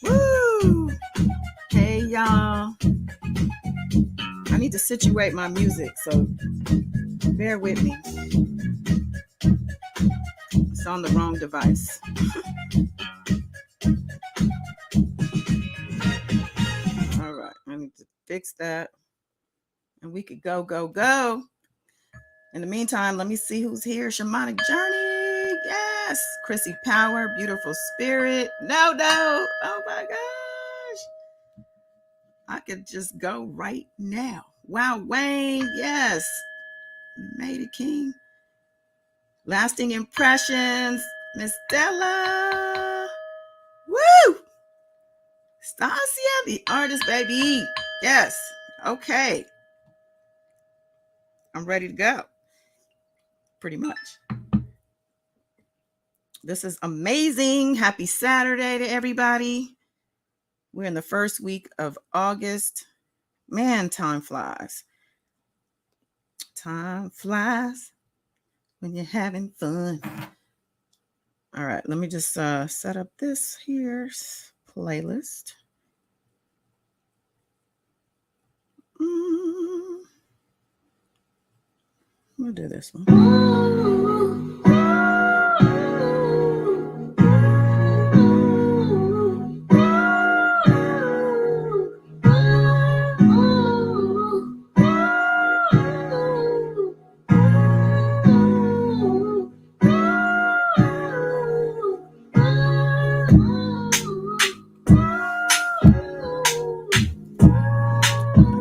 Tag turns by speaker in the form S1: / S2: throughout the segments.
S1: Woo! Hey, y'all. I need to situate my music, so bear with me. It's on the wrong device. All right, I need to fix that. And we could go. In the meantime, let me see who's here. Shamanic Journey. Yes. Chrissy Power. Beautiful Spirit. No. Oh my gosh. I could just go right now. Wow, Wayne. Yes. Made it, King. Lasting Impressions. Miss Stella. Woo. Stasia, the artist, baby. Yes. Okay. I'm ready to go. Pretty much. This is amazing. Happy Saturday to everybody. We're in the first week of August. Man, time flies. Time flies when you're having fun. All right, let me just set up this here's playlist. We'll do this one.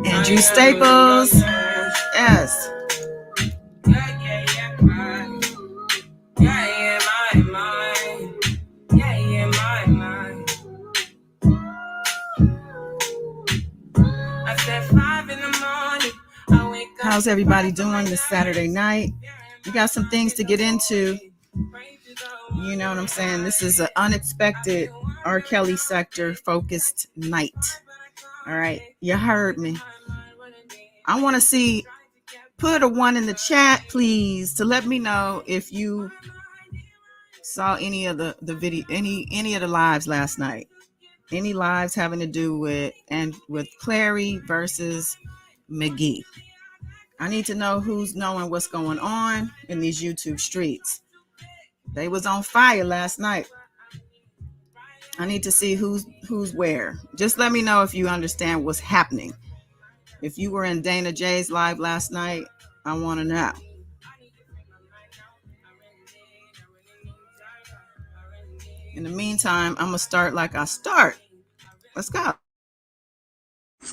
S1: Andrew Staples. Yes. How's everybody doing this Saturday night? We got some things to get into. You know what I'm saying? This is an unexpected R. Kelly sector focused night. All right. You heard me. I want to see, put a 1 in the chat, please, to let me know if you saw any of the video, any of the lives last night. Any lives having to do with Clary versus McGee. I need to know who's knowing what's going on in these YouTube streets. They was on fire last night. I need to see who's where. Just let me know if you understand what's happening. If you were in Dana J's live last night, I want to know. In the meantime, I'm going to start like I start. Let's go.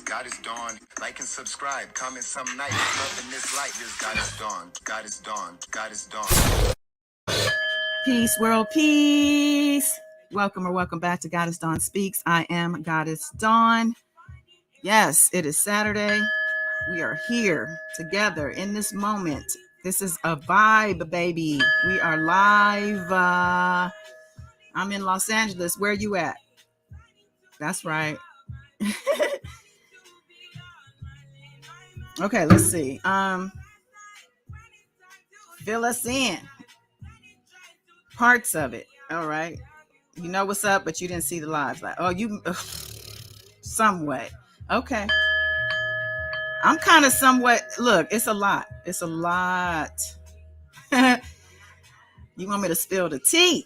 S2: God is dawn. Like and subscribe. Comment some night. Love in this light. This God is dawn. God is dawn. God is dawn.
S1: Peace, world peace. Welcome back to Goddess Dawn Speaks. I am Goddess Dawn. Yes, it is Saturday. We are here together in this moment. This is a vibe, baby. We are live. I'm in Los Angeles. Where you at? That's right. Okay, let's see. Fill us in. Parts of it. All right. You know what's up, but you didn't see the lives. Like, oh, you somewhat. Okay. I'm kind of somewhat. Look, it's a lot. It's a lot. You want me to spill the tea?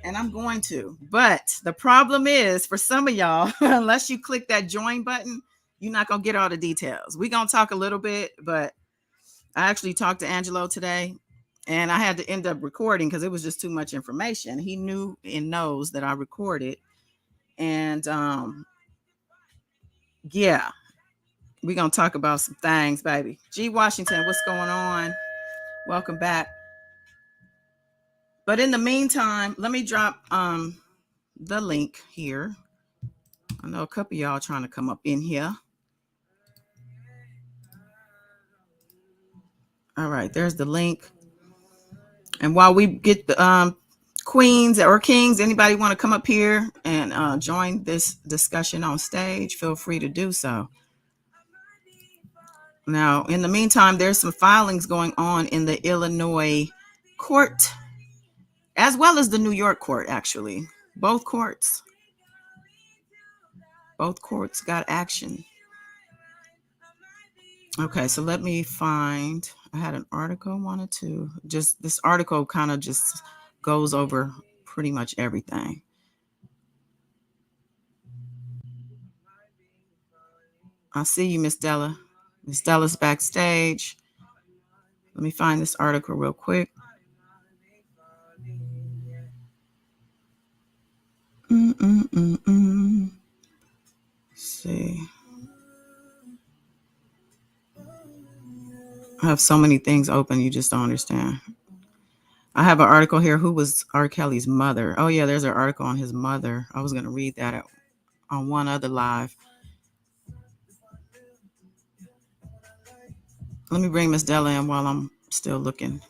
S1: And I'm going to. But the problem is for some of y'all, unless you click that join button, you're not going to get all the details. We're going to talk a little bit, but I actually talked to Angelo today and I had to end up recording because it was just too much information. He knew and knows that I recorded. And yeah, we're going to talk about some things, baby. G. Washington, what's going on? Welcome back. But in the meantime, let me drop the link here. I know a couple of y'all trying to come up in here. All right, there's the link. And while we get the queens or kings, anybody want to come up here and join this discussion on stage, feel free to do so. Now, in the meantime, there's some filings going on in the Illinois court, as well as the New York court, actually. Both courts got action. Okay, so let me find, I had an article I wanted to, just this article kind of just goes over pretty much everything. I see you, Miss Della. Miss Della's backstage. Let me find this article real quick. Let's see. I have so many things open, you just don't understand. I have an article here. Who was R. Kelly's mother? Oh, yeah, there's an article on his mother. I was going to read that on one other live. Let me bring Miss Della in while I'm still looking.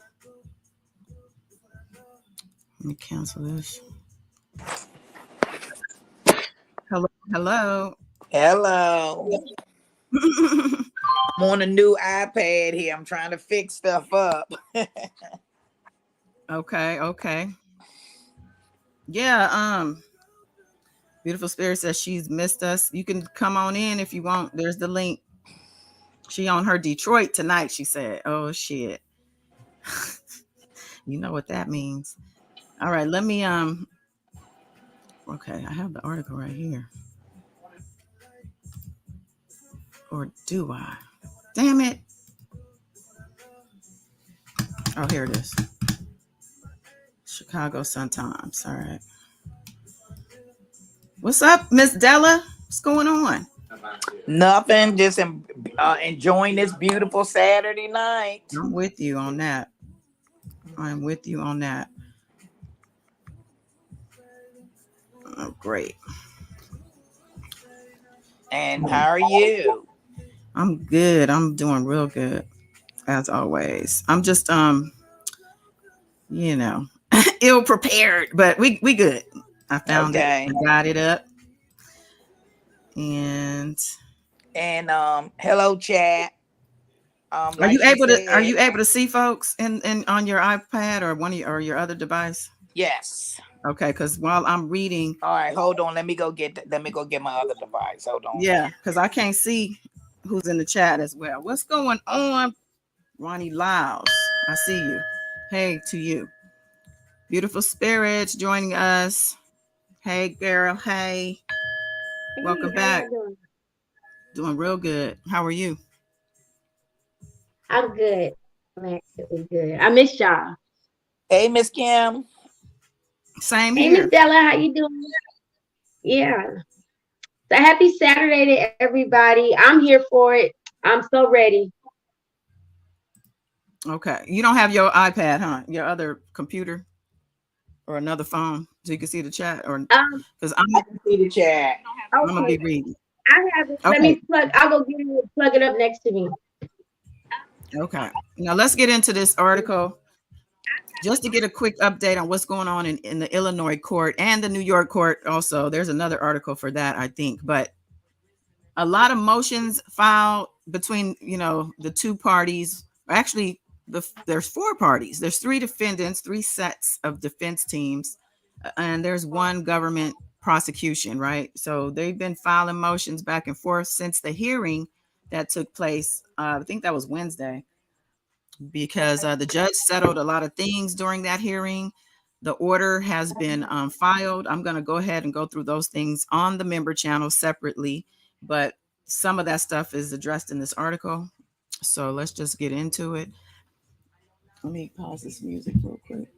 S1: Let me cancel this. Hello.
S3: Hello. I'm on a new iPad here. I'm trying to fix stuff up.
S1: Okay. Yeah, Beautiful Spirit says she's missed us. You can come on in if you want. There's the link. She on her Detroit tonight, she said. Oh shit. You know what that means. All right, let me okay, I have the article right here. Or do I? Damn it. Oh, here it is. Chicago Sun-Times. All right. What's up, Miss Della? What's going on?
S3: Nothing, just enjoying this beautiful Saturday night.
S1: I'm with you on that. I'm with you on that. Oh, great.
S3: And how are you?
S1: I'm good. I'm doing real good, as always. I'm just ill prepared, but we good. I found it. I got it up. And
S3: hello, chat.
S1: Are you able to see folks in on your iPad or your other device?
S3: Yes.
S1: Okay, because while I'm reading.
S3: All right, hold on. Let me go get my other device. Hold on.
S1: Yeah, because I can't see who's in the chat as well. What's going on? Ronnie Lyles, I see you. Hey to you. Beautiful Spirits joining us. Hey girl, hey. Welcome back. Doing real good. How are you?
S4: I'm good. I'm actually good. I miss y'all.
S3: Hey, Miss Kim.
S1: Same
S4: here. Hey, Miss Della, how you doing? Yeah. So happy Saturday to everybody. I'm here for it. I'm so ready.
S1: Okay. You don't have your iPad, huh? Your other computer or another phone so you can see the chat, or because
S3: I can see the chat.
S1: I'm gonna be reading.
S4: I have it. Okay. I'll go get it. Plug it up next to me.
S1: Okay. Now let's get into this article. Just to get a quick update on what's going on in the Illinois court and the New York court also. There's another article for that, I think. But a lot of motions filed between, the two parties. Actually, there's four parties. There's three defendants, three sets of defense teams, and there's one government prosecution, right? So they've been filing motions back and forth since the hearing that took place. I think that was Wednesday, because the judge settled a lot of things during that hearing. The order has been filed. I'm going to go ahead and go through those things on the member channel separately, but some of that stuff is addressed in this article. So let's just get into it. Let me pause this music real quick.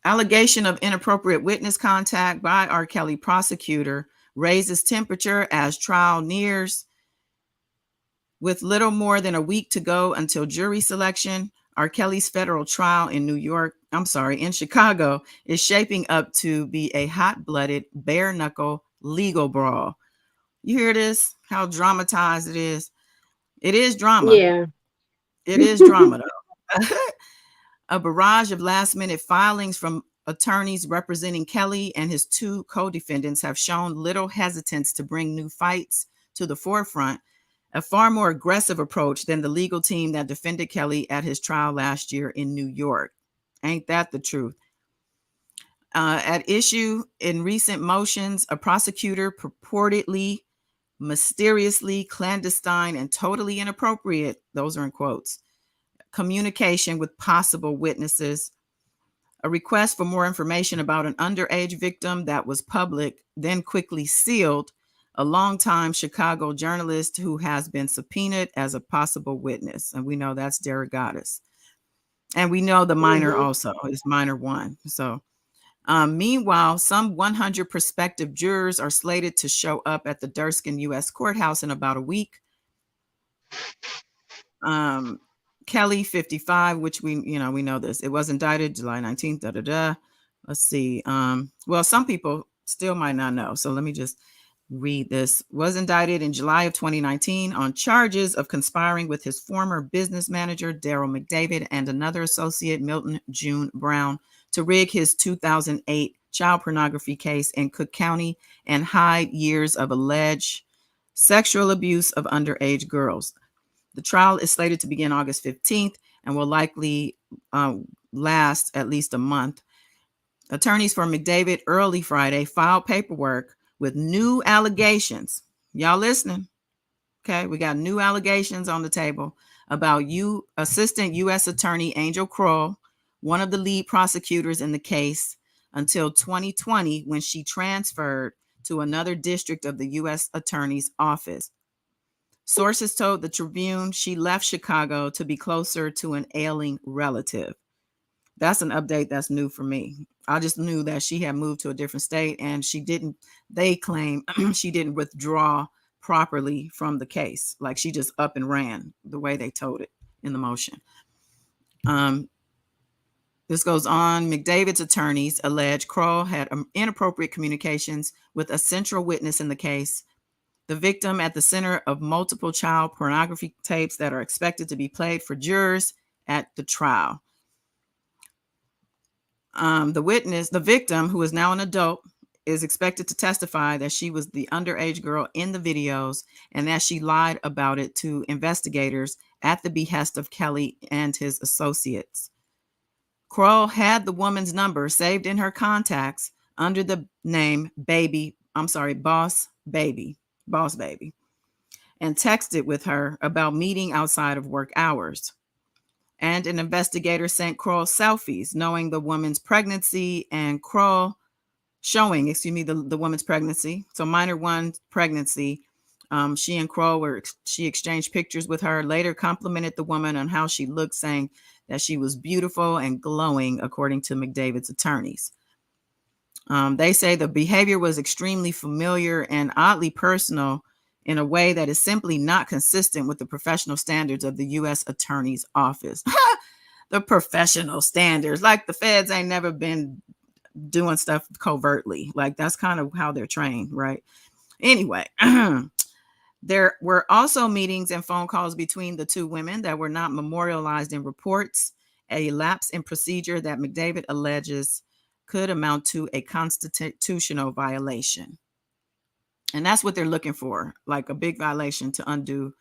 S1: Allegation of inappropriate witness contact by R. Kelly prosecutor raises temperature as trial nears. With little more than a week to go until jury selection, R. Kelly's federal trial in Chicago is shaping up to be a hot-blooded, bare-knuckle legal brawl. You hear this? How dramatized it is? It is drama.
S4: Yeah.
S1: It is drama, though. A barrage of last-minute filings from attorneys representing Kelly and his two co-defendants have shown little hesitance to bring new fights to the forefront, a far more aggressive approach than the legal team that defended Kelly at his trial last year in New York. Ain't that the truth? At issue in recent motions, a prosecutor purportedly, mysteriously, clandestine, and totally inappropriate, those are in quotes, communication with possible witnesses, a request for more information about an underage victim that was public, then quickly sealed, a longtime Chicago journalist who has been subpoenaed as a possible witness. And we know that's Derek Goddess. And we know the minor also is minor one. So meanwhile, some 100 prospective jurors are slated to show up at the Durskin U.S. courthouse in about a week. Kelly, 55, which we know this. It was indicted July 19th, Let's see. Well, some people still might not know. So let me just read this. Was indicted in July of 2019 on charges of conspiring with his former business manager, Daryl McDavid, and another associate, Milton June Brown, to rig his 2008 child pornography case in Cook County and hide years of alleged sexual abuse of underage girls. The trial is slated to begin August 15th and will likely last at least a month. Attorneys for McDavid early Friday filed paperwork with new allegations. Y'all listening? Okay, we got new allegations on the table about Assistant U.S. Attorney Angel Kroll, one of the lead prosecutors in the case, until 2020 when she transferred to another district of the U.S. Attorney's office. Sources told the Tribune she left Chicago to be closer to an ailing relative. That's an update that's new for me. I just knew that she had moved to a different state and they claim she didn't withdraw properly from the case. Like she just up and ran the way they told it in the motion. This goes on. McDavid's attorneys allege Kroll had inappropriate communications with a central witness in the case, the victim at the center of multiple child pornography tapes that are expected to be played for jurors at the trial. The victim, who is now an adult, is expected to testify that she was the underage girl in the videos and that she lied about it to investigators at the behest of Kelly and his associates. Kroll had the woman's number saved in her contacts under the name Boss Baby, and texted with her about meeting outside of work hours. And an investigator sent Kroll selfies knowing the woman's pregnancy and Kroll showing, the woman's pregnancy. So minor one pregnancy. She and Kroll she exchanged pictures with her, later complimented the woman on how she looked, saying that she was beautiful and glowing, according to McDavid's attorneys. They say the behavior was extremely familiar and oddly personal in a way that is simply not consistent with the professional standards of the U.S. Attorney's Office. The professional standards, like the feds ain't never been doing stuff covertly. Like that's kind of how they're trained, right? Anyway, there were also meetings and phone calls between the two women that were not memorialized in reports. a lapse in procedure that McDavid alleges could amount to a constitutional violation. And that's what they're looking for, like a big violation to undo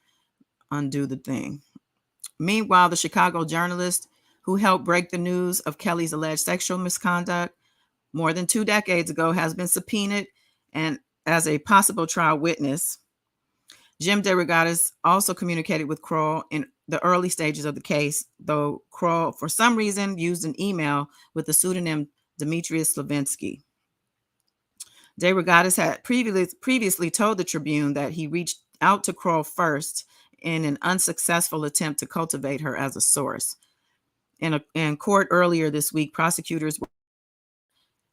S1: the thing. Meanwhile, the Chicago journalist who helped break the news of Kelly's alleged sexual misconduct more than 2 decades ago has been subpoenaed and as a possible trial witness. Jim DeRogatis also communicated with Kroll in the early stages of the case, though Kroll, for some reason, used an email with the pseudonym Demetrius Slavinsky. DeRogatis had previously told the Tribune that he reached out to Kroll first in an unsuccessful attempt to cultivate her as a source. In court earlier this week, prosecutors were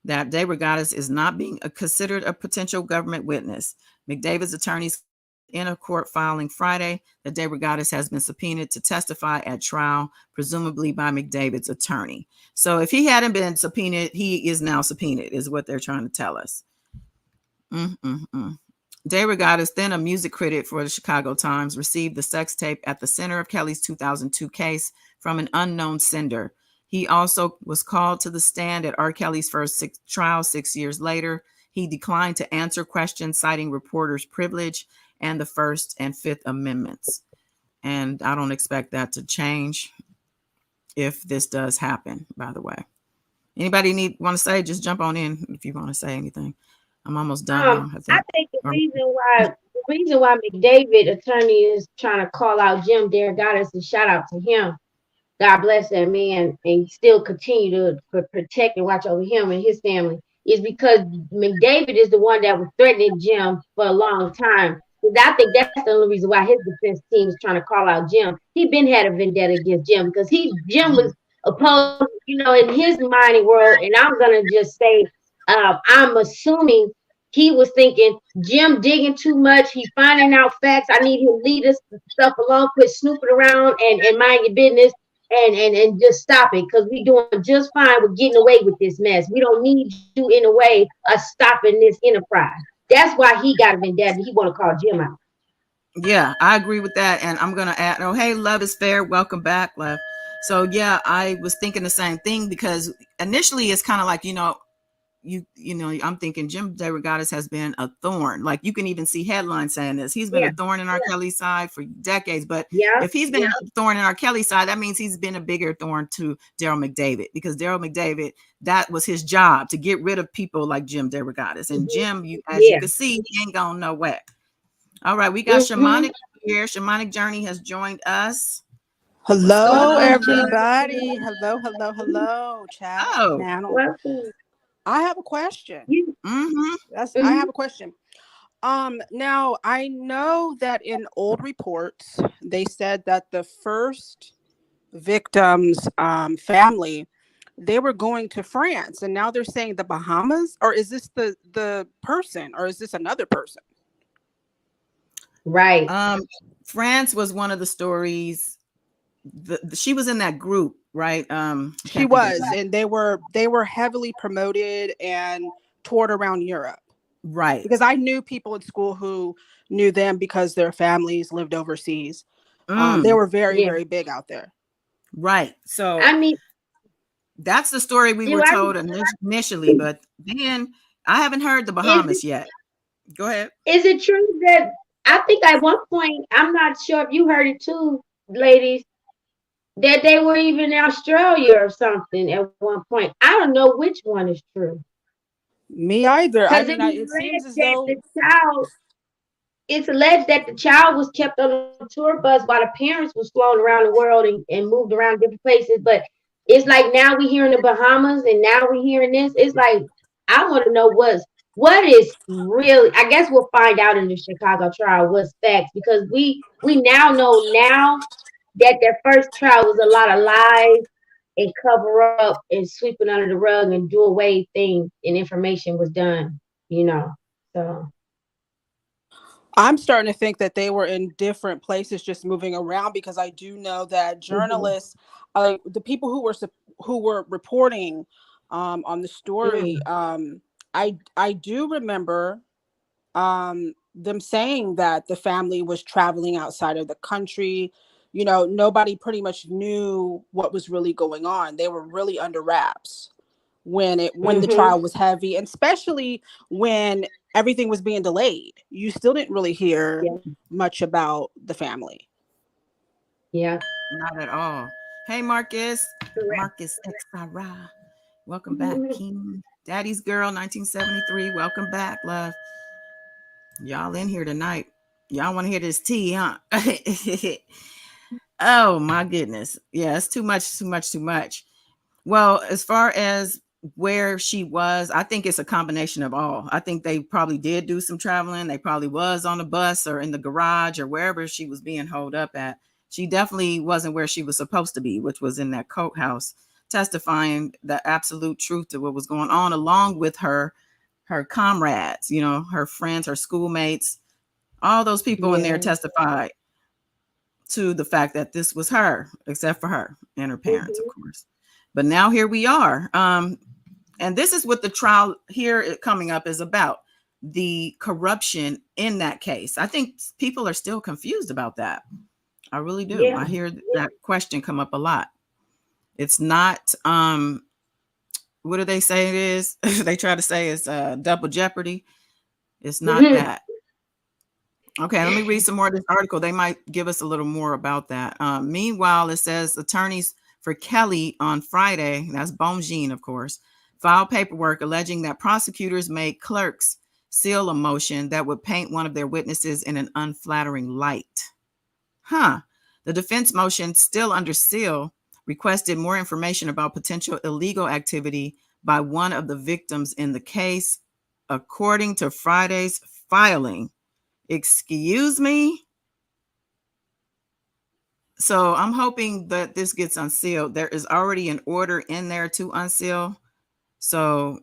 S1: that DeRogatis is not being considered a potential government witness. McDavid's attorneys in a court filing Friday that DeRogatis has been subpoenaed to testify at trial, presumably by McDavid's attorney. So if he hadn't been subpoenaed, he is now subpoenaed, is what they're trying to tell us. DeRogatis, then a music critic for the Chicago Times, received the sex tape at the center of Kelly's 2002 case from an unknown sender. He also was called to the stand at R. Kelly's first trial 6 years later. He declined to answer questions, citing reporters' privilege and the First and Fifth Amendments. And I don't expect that to change if this does happen, by the way. Anybody want to say? Just jump on in if you want to say anything. I'm almost done now, I think.
S4: I think the reason why McDavid attorney is trying to call out Jim DeRogatis, and shout out to him. God bless that man and still continue to protect and watch over him and his family, is because McDavid is the one that was threatening Jim for a long time. Because I think that's the only reason why his defense team is trying to call out Jim. He been had a vendetta against Jim because Jim was opposed, in his mining world. And I'm gonna just say, I'm assuming he was thinking Jim digging too much. He finding out facts. I need him to leave this stuff alone. Quit snooping around and mind your business. And just stop it, because we doing just fine with getting away with this mess. We don't need you in a way of stopping this enterprise. That's why he got a vendetta. He want to call Jim out.
S1: Yeah, I agree with that. And I'm going to add, hey, Love is Fair. Welcome back, Love. So, yeah, I was thinking the same thing, because initially it's kind of like, I'm thinking Jim DeRogatis has been a thorn. Like, you can even see headlines saying this. He's been a thorn in R. Kelly's side for decades. But if he's been a thorn in R. Kelly's side, that means he's been a bigger thorn to Daryl McDavid, because Daryl McDavid, that was his job, to get rid of people like Jim DeRogatis. And Jim, as you can see, he ain't going nowhere. All right, we got Shamanic here. Shamanic Journey has joined us.
S5: Hello, everybody. Hello, chat panel.
S4: Welcome.
S5: I have a question.
S1: Mm-hmm.
S5: I have a question. Now, I know that in old reports, they said that the first victim's family, they were going to France, and now they're saying the Bahamas. Or is this the person, or is this another person?
S4: Right.
S1: France was one of the stories. She was in that group, right?
S5: She was, and they were heavily promoted and toured around Europe.
S1: Right.
S5: Because I knew people in school who knew them because their families lived overseas. They were very, very big out there.
S1: Right. So
S4: I mean,
S1: that's the story we were told initially, but then I haven't heard the Bahamas yet. Go ahead.
S4: Is it true that I think at one point, I'm not sure if you heard it too, ladies, that they were even in Australia or something at one point? I don't know which one is true.
S5: Me either. I mean, it seems as though
S4: it's alleged that the child was kept on a tour bus while the parents was flown around the world and moved around different places. But it's like now we hearing the Bahamas, and now we hearing this. It's like, I want to know what is really. I guess we'll find out in the Chicago trial what's facts, because we now know that their first trial was a lot of lies and cover up and sweeping under the rug and do away things, and information was done, so.
S5: I'm starting to think that they were in different places, just moving around, because I do know that journalists, the people who were reporting on the story, I do remember them saying that the family was traveling outside of the country nobody pretty much knew what was really going on. They were really under wraps when the
S4: Mm-hmm.
S5: trial was heavy, and especially when everything was being delayed. You still didn't really hear
S4: Yeah.
S5: much about the family.
S4: Yeah.
S1: Not at all. Hey, Marcus.
S4: Correct.
S1: Marcus Xara. Welcome back, King. Daddy's Girl, 1973. Welcome back, love. Y'all in here tonight. Y'all want to hear this tea, huh? Oh, my goodness. Yeah, it's too much, too much, too much. Well, as far as where she was, I think it's a combination of all. I think they probably did do some traveling. They probably was on a bus or in the garage or wherever she was being holed up at. She definitely wasn't where she was supposed to be, which was in that coat house, testifying the absolute truth to what was going on, along with her comrades, her friends, her schoolmates, all those people in there
S4: Yeah.
S1: testified to the fact that this was her, except for her and her parents, of
S4: Mm-hmm.
S1: course. But now here we are. And this is what the trial here coming up is about, the corruption in that case. I think people are still confused about that. I really do.
S4: Yeah.
S1: I hear that question come up a lot. It's not, what do they say it is? They try to say it's double jeopardy. It's not
S4: Mm-hmm.
S1: that. Okay, let me read some more of this article. They might give us a little more about that. Meanwhile, it says attorneys for Kelly on Friday, that's Bonjean, of course, filed paperwork alleging that prosecutors made clerks seal a motion that would paint one of their witnesses in an unflattering light. Huh. The defense motion, still under seal, requested more information about potential illegal activity by one of the victims in the case, according to Friday's filing. Excuse me? So I'm hoping that this gets unsealed. There is already an order in there to unseal. So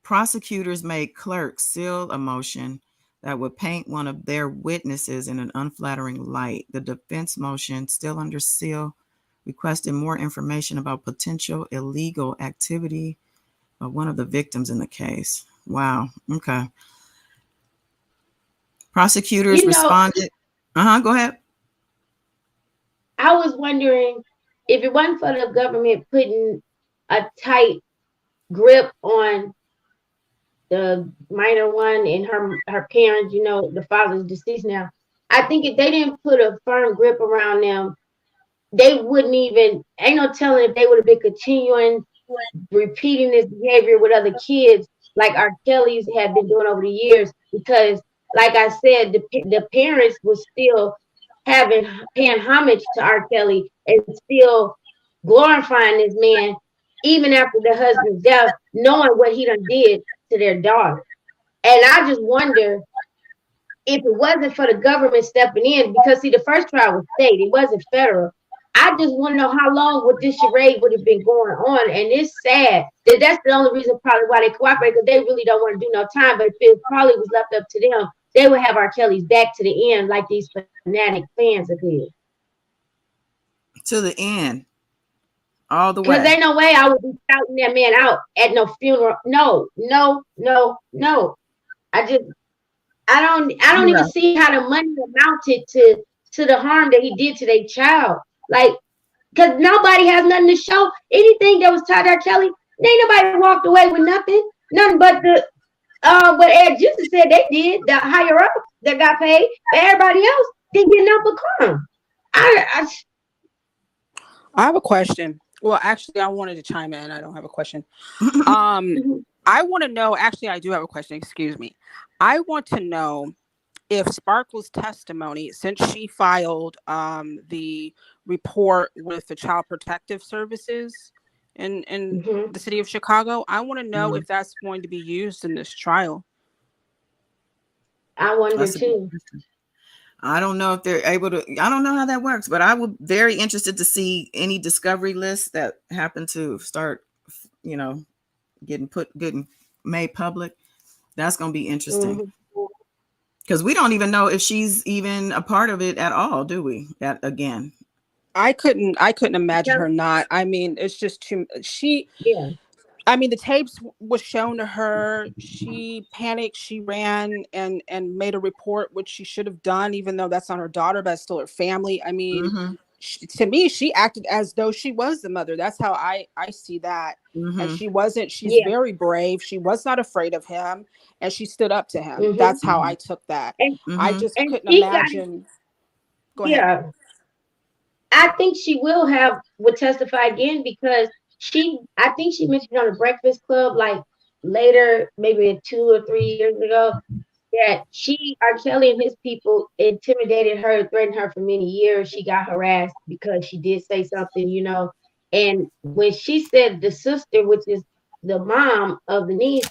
S1: prosecutors made clerks seal a motion that would paint one of their witnesses in an unflattering light. The defense motion, still under seal, requested more information about potential illegal activity of one of the victims in the case. Wow. Okay. Prosecutors
S4: You know,
S1: responded. Go ahead.
S4: I was wondering if it wasn't for the government putting a tight grip on the minor one and her parents, the father's deceased now. I think if they didn't put a firm grip around them, they wouldn't even, ain't no telling if they would have been continuing repeating this behavior with other kids like R. Kelly's had been doing over the years. Because, like I said, the parents was still paying homage to R. Kelly and still glorifying this man even after the husband's death, knowing what he done did to their daughter. And I just wonder if it wasn't for the government stepping in, because see, the first trial was state, it wasn't federal. I just want to know how long would this charade would have been going on, and it's sad that that's the only reason probably why they cooperate, because they really don't want to do no time. But if it probably was left up to them, they would have R. Kelly's back to the end, like these fanatic fans of his.
S1: To the end, all the
S4: Because
S1: way.
S4: ain't no way I would be shouting that man out at no funeral. No, no, no, no. I just I don't even
S1: Yeah.
S4: see how the money amounted to the harm that he did to their child. Like, because nobody has nothing to show. Anything that was tied to R. Kelly, ain't nobody walked away with nothing. Nothing but the what Ed Juicy said they did, the higher up that got paid, but everybody else didn't get no crumb. I
S5: I have a question. Well, actually, I wanted to chime in. I don't have a question. Um, I want to know. Actually, I do have a question. Excuse me. I want to know if Sparkle's testimony, since she filed the report with the Child Protective Services in
S4: Mhm.
S5: the city of Chicago, I want to know if that's going to be used in this trial.
S4: I wonder
S1: That's a good
S4: too.
S1: question. I don't know if they're able to. I don't know how that works, but I would very interested to see any discovery lists that happen to start, you know, getting made public. That's going to be interesting
S4: Mhm.
S1: because we don't even know if she's even a part of it at all, do we? That again.
S5: I couldn't imagine
S4: Yeah.
S5: her not. I mean, it's just too.
S4: Yeah.
S5: I mean, the tapes was shown to her. She panicked. She ran and made a report, which she should have done, even though that's not her daughter, but it's still her family. I mean,
S1: Mm-hmm.
S5: to me, she acted as though she was the mother. That's how I see that. And
S1: Mm-hmm.
S5: she wasn't. She's
S4: Yeah.
S5: very brave. She was not afraid of him, and she stood up to him.
S4: Mm-hmm.
S5: That's how I took that.
S4: And
S5: I
S1: Mm-hmm.
S5: just
S4: and
S5: couldn't
S4: she got,
S5: imagine. Go ahead.
S4: yeah. I think she would testify again because I think she mentioned on the Breakfast Club like later, maybe 2 or 3 years ago, that R. Kelly and his people intimidated her, threatened her for many years. She got harassed because she did say something, And when she said the sister, which is the mom of the niece,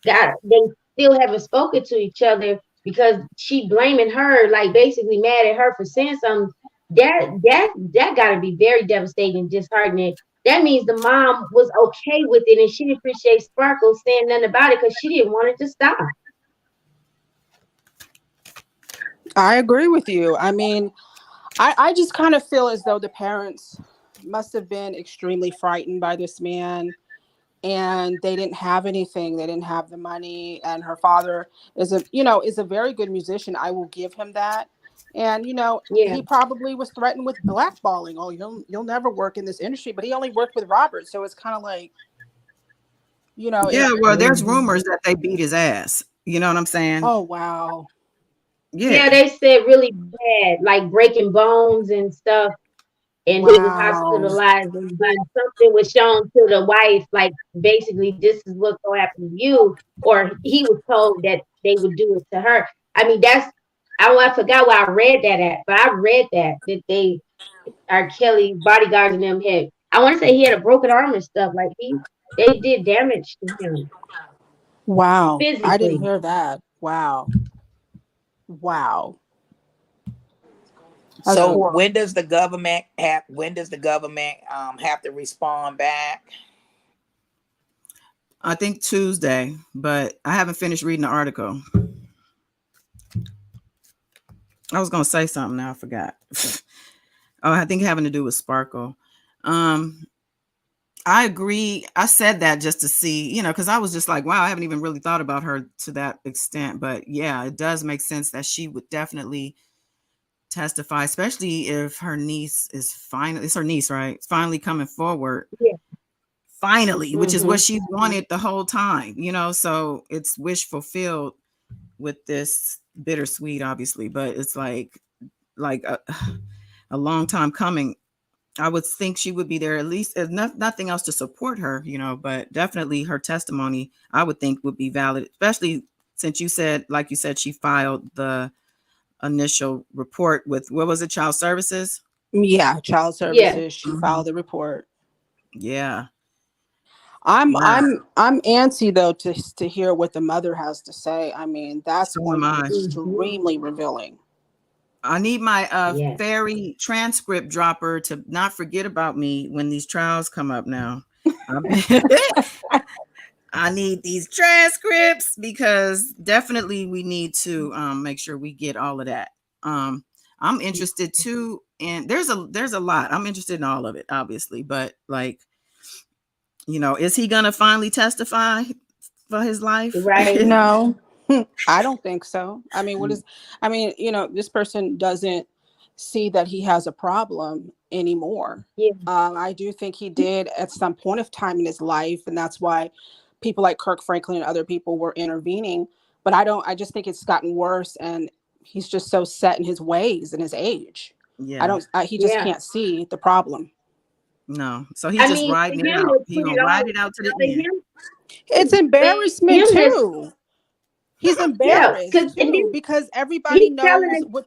S4: they still haven't spoken to each other because she blaming her, like basically mad at her for saying something. That got to be very devastating and disheartening. That means the mom was okay with it and she didn't appreciate Sparkle saying nothing about it because she didn't want it to stop.
S5: I agree with you. I mean, I just kind of feel as though the parents must have been extremely frightened by this man, and they didn't have anything. They didn't have the money, and her father is a very good musician. I will give him that. And
S4: Yeah,
S5: he probably was threatened with blackballing. Oh, you'll never work in this industry, but he only worked with Robert, so it's kind of like,
S1: Yeah,
S5: it.
S1: well, there's
S4: hmm,
S1: rumors that they beat his ass. You know what I'm saying?
S5: Oh, wow.
S1: Yeah.
S4: yeah. They said really bad, like breaking bones and stuff, and he was
S5: Wow.
S4: hospitalized. And then something was shown to the wife, like basically, this is what's gonna happen to you. Or he was told that they would do it to her. I mean, I forgot where I read that at, but I read that they R. Kelly bodyguards and them had. I want to say he had a broken arm and stuff. Like they did damage to him
S5: Wow. I didn't
S4: physically.
S5: hear that. Wow. Wow. That's
S3: So
S5: horrible.
S3: when does the government have to respond back?
S1: I think Tuesday, but I haven't finished reading the article. I was gonna say something now, I forgot. Oh, I think having to do with Sparkle. Um, I agree. I said that just to see, because I was just like, wow, I haven't even really thought about her to that extent. But yeah, it does make sense that she would definitely testify, especially if her niece is finally, it's her niece, right? It's finally coming forward.
S4: Yeah.
S1: Finally, which is what
S4: Hmm.
S1: she wanted the whole time. So it's wish fulfilled with this bittersweet, obviously, but it's like a long time coming. I would think she would be there at least, if nothing else to support her, but definitely her testimony, I would think would be valid, especially since like you said, she filed the initial report with, what was it, Child Services?
S5: Yeah, child
S4: Yeah.
S5: services. She
S1: Mhm.
S5: filed the report.
S1: Yeah.
S5: I'm
S1: Wow.
S5: I'm I'm antsy though to hear what the mother has to say. I mean, that's
S1: So
S5: going
S1: am
S5: to be
S1: I.
S4: Hmm.
S5: extremely revealing.
S1: I need my
S4: Yeah.
S1: fairy transcript dropper to not forget about me when these trials come up now. I've been- I need these transcripts because definitely we need to make sure we get all of that. Um, I'm interested too, and there's a lot. I'm interested in all of it, obviously, but like, is he gonna finally testify for his life?
S4: Right.
S5: No, I don't think so. I mean, this person doesn't see that he has a problem anymore.
S4: Yeah.
S5: I do think he did at some point of time in his life, and that's why people like Kirk Franklin and other people were intervening. But I just think it's gotten worse, and he's just so set in his ways and his age. I
S1: Yeah,
S5: don't, he just
S4: Yeah.
S5: can't see the problem.
S1: no. So he's
S4: I
S1: just
S4: mean, for
S1: riding it
S4: him
S1: out.
S4: to
S1: He
S4: put
S1: gonna
S4: it all
S1: ride it out to the end.
S5: It's
S4: for
S5: embarrassment
S4: him to,
S5: too. He's
S4: yeah,
S5: embarrassed
S4: because and
S5: too
S4: then
S5: because everybody
S4: he's
S5: knows
S4: telling
S5: what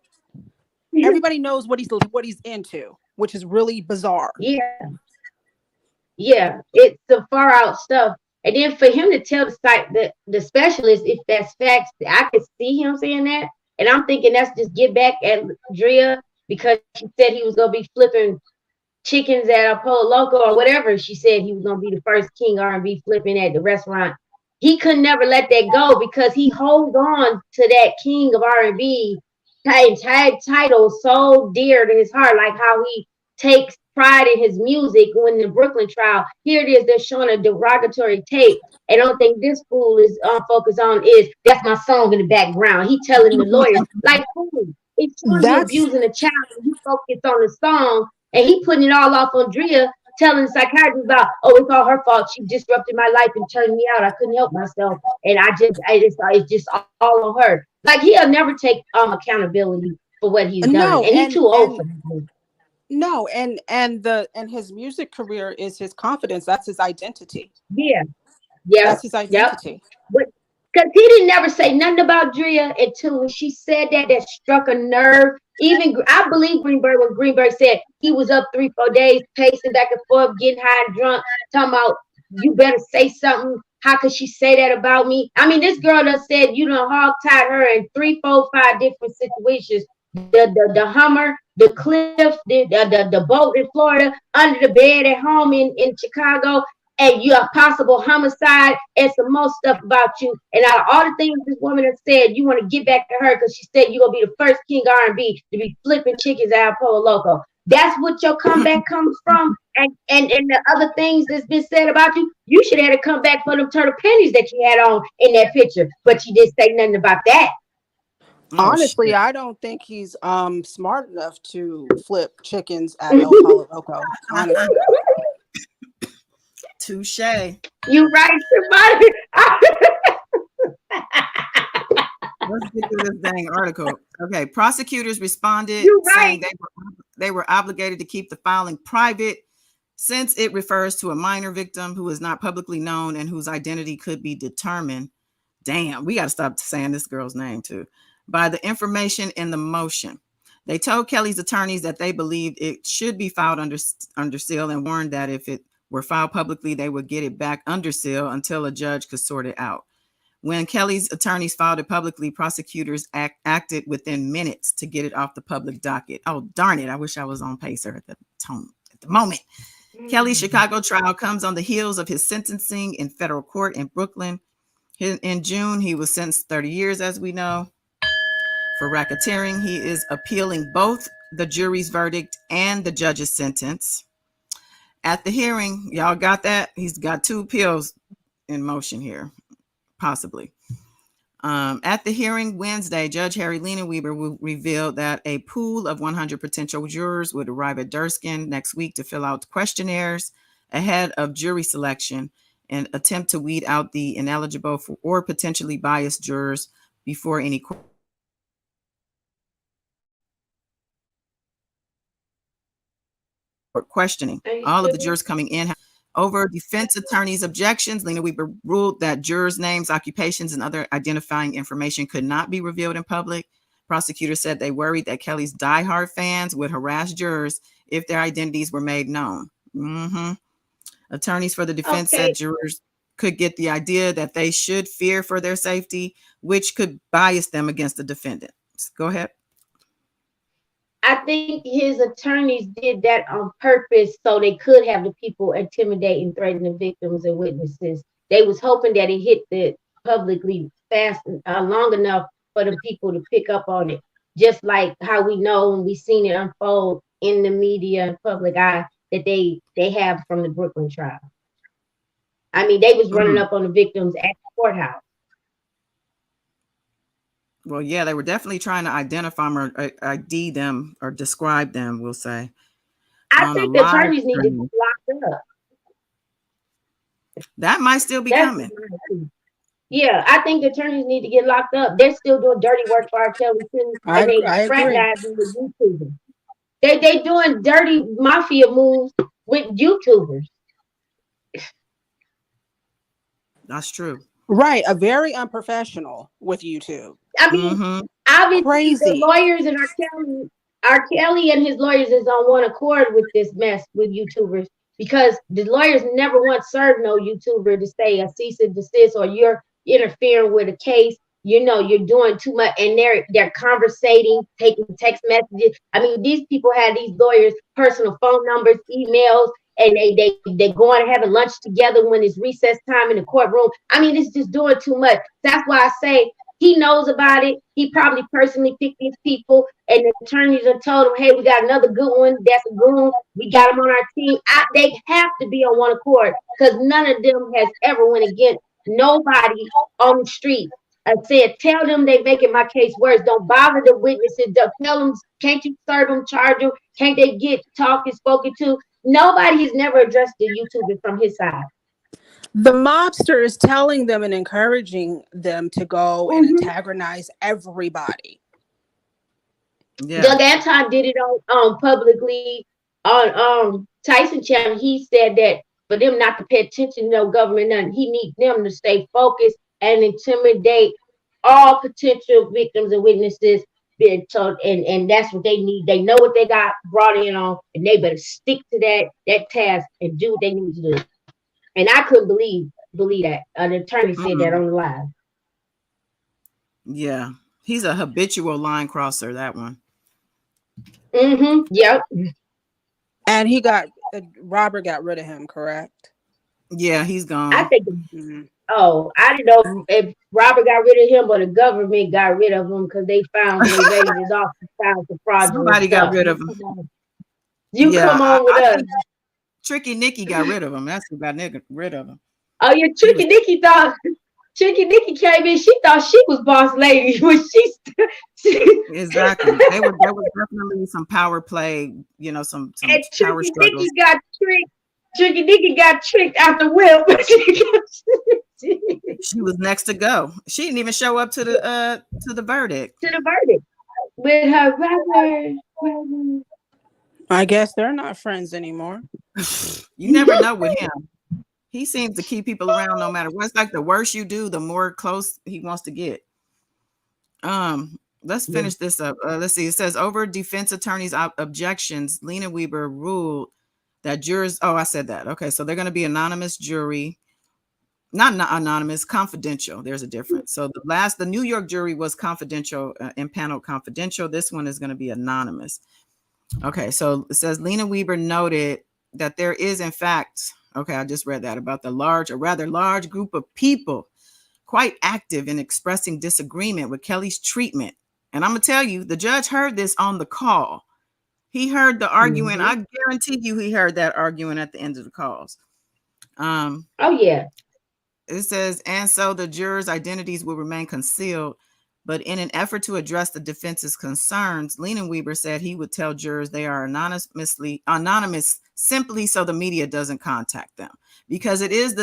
S4: it.
S5: he's into, which is really bizarre.
S4: Yeah. Yeah, it's some far out stuff. And then for him to tell the specialist if that's facts, I could see him saying that. And I'm thinking that's just get back at Drea because she said he was gonna be flipping chickens at a Polo Loco or whatever. She said he was gonna be the first King R&B flipping at the restaurant. He could never let that go because he holds on to that King of R&B title so dear to his heart, like how he takes pride in his music when the Brooklyn trial. Here it is, they're showing a derogatory tape. And the only thing this fool is focused on is that's my song in the background. He telling the lawyers, like, fool, it's showing you
S5: That's
S4: abusing a child and he focused on the song and he putting it all off on Drea, telling the psychiatrist about, oh, it's all her fault. She disrupted my life and turned me out. I couldn't help myself. And it's just all on her. Like he'll never take accountability for what he's done.
S5: no,
S4: And he's too old
S5: and
S4: for that.
S5: no, and his music career is his confidence. That's his identity.
S4: Yeah. Yep.
S5: That's his
S4: Yep.
S5: identity.
S4: But because he didn't never say nothing about Drea until when she said that, that struck a nerve. Even I believe Greenberg when Greenberg said he was up 3-4 days pacing back and forth, getting high and drunk, talking about you better say something. How could she say that about me? I mean, this girl done said you done hog tied her in 3, 4, 5 different situations. The Hummer, the cliff, the boat in Florida, under the bed at home in Chicago, and you have possible homicide and some more stuff about you. And out of all the things this woman has said, you want to get back to her because she said you're gonna be the first King R&B to be flipping chickens out of Polo Loco. That's what your comeback comes from. And the other things that's been said about you, you should have had to come back for them turtle pennies that you had on in that picture. But you didn't say nothing about that.
S1: Oh
S5: Honestly,
S1: shit.
S5: I don't think he's smart enough to flip chickens at El Palo Loco. Honestly.
S1: Touche.
S4: You right, somebody.
S1: Let's get through this dang article. Okay, prosecutors responded
S4: You
S1: saying
S4: right.
S1: they were obligated to keep the filing private since it refers to a minor victim who is not publicly known and whose identity could be determined. Damn, we got to stop saying this girl's name too. By the information in the motion. They told Kelly's attorneys that they believed it should be filed under seal and warned that if it were filed publicly, they would get it back under seal until a judge could sort it out. When Kelly's attorneys filed it publicly, prosecutors acted within minutes to get it off the public docket. Oh, darn it. I wish I was on Pacer at the moment. Kelly's Chicago trial comes on the heels of his sentencing in federal court in Brooklyn. In June, he was sentenced 30 years, as we know, for racketeering. He is appealing both the jury's verdict and the judge's sentence. At the hearing, y'all got that? He's got 2 appeals in motion here. Possibly. At the hearing Wednesday, Judge Harry Leinenweber revealed that a pool of 100 potential jurors would arrive at Durskin next week to fill out questionnaires ahead of jury selection and attempt to weed out the ineligible or potentially biased jurors before any questioning. All of the jurors coming in over defense attorney's objections, Leinenweber ruled that jurors' names, occupations, and other identifying information could not be revealed in public. Prosecutors said they worried that Kelly's diehard fans would harass jurors if their identities were made known. Attorneys for the defense said jurors could get the idea that they should fear for their safety, which could bias them against the defendant. Go ahead.
S4: I think his attorneys did that on purpose so they could have the people intimidate and threaten the victims and witnesses. They was hoping that it hit the publicly fast, long enough for the people to pick up on it. Just like how we know and we seen it unfold in the media and public eye that they have from the Brooklyn trial. I mean, they was running up on the victims at the courthouse.
S1: Well, yeah, they were definitely trying to identify them or ID them or describe them, we'll say.
S4: I think the attorneys need to be locked up.
S1: That might still be coming.
S4: Yeah, I think the attorneys need to get locked up. They're still doing dirty work for R. Kelly too. And they fraternizing with YouTubers. They doing dirty mafia moves with YouTubers.
S1: That's true.
S5: Right, a very unprofessional with YouTube.
S4: I mean, obviously
S5: crazy.
S4: The lawyers and R. Kelly and his lawyers is on one accord with this mess with YouTubers because the lawyers never once served no YouTuber to say a cease and desist or you're interfering with a case. You know, you're doing too much, and they're conversating, taking text messages. I mean, these people had these lawyers' personal phone numbers, emails, and they going and having lunch together when it's recess time in the courtroom. I mean, it's just doing too much. That's why I say He knows about it. He probably personally picked these people, and the attorneys have told him, "Hey, we got another good one. That's a goon. We got him on our team." They have to be on one accord because none of them has ever went against nobody on the street. I said, tell them they making my case worse. Don't bother the witnesses. Don't tell them, can't you serve them, charge them? Can't they get talked and spoken to? Nobody has never addressed the YouTubers from his side.
S5: The mobster is telling them and encouraging them to go and
S4: Mm-hmm.
S5: antagonize everybody.
S1: Yeah.
S4: Doug Anton did it on publicly on Tyson channel. He said that for them not to pay attention to no government, nothing. He needs them to stay focused and intimidate all potential victims and witnesses. Being told, and that's what they need. They know what they got brought in on, and they better stick to that task and do what they need to do. And I couldn't believe that an attorney said that
S1: Mm-mm.
S4: on the live.
S1: Yeah. He's a habitual line crosser, that one.
S4: Mm-hmm. Yep.
S5: And he got Robert got rid of him, correct?
S1: Yeah, he's
S4: I
S1: gone.
S4: think.
S5: Mm-hmm.
S4: Oh, I didn't know if Robert got rid of him or the government got rid of him because they found when they raided his office, found some fraudulent
S1: Somebody got
S4: stuff.
S1: rid of him.
S4: You
S1: Yeah,
S4: come on with
S1: I
S4: us.
S1: think Tricky Nicky got rid of him. That's who got rid of him.
S4: Oh, yeah,
S1: He was
S4: Tricky Nikki came in. She thought she was boss lady when she
S1: exactly. There was definitely some power play, some
S4: and
S1: power
S4: Tricky
S1: struggles.
S4: Nikki got tricked. Tricky Nikki got tricked out the whip.
S1: She was next to go. She didn't even show up to the verdict.
S4: To the verdict with her brother.
S5: I guess they're not friends anymore.
S1: You never know with him. He seems to keep people around no matter what. It's like the worse you do, the more close he wants to get. Let's finish this up. Let's see. It says over defense attorney's objections, Lena Weber ruled that jurors. Oh, I said that. Okay, so they're going to be anonymous jury, not anonymous, confidential. There's a difference. So the New York jury was confidential, impaneled confidential. This one is going to be anonymous. Okay, so it says Lena Weber noted that there is, in fact, okay, I just read that about a rather large group of people quite active in expressing disagreement with Kelly's treatment. And I'm going to tell you, the judge heard this on the call. He heard the arguing.
S4: Mm-hmm.
S1: I guarantee you he heard that arguing at the end of the calls.
S4: Oh yeah.
S1: It says, and so the jurors' identities will remain concealed. But in an effort to address the defense's concerns, Weber said he would tell jurors they are anonymous simply so the media doesn't contact them. Because it is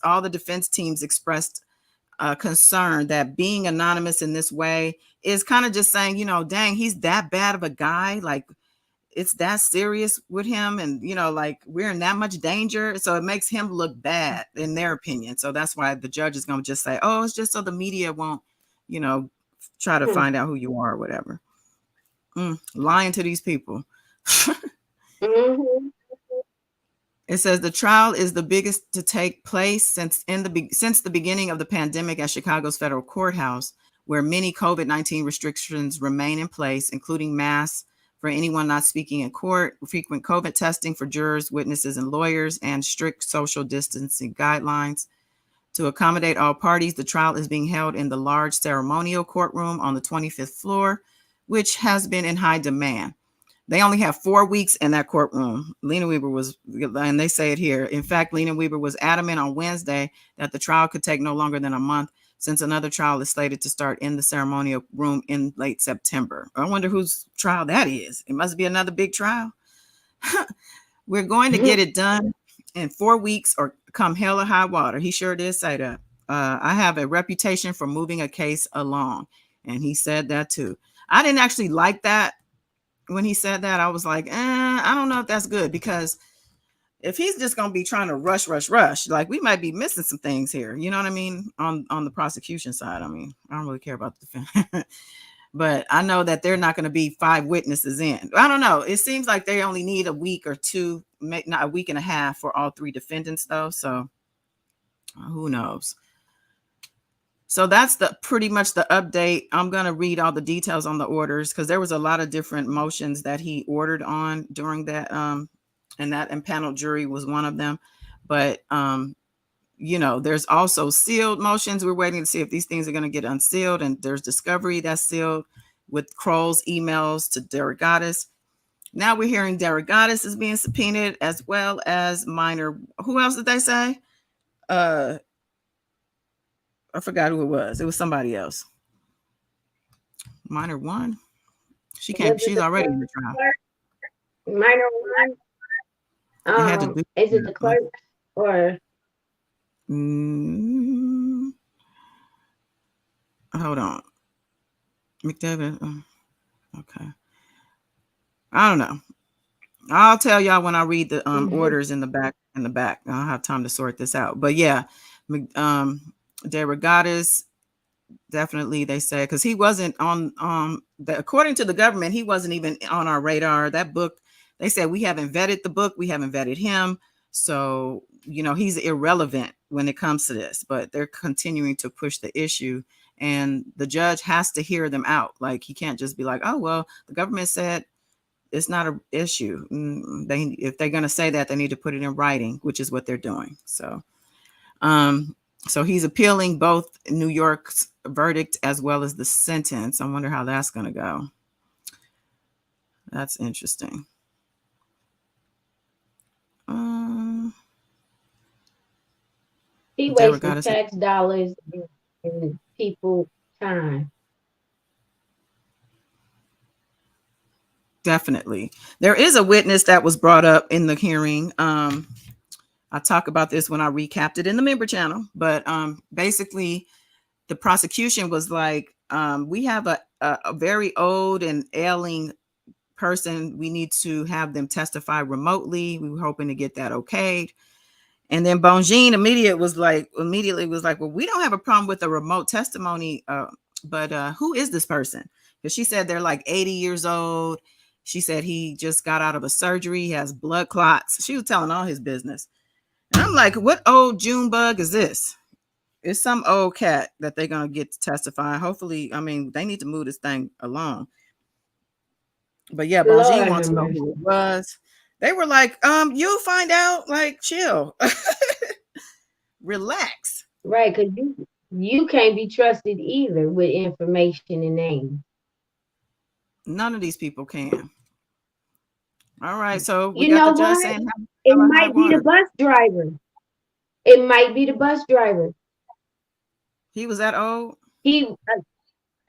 S1: all the defense teams expressed concern that being anonymous in this way is kind of just saying, dang, he's that bad of a guy. Like, it's that serious with him, and like we're in that much danger, so it makes him look bad in their opinion. So that's why the judge is going to just say, oh, it's just so the media won't try to find out who you are or whatever. Lying to these people.
S4: Mm-hmm.
S1: It says the trial is the biggest to take place since the beginning of the pandemic at Chicago's federal courthouse, where many COVID-19 restrictions remain in place, including masks for anyone not speaking in court, frequent COVID testing for jurors, witnesses, and lawyers, and strict social distancing guidelines. To accommodate all parties, the trial is being held in the large ceremonial courtroom on the 25th floor, which has been in high demand. They only have 4 weeks in that courtroom. Lena Weber was, and they say it here. In fact, Lena Weber was adamant on Wednesday that the trial could take no longer than a month, since another trial is slated to start in the ceremonial room in late September. I wonder whose trial that is. It must be another big trial. We're going to get it done in 4 weeks or come hell or high water. He sure did say that. I have a reputation for moving a case along. And he said that too. I didn't actually like that. When he said that, I was like, I don't know if that's good, because if he's just going to be trying to rush, like we might be missing some things here. You know what I mean? On the prosecution side. I mean, I don't really care about the defense, but I know that they're not going to be 5 witnesses in. I don't know. It seems like they only need a week or two, not a week and a half for all 3 defendants though. So who knows? So that's pretty much the update. I'm going to read all the details on the orders, because there was a lot of different motions that he ordered on during that, and that impaneled jury was one of them. But there's also sealed motions. We're waiting to see if these things are going to get unsealed. And there's discovery that's sealed with Kroll's emails to Derogatis. Now we're hearing Derogatis is being subpoenaed, as well as Minor. Who else did they say? I forgot who it was. It was somebody else. Minor one. She came.
S4: Was it
S1: She's
S4: the
S1: already in the trial.
S4: clerk? Minor one?
S1: It had to do.
S4: Is it the clerk or?
S1: Mm, hold on, McDavid. Okay, I don't know. I'll tell y'all when I read the orders in the back. In the back, I'll have time to sort this out. But yeah, Derogatis, definitely, they say, because he wasn't on according to the government, he wasn't even on our radar. That book, they said, we haven't vetted the book, we haven't vetted him, so he's irrelevant when it comes to this. But they're continuing to push the issue, and the judge has to hear them out. Like, he can't just be like, oh well, the government said it's not an issue. If they're going to say that, they need to put it in writing, which is what they're doing. So he's appealing both New York's verdict as well as the sentence. I wonder how that's going to go. That's interesting.
S4: He wasting tax dollars and people time.
S1: Definitely. There is a witness that was brought up in the hearing. I talk about this when I recapped it in the member channel, but basically the prosecution was like, we have a very old and ailing person. We need to have them testify remotely. We were hoping to get that okayed. And then Bonjean immediately was like, well, we don't have a problem with a remote testimony, but who is this person? Because she said they're like 80 years old. She said he just got out of a surgery. He has blood clots. She was telling all his business. And I'm like, what old June bug is this? It's some old cat that they're going to get to testify. Hopefully, they need to move this thing along. But yeah, Bonjean wants to know who it was. They were like, you'll find out, like, chill. Relax.
S4: Right, because you can't be trusted either with information and names.
S1: None of these people can. All right, so
S4: we got the judge saying it might be the bus driver. It might be the bus driver.
S1: He was that old?
S4: Well,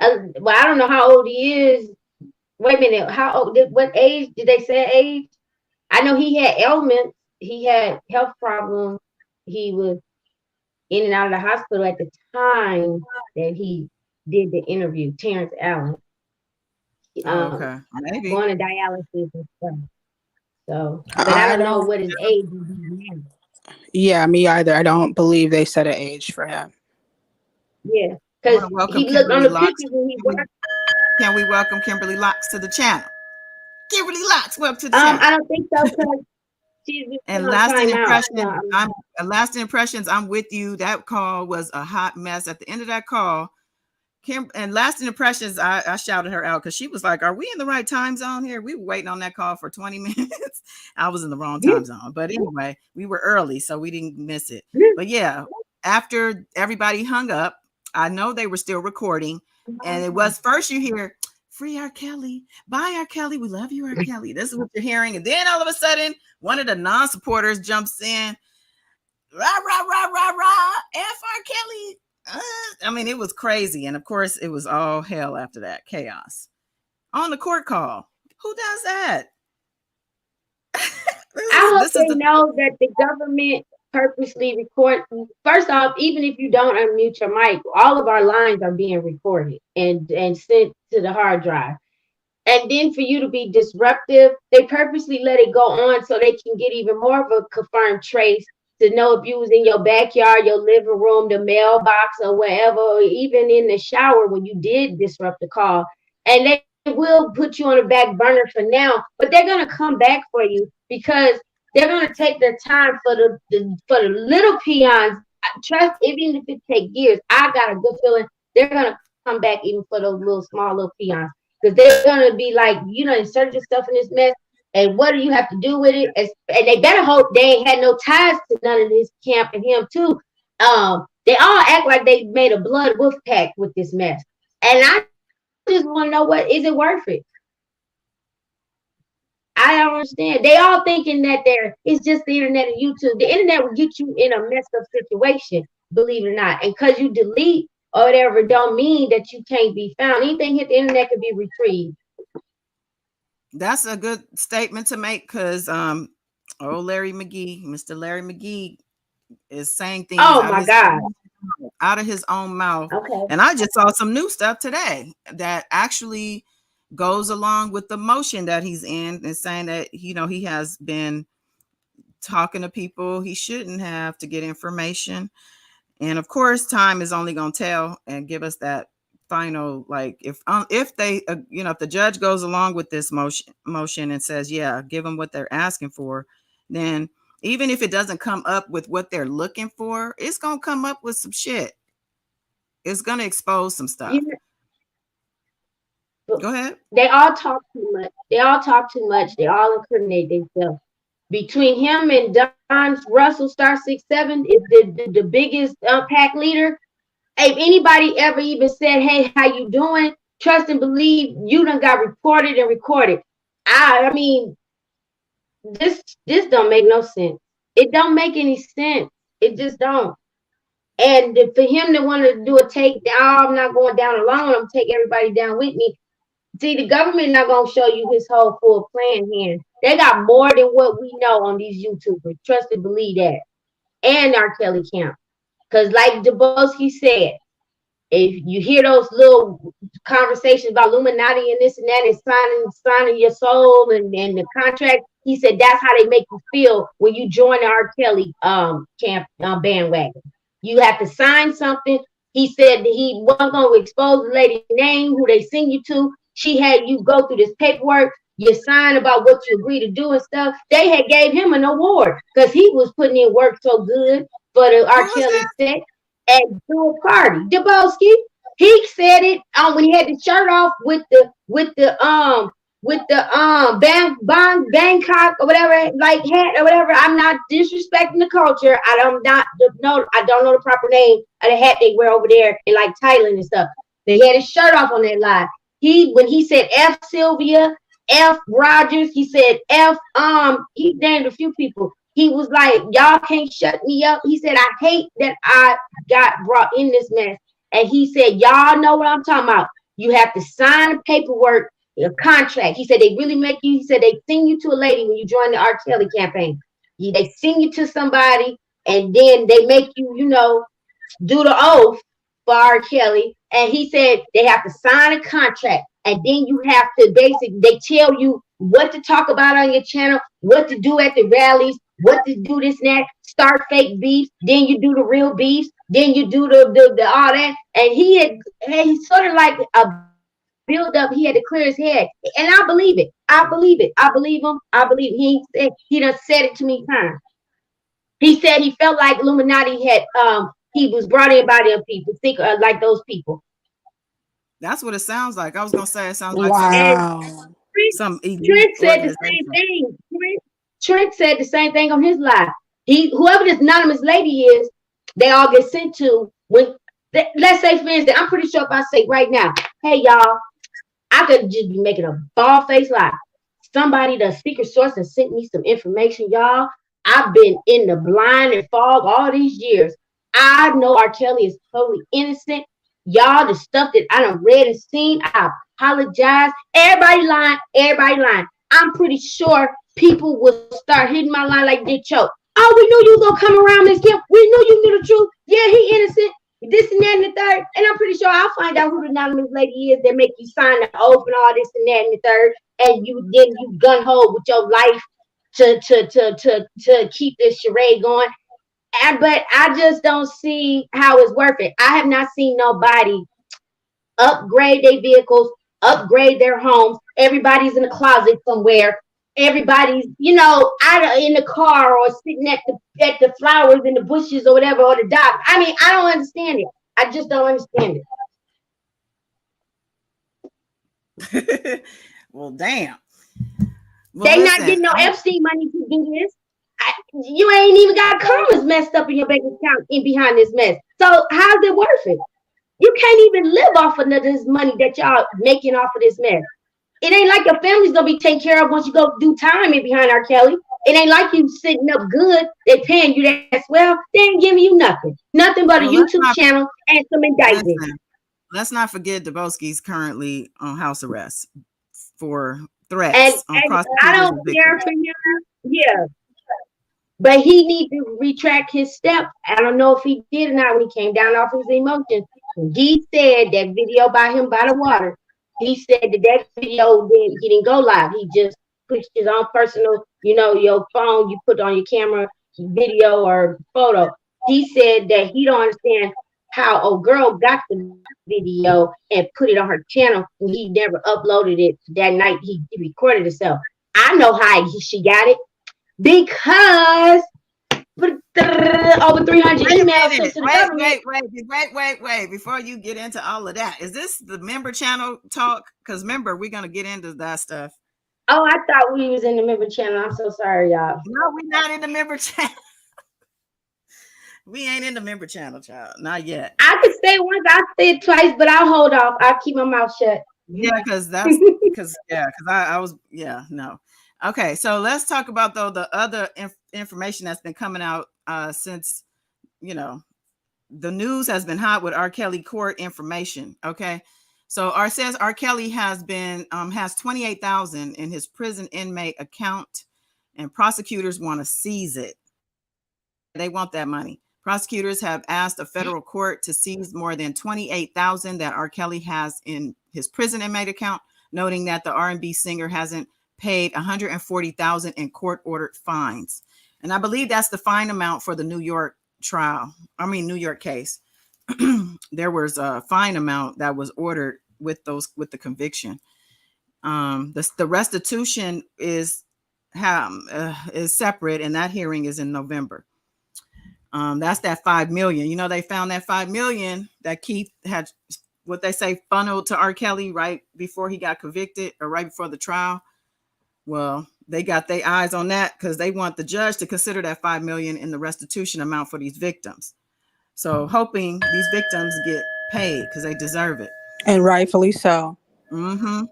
S4: I don't know how old he is. Wait a minute, how old? What age did they say? Age? I know he had ailments. He had health problems. He was in and out of the hospital at the time that he did the interview. Terrence Allen.
S1: Okay, maybe
S4: going to dialysis and stuff. So, but I don't know what his age is.
S5: Yeah, me either. I don't believe they set an age for him.
S4: Yeah, because he looked on the pictures when he worked.
S1: Can we welcome Kimberly Locks to the channel? Kimberly Locks, welcome to the channel.
S4: I don't think so, because she's just
S1: and lasting impressions, I'm with you. That call was a hot mess. At the end of that call, and lasting impressions, I shouted her out because she was like, are we in the right time zone here? We were waiting on that call for 20 minutes. I was in the wrong time zone. But anyway, we were early, so we didn't miss it. But yeah, after everybody hung up, I know they were still recording. And it was first you hear, free R. Kelly, bye R. Kelly, we love you, R. Kelly. This is what you're hearing. And then all of a sudden, one of the non-supporters jumps in, rah, rah, rah, rah, rah, F. R. Kelly. It was crazy. And of course, it was all hell after that. Chaos. On the court call. Who does that?
S4: I hope they know that the government purposely record. First off, even if you don't unmute your mic, all of our lines are being recorded and sent to the hard drive. And then for you to be disruptive, they purposely let it go on so they can get even more of a confirmed trace to know if you was in your backyard, your living room, the mailbox, or wherever, or even in the shower when you did disrupt the call. And they will put you on a back burner for now, but they're gonna come back for you because they're gonna take their time for the little peons. Trust, even if it takes years, I got a good feeling they're gonna come back even for those small peons. Because they're gonna be like, insert yourself in this mess. And what do you have to do with it? And they better hope they ain't had no ties to none of this camp and him too. They all act like they made a blood wolf pact with this mess. And I just want to know, what is it worth it? I don't understand. They all thinking that it's just the internet and YouTube. The internet will get you in a messed up situation, believe it or not. And because you delete or whatever, don't mean that you can't be found. Anything hit the internet can be retrieved.
S1: That's a good statement to make, because Mr. Larry McGee is saying things
S4: Oh my God.
S1: out of his own mouth.
S4: Okay.
S1: And I just saw some new stuff today that actually goes along with the motion that he's in, and saying that, he has been talking to people he shouldn't have to get information. And of course, time is only going to tell and give us that final, like, if they if the judge goes along with this motion and says, yeah, give them what they're asking for, then even if it doesn't come up with what they're looking for, it's going to come up with some shit. It's going to expose some stuff. Go ahead.
S4: They all talk too much. They all talk too much. They all incriminate themselves. Between him and Don Russell, Star 67, is the biggest pack leader. If anybody ever even said, "Hey, how you doing?" Trust and believe, you done got reported and recorded. I mean, this don't make no sense. It don't make any sense. It just don't. And for him to want to do a takedown, I'm not going down alone. I'm gonna take everybody down with me. See, the government not gonna show you his whole full plan here. They got more than what we know on these YouTubers. Trust and believe that. And R. Kelly camp. Because like Dubowski said, if you hear those little conversations about Illuminati and this and that, and signing your soul and the contract, he said that's how they make you feel when you join the R. Kelly camp bandwagon. You have to sign something. He said that he wasn't going to expose the lady's name, who they send you to. She had you go through this paperwork. You sign about what you agree to do and stuff. They had gave him an award because he was putting in work so good for the R. Kelly set at the party. Dubowski, he said it when he had the shirt off with the Bangkok or whatever, like hat or whatever. I'm not disrespecting the culture. I don't know the proper name of the hat they wear over there in like Thailand and stuff. They had his shirt off on that live. When he said F Sylvia, F Rogers, he said F he named a few people. He was like, y'all can't shut me up. He said, I hate that I got brought in this mess. And he said, y'all know what I'm talking about. You have to sign paperwork, a contract. He said, they really make you, he said, they send you to a lady when you join the R. Kelly campaign. They send you to somebody, and then they make you, do the oath for R. Kelly. And he said they have to sign a contract. And then you have to they tell you what to talk about on your channel, what to do at the rallies, what to do this and that, start fake beefs, then you do the real beefs, then you do the all that. And he's sort of like a build up. He had to clear his head. And I believe it. I believe him. He done said it too many times. He said he felt like Illuminati had he was brought in by them people, think like those people.
S1: That's what it sounds like. I was gonna say it sounds like
S5: Wow.
S1: some
S4: Trent said the same thing. Trent said the same thing on his live. Whoever this anonymous lady is, they all get sent to when. Let's say, for instance, I'm pretty sure if I say right now, hey y'all, I could just be making a bald face lie. Somebody, the secret source, has sent me some information, y'all. I've been in the blind and fog all these years. I know R. Kelly is totally innocent. Y'all, the stuff that I done read and seen, I apologize. Everybody lying. I'm pretty sure people will start hitting my line like Dick Choke. Oh, we knew you was gonna come around, Miss Kim. We knew you knew the truth. Yeah, he innocent. This and that and the third. And I'm pretty sure I'll find out who the anonymous lady is that make you sign the oath and all this and that and the third. And you gun ho with your life to keep this charade going. But I just don't see how it's worth it. I have not seen nobody upgrade their vehicles, upgrade their homes. Everybody's in a closet somewhere. Everybody's, out in the car or sitting at the flowers in the bushes or whatever, or the dock. I mean, I don't understand it. I just don't understand
S1: it. Well, damn.
S4: Well, they not getting no Epstein money to do this. You ain't even got commas messed up in your bank account in behind this mess. So how's it worth it? You can't even live off of this money that y'all making off of this mess. It ain't like your family's gonna be taken care of once you go do time in behind R. Kelly. It ain't like you sitting up good. They paying you that well. They ain't giving you nothing. Nothing but a
S1: Well, let's
S4: YouTube
S1: not
S4: channel and some indictments.
S1: listen. Let's not forget Dubowski's currently on house arrest for threats on
S4: And I
S1: prosecutors
S4: don't
S1: and victims.
S4: care for him. Yeah, but he need to retract his step. I don't know if he did or not when he came down off his emotions. He said that video by him by the water. He said that video he didn't go live. He just pushed his own personal, your phone you put on your camera, video or photo. He said that he don't understand how a girl got the video and put it on her channel and he never uploaded it that night he recorded himself. I know how she got it because over 300
S1: Wait a
S4: emails sent
S1: minute.
S4: to the government.
S1: Wait. Before you get into all of that, is this the member channel talk? Because remember, we're gonna get into that stuff.
S4: Oh, I thought we was in the member channel. I'm so sorry, y'all.
S1: No, we're not in the member channel. We ain't in the member channel, child. Not yet.
S4: I could say once, I said twice, but I'll hold off. I'll keep my mouth shut.
S1: Yeah, because I was no. Okay, so let's talk about though the other information that's been coming out since you know the news has been hot with R. Kelly court information. Okay, so R Kelly has been has 28,000 in his prison inmate account, and prosecutors want to seize it. They want that money. Prosecutors have asked a federal court to seize more than 28,000 that R. Kelly has in his prison inmate account, noting that the R&B singer hasn't paid 140,000 in court-ordered fines. And I believe that's the fine amount for the New York New York case. There was a fine amount that was ordered with the conviction. The restitution is separate, and that hearing is in November. That's that 5 million. You know, they found that 5 million that Keith had, what they say, funneled to R. Kelly right before he got convicted or right before the trial. Well, they got their eyes on that because they want the judge to consider that 5 million in the restitution amount for these victims. So hoping these victims get paid because they deserve it.
S5: And rightfully so.
S1: Mm-hmm.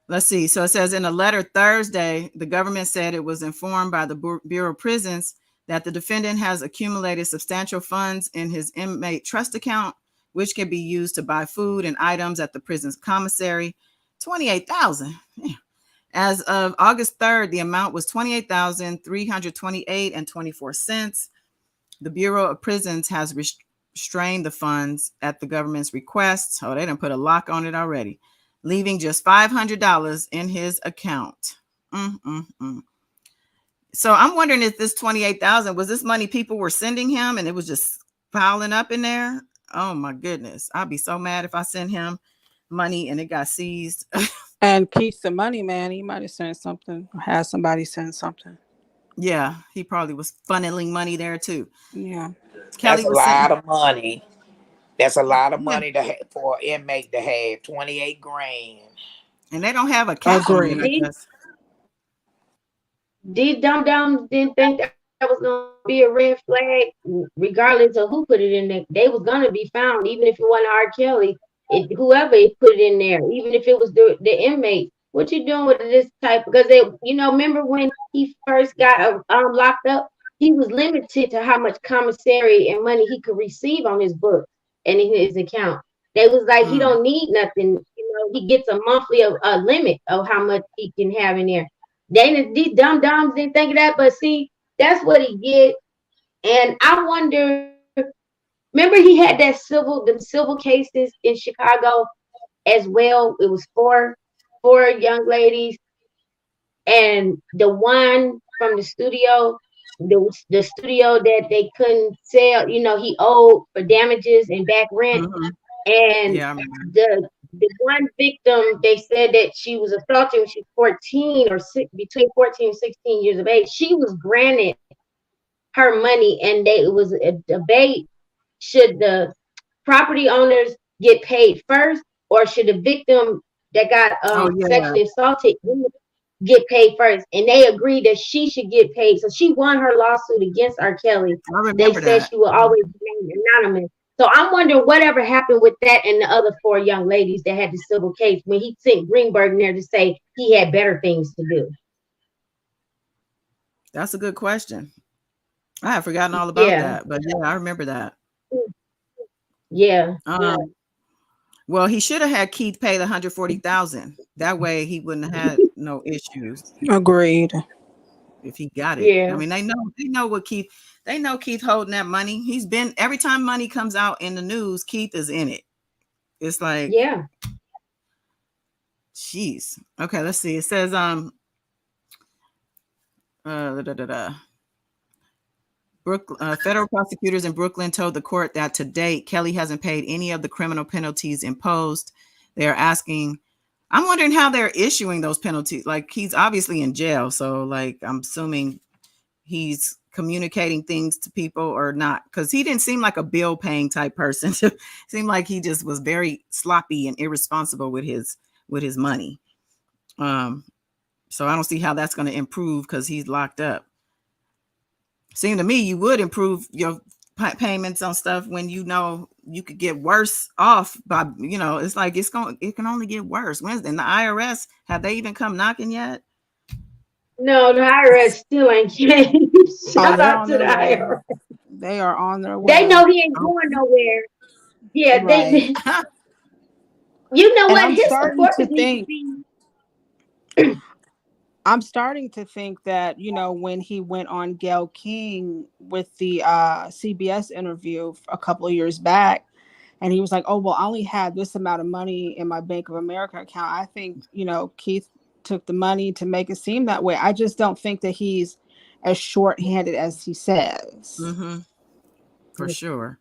S1: Let's see. So it says in a letter Thursday, the government said it was informed by the Bureau of Prisons that the defendant has accumulated substantial funds in his inmate trust account, which can be used to buy food and items at the prison's commissary. 28,000. As of August 3rd, the amount was 28,328 and 24 cents. The Bureau of Prisons has restrained the funds at the government's request. Oh, they done put a lock on it already, leaving just $500 in his account. So I'm wondering if this 28,000 was this money people were sending him and it was just piling up in there. Oh my goodness. I'd be so mad if I sent him money and it got seized.
S5: And Keith's the money man. He might have sent something, or had somebody send something.
S1: Yeah, he probably was funneling money there too.
S5: Yeah.
S1: Kelly
S3: That's a
S1: was
S3: lot of money. That's a lot of
S1: yeah,
S3: money for an inmate to have 28 grand.
S1: and they don't have a cap on it, I
S5: Agreed.
S1: guess.
S4: These dumb didn't think that was gonna be a red flag, regardless of who put it in there. They was gonna be found, even if it wasn't R. Kelly. Whoever put it in there, even if it was the inmate. What you doing with this type? Because remember when he first got locked up, he was limited to how much commissary and money he could receive on his book and in his account. They was like, he don't need nothing. He gets a monthly a limit of how much he can have in there. These dumb dumbs didn't think of that, but see, that's what he did. And I wonder, remember he had them civil cases in Chicago as well. It was four young ladies, and the one from the studio, the studio that they couldn't sell, he owed for damages and back rent. And
S1: Yeah, I remember.
S4: the one victim, they said that she was assaulted when she was 14 or between 14 and 16 years of age. She was granted her money, and it was a debate: should the property owners get paid first, or should the victim that got
S1: Oh yeah.
S4: sexually assaulted get paid first, and they agreed that she should get paid. So she won her lawsuit against R. Kelly.
S1: I
S4: They
S1: remember
S4: said
S1: that.
S4: she will always remain anonymous. So I'm wondering whatever happened with that and the other four young ladies that had the civil case when he sent Greenberg in there to say he had better things to do.
S1: That's a good question. I had forgotten all about
S4: Yeah,
S1: that, but yeah, I remember that.
S4: yeah,
S1: Well, he should have had Keith pay the 140,000. That way, he wouldn't have had no issues
S5: Agreed.
S1: if he got it. I
S4: yeah,
S1: mean, they know what Keith. They know Keith holding that money. He's been every time money comes out in the news, Keith is in it. It's like,
S4: yeah.
S1: jeez. Okay, let's see. It says da, da, da, da. Federal prosecutors in Brooklyn told the court that to date, Kelly hasn't paid any of the criminal penalties imposed. They are asking, I'm wondering how they're issuing those penalties. Like, he's obviously in jail. So, like, I'm assuming he's communicating things to people or not. Because he didn't seem like a bill paying type person. Seemed like he just was very sloppy and irresponsible with his money. So I don't see how that's going to improve because he's locked up. Seemed to me you would improve your payments on stuff when you know you could get worse off by, it's like it can only get worse. Wednesday, and the IRS, have they even come knocking yet?
S4: No, the IRS still ain't changed.
S5: Oh,
S4: Shout
S5: they're
S4: out
S5: on
S4: to the
S5: their way.
S4: IRS.
S5: They are on their
S4: They
S5: way.
S4: know he ain't going nowhere. Yeah,
S5: Right.
S4: you know
S5: And
S4: what? His supporters need to be.
S5: I'm starting to think that, when he went on Gayle King with the CBS interview a couple of years back, and he was like, oh, well, I only had this amount of money in my Bank of America account. I think, Keith took the money to make it seem that way. I just don't think that he's as shorthanded as he says.
S1: Mm-hmm. For sure.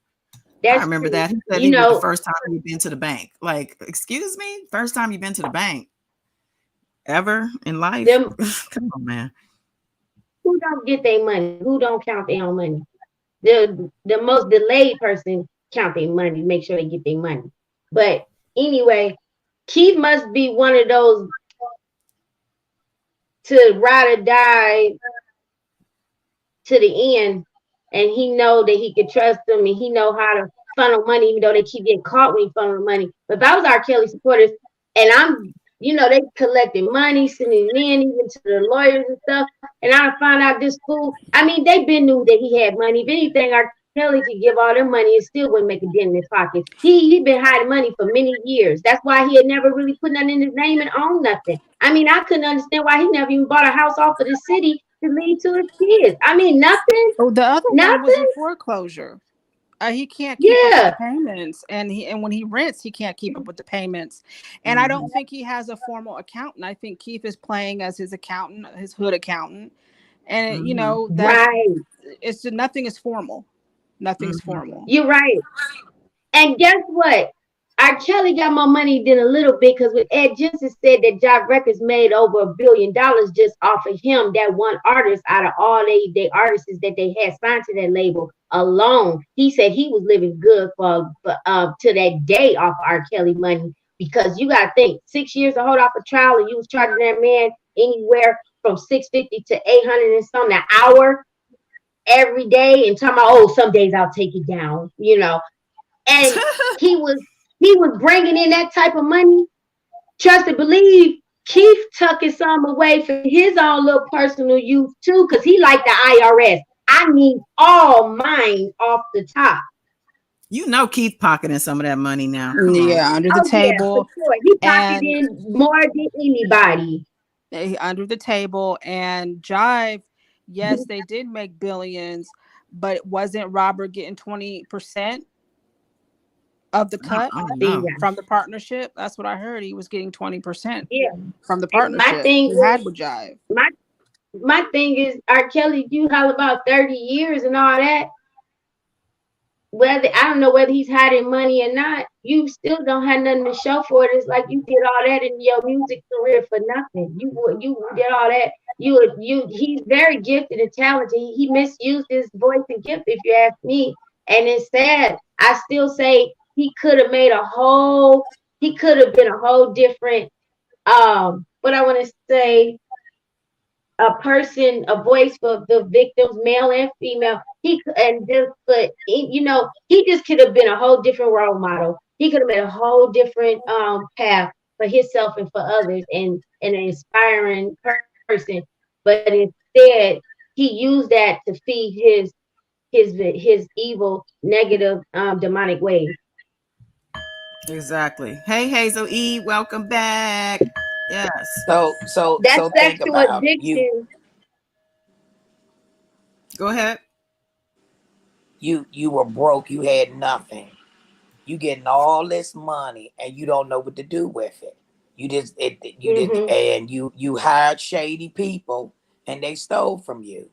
S1: I
S4: That's
S1: remember
S4: true.
S1: that. He said
S4: You
S1: it was the
S4: know,
S1: first time he'd been to the bank. Like, excuse me? First time you've been to the bank ever in life?
S4: them
S1: Come on, man.
S4: who don't get their money, who don't count their own money. The most delayed person count their money, make sure they get their money. But anyway, Keith must be one of those to ride or die to the end, and he know that he could trust them, and he know how to funnel money, even though they keep getting caught when he funnel money. But if I was R. Kelly supporters, and they collecting money, sending it in even to the lawyers and stuff, and I found out this fool. I mean, they been knew that he had money. If anything, R. Kelly could give all them money and still wouldn't make a dent in his pockets. He been hiding money for many years. That's why he had never really put nothing in his name and owned nothing. I mean, I couldn't understand why he never even bought a house off of the city to leave to his kids. I mean, nothing,
S5: Oh, the other one was in
S4: nothing.
S5: foreclosure. He can't keep up with
S4: Yeah,
S5: the payments, and when he rents, he can't keep up with the payments. And I
S1: Mm-hmm.
S5: don't think he has a formal accountant. I think Keith is playing as his accountant, his hood accountant, and
S1: Mm-hmm.
S5: that's
S4: right.
S5: it's just, nothing is formal. Nothing's
S1: Mm-hmm.
S5: formal.
S4: You're right. And guess what? R. Kelly got more money than a little bit because when Ed Jensen said that Jive Records made over $1 billion just off of him, that one artist out of all they artists that they had signed to that label alone. He said he was living good for to that day off R. Kelly money because you got to think 6 years to hold off a trial and you was charging that man anywhere from 650 to 800 and something an hour every day and talking about, oh, some days I'll take it down. And he was bringing in that type of money. Trust and believe, Keith tucking some away for his own little personal use too, because he like the IRS. I need all mine off the top.
S1: Keith pocketing some of that money now. Come on.
S5: Yeah, under the
S4: Oh yeah, for
S5: table,
S4: sure. He
S5: and
S4: pocketing more than anybody.
S5: under the table, and Jive. Yes, they did make billions, but wasn't Robert getting 20% of the cut
S1: I don't
S4: See,
S1: know.
S5: from the partnership? That's what I heard. He was getting 20%
S4: yeah.
S5: from the
S4: And my
S5: partnership
S4: thing
S5: he had
S4: is,
S5: with Jive.
S4: my thing is, R. Kelly, you have about 30 years and all that. Whether I don't know whether he's hiding money or not, you still don't have nothing to show for it. It's like you did all that in your music career for nothing. You did all that. He's very gifted and talented. He misused his voice and gift, if you ask me. And it's sad. I still say he could have he could have been a whole different what I want to say, a person, a voice for the victims, male and female. And just, but he just could have been a whole different role model. He could have been a whole different path for himself and for others, and an inspiring person. But instead, he used that to feed his evil, negative, demonic ways.
S1: Exactly. Hey, Hazel E, welcome back. Yes.
S3: So
S4: That's
S3: think
S4: sexual
S3: about it.
S4: addiction.
S1: Go ahead.
S3: You were broke. You had nothing. You getting all this money and you don't know what to do with it. You just you did,
S4: Hmm.
S3: and you hired shady people and they stole from you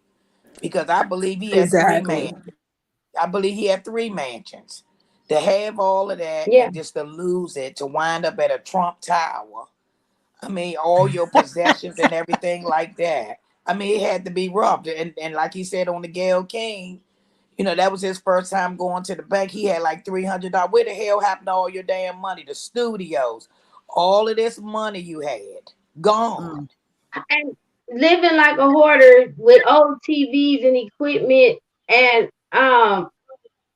S3: because I believe he had three
S5: Exactly.
S3: man. I believe he had three mansions. To have all of that
S4: Yeah.
S3: and just to lose it, to wind up at a Trump Tower. I mean, all your possessions and everything like that. I mean, it had to be rough. And like he said on the Gail King, that was his first time going to the bank. He had like $300. Where the hell happened to all your damn money? The studios, all of this money you had gone.
S1: Mm.
S4: And living like a hoarder with old TVs and equipment and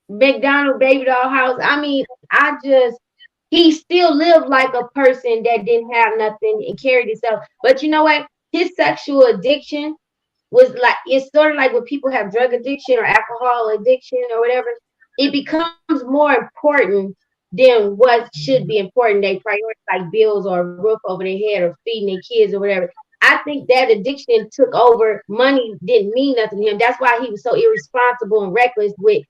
S4: McDonald baby doll house. I mean, he still lived like a person that didn't have nothing and carried himself. But you know what? His sexual addiction was like, it's sort of like when people have drug addiction or alcohol addiction or whatever. It becomes more important than what should be important. They prioritize like bills or a roof over their head or feeding their kids or whatever. I think that addiction took over. Money didn't mean nothing to him. That's why he was so irresponsible and reckless with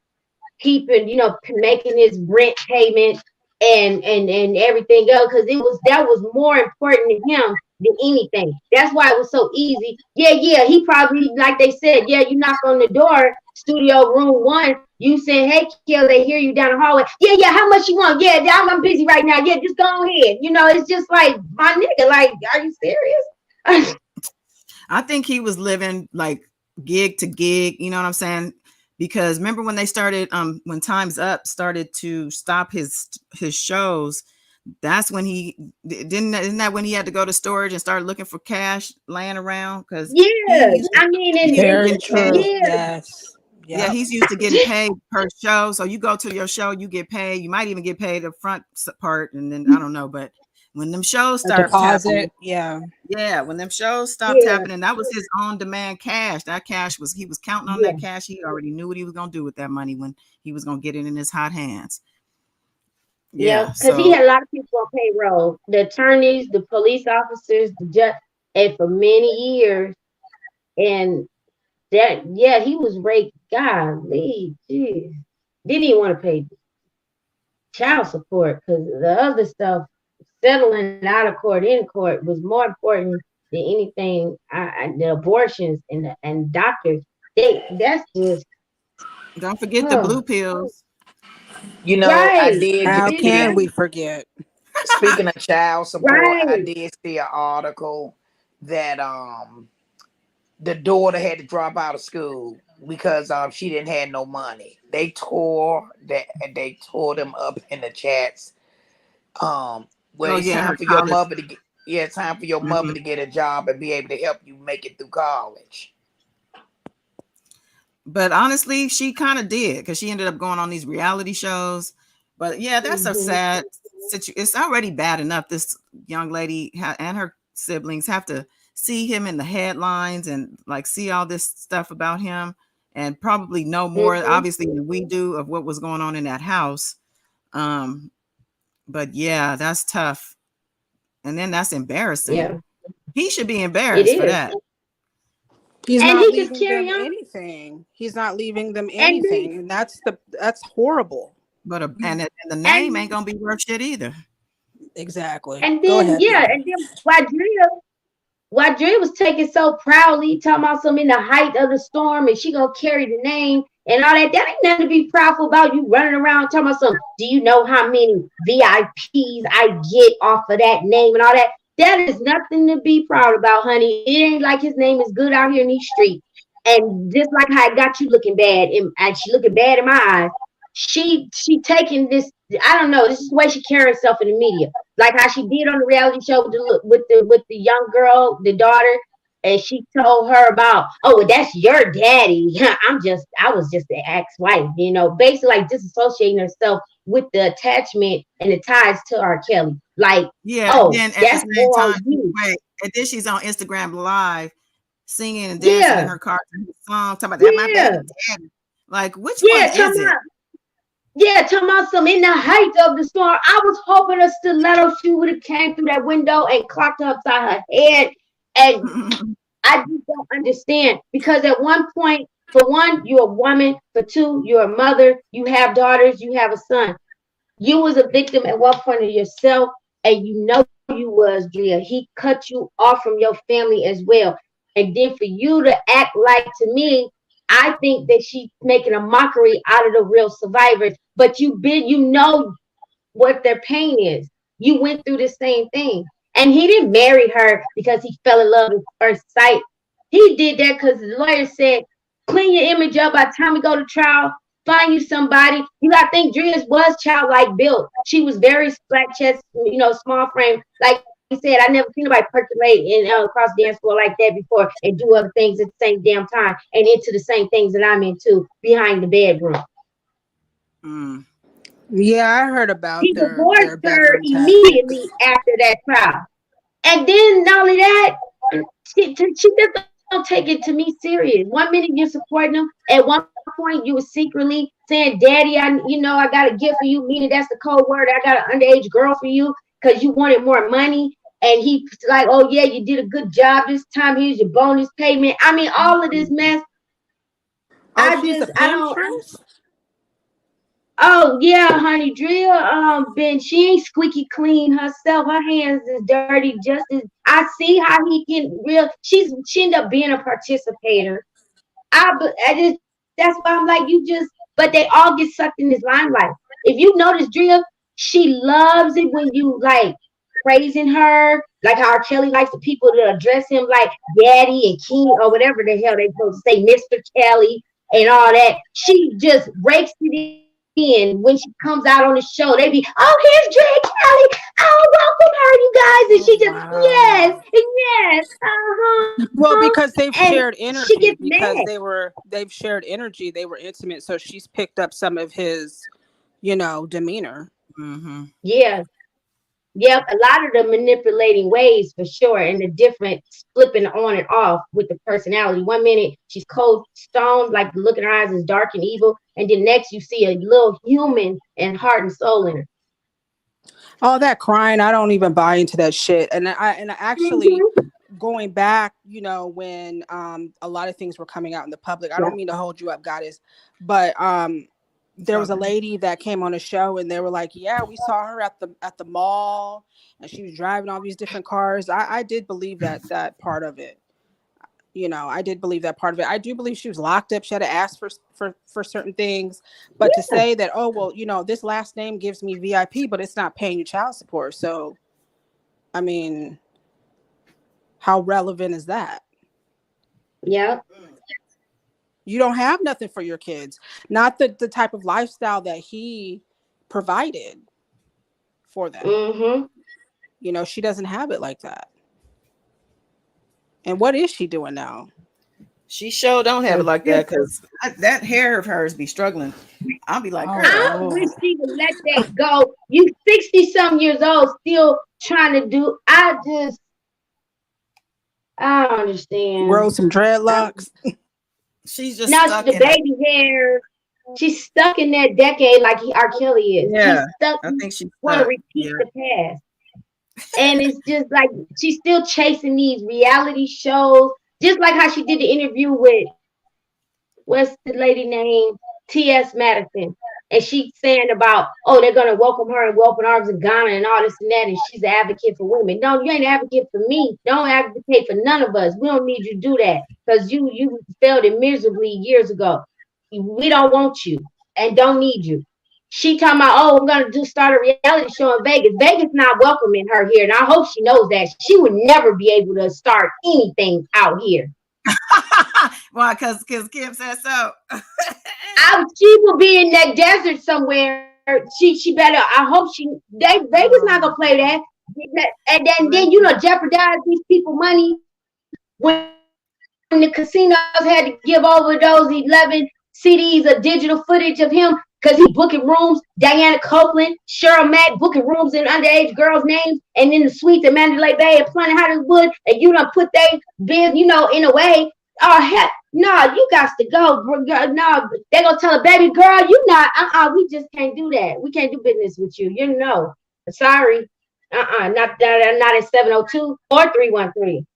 S4: keeping, making his rent payment and everything else, because that was more important to him than anything. That's why it was so easy. Yeah, yeah. He probably, like they said, yeah, you knock on the door, studio room one, you say, hey, Kill, they hear you down the hallway. Yeah, yeah, how much you want? Yeah, I'm busy right now. Yeah, just go ahead. It's just like, my nigga, like, are you serious?
S1: I think he was living like gig to gig, you know what I'm saying? Because remember when they started when Time's Up started to stop his shows, that's when he didn't isn't that when he had to go to storage and start looking for cash laying around cuz he
S4: Yeah,
S1: used to
S4: I mean,
S1: he used to
S5: Very
S1: get paid.
S5: true.
S4: yeah,
S5: Yes.
S1: Yeah,
S5: Yep.
S1: he's used to getting paid per show. So you go to your show, you get paid. You might even get paid the front part, and then I don't know. But when them shows
S5: A
S1: start happening,
S5: deposit. Yeah.
S1: yeah, when them shows stopped
S4: yeah,
S1: happening, that was his on demand cash. That cash was he was counting on that
S4: yeah.
S1: cash. He already knew what he was gonna do with that money when he was gonna get it in his hot hands.
S4: Yeah,
S1: Yeah.
S4: because he
S1: So
S4: had a lot of people on payroll, the attorneys, the police officers, the judge, and for many years. And that, yeah, he was raped. Golly, jeez. Didn't even want to pay child support because the other stuff, settling out of court, in court, was more important than anything. The abortions and doctors, that's just,
S1: don't forget the blue
S4: oh,
S1: pills.
S3: I
S4: right.
S3: did
S5: How
S3: get
S5: can
S3: see.
S5: we forget?
S3: Speaking of child support, I
S4: Right.
S3: did see an article that the daughter had to drop out of school because she didn't have no money. They tore them up in the chats. Well,
S1: Oh
S3: it's
S1: yeah,
S3: time
S1: her
S3: for your
S1: college.
S3: mother to get it's time for your mother
S1: Mhm.
S3: to get a job and be able to help you make it through college.
S1: But honestly, she kind of did because she ended up going on these reality shows. But yeah, that's a
S4: Hmm.
S1: sad situation. It's already bad enough. This young lady and her siblings have to see him in the headlines and like see all this stuff about him and probably know more,
S4: Hmm.
S1: obviously, than we do of what was going on in that house. Um, but yeah, that's tough. And then that's embarrassing.
S4: Yeah,
S1: He should be
S4: it
S1: embarrassed for
S4: is.
S1: that.
S5: He's
S4: And
S5: not
S4: he just
S5: leaving
S4: carry
S5: them
S4: on.
S5: anything. He's not leaving them
S4: And then,
S5: anything. And that's horrible.
S1: But and the name ain't
S4: and
S1: gonna be worth shit either.
S5: Exactly.
S4: and
S5: Go
S4: then
S5: ahead,
S4: yeah,
S5: Bianca.
S4: and then why Drea was taking so proudly, talking about some in the height of the storm, and she gonna carry the name and all that. That ain't nothing to be proudful about. You running around talking about some. Do you know how many VIPs I get off of that name and all that? That is nothing to be proud about, honey. It ain't like his name is good out here in these streets. And just like how it got you looking bad, and she looking bad in my eyes. She taking this. I don't know. This is the way she carries herself in the media, like how she did on the reality show with the young girl, the daughter, and she told her about, oh, well, that's your daddy. I was just the ex-wife, basically like disassociating herself with the attachment and the ties to R. Kelly. Like,
S1: Yeah, and
S4: oh,
S1: then at the
S4: that's
S1: same
S4: all
S1: time,
S4: you.
S1: wait, and then she's on Instagram Live singing and dancing in
S4: Yeah,
S1: her car to his song, talking about that my
S4: yeah,
S1: baby daddy. Like, which one
S4: yeah.
S1: is it?
S4: Talking about some in the height of the storm. I was hoping a stiletto shoe would have came through that window and clocked her upside her head. And I just don't understand because at one point, for one, you're a woman. For two, you're a mother. You have daughters. You have a son. You was a victim at one point of yourself, and you know you was, Drea. He cut you off from your family as well. And then for you to act like, to me, I think that she's making a mockery out of the real survivors. But you know what their pain is. You went through the same thing. And he didn't marry her because he fell in love at first sight. He did that because the lawyer said, clean your image up by the time we go to trial, find you somebody. You gotta think Drea's was childlike built. She was very flat chest, small frame. Like he said, I never seen nobody percolate in across the dance floor like that before and do other things at the same damn time and into the same things that I'm into behind the bedroom.
S1: Mm.
S5: Yeah, I heard about
S4: He
S5: their
S4: divorced her
S5: bedroom
S4: immediately
S5: tactics.
S4: after that trial. And then not only that, she just don't take it to me serious. 1 minute you're supporting him. At one point you were secretly saying, Daddy, I got a gift for you, meaning that's the code word. I got an underage girl for you because you wanted more money. And he's like, oh yeah, you did a good job this time. Here's your bonus payment. I mean, all of this mess.
S5: Oh, she's a
S4: I don't.
S5: temptress?
S4: Oh yeah, honey, Drea, Ben, she ain't squeaky clean herself. Her hands is dirty. Just as I see how he can real. She ended up being a participator. I just that's why I'm like you just. But they all get sucked in this limelight. If you notice, Drea, she loves it when you like praising her, like how R. Kelly likes the people to address him like Daddy and King or whatever the hell they supposed to say, Mr. Kelly and all that. She just rakes it in when she comes out on the show. They be, oh, here's Drea Kelly. Oh, welcome her, you guys. And
S5: Oh,
S4: she just, yes,
S5: wow.
S4: and yes,
S5: Well, because they've
S4: and
S5: shared
S4: she
S5: energy,
S4: gets
S5: because
S4: mad.
S5: they've shared energy, they were intimate, so she's picked up some of his, demeanor.
S1: Mm-hmm.
S4: Yeah, yep. A lot of the manipulating ways for sure, and the different flipping on and off with the personality. 1 minute she's cold stone, like the look in her eyes is dark and evil, and then next you see a little human and heart and soul in her.
S5: All that crying, I don't even buy into that shit. And I actually,
S4: Mm-hmm.
S5: going back, when a lot of things were coming out in the public. I
S4: Yeah.
S5: don't mean to hold you up, goddess, but
S1: It's
S5: there
S1: all
S5: was a
S1: good.
S5: lady that came on a show and they were like, yeah, we saw her at the mall and she was driving all these different cars. I did believe that part of it. I did believe that part of it. I do believe she was locked up. She had to ask for certain things. But to say that, oh well, this last name gives me VIP, but it's not paying you child support. So I mean, how relevant is that?
S4: Yep.
S5: You don't have nothing for your kids. Not the type of lifestyle that he provided for them.
S4: Mm-hmm.
S5: She doesn't have it like that. And what is she doing now?
S1: She sure don't have it like that
S4: Persistent.
S1: because that hair of hers be struggling. I'll be like,
S5: Oh
S4: I
S1: girl,
S4: wish
S5: Lord.
S4: she would let that go. You 60 some years old, still trying to do. I don't
S5: Grow
S4: understand.
S5: some dreadlocks.
S1: she's just
S4: Now
S1: stuck
S4: the
S1: in it.
S4: baby hair, she's stuck in that decade like R. Kelly is.
S1: Yeah,
S4: He's stuck.
S1: I
S4: He
S1: think she's
S4: want to
S1: stuck.
S4: repeat
S1: Yeah.
S4: the past, and it's just like she's still chasing these reality shows, just like how she did the interview with what's the lady name? T.S. Madison. And she's saying about, oh, they're gonna welcome her in open arms in Ghana and all this and that, and she's an advocate for women. No, you ain't an advocate for me. Don't advocate for none of us. We don't need you to do that because you failed it miserably years ago. We don't want you and don't need you. She talking about, oh, I'm gonna start a reality show in Vegas. Vegas not welcoming her here, and I hope she knows that. She would never be able to start anything out here.
S1: Why? Because Kim said so.
S4: She will be in that desert somewhere. She better. I hope Vegas not gonna play that. And then
S1: Listen,
S4: jeopardize these people money when when the casinos had to give over those 11 CDs of digital footage of him because he booking rooms, Diana Copeland, Cheryl Mack booking rooms in underage girls' names, and in the suites of Mandalay Bay and Planet Hollywood, and you don't put they biz, in a way. Oh heck, no, you got to go. No, they gonna tell a baby girl, you not. We just can't do that. We can't do business with you. Sorry. Not at 702 or 313.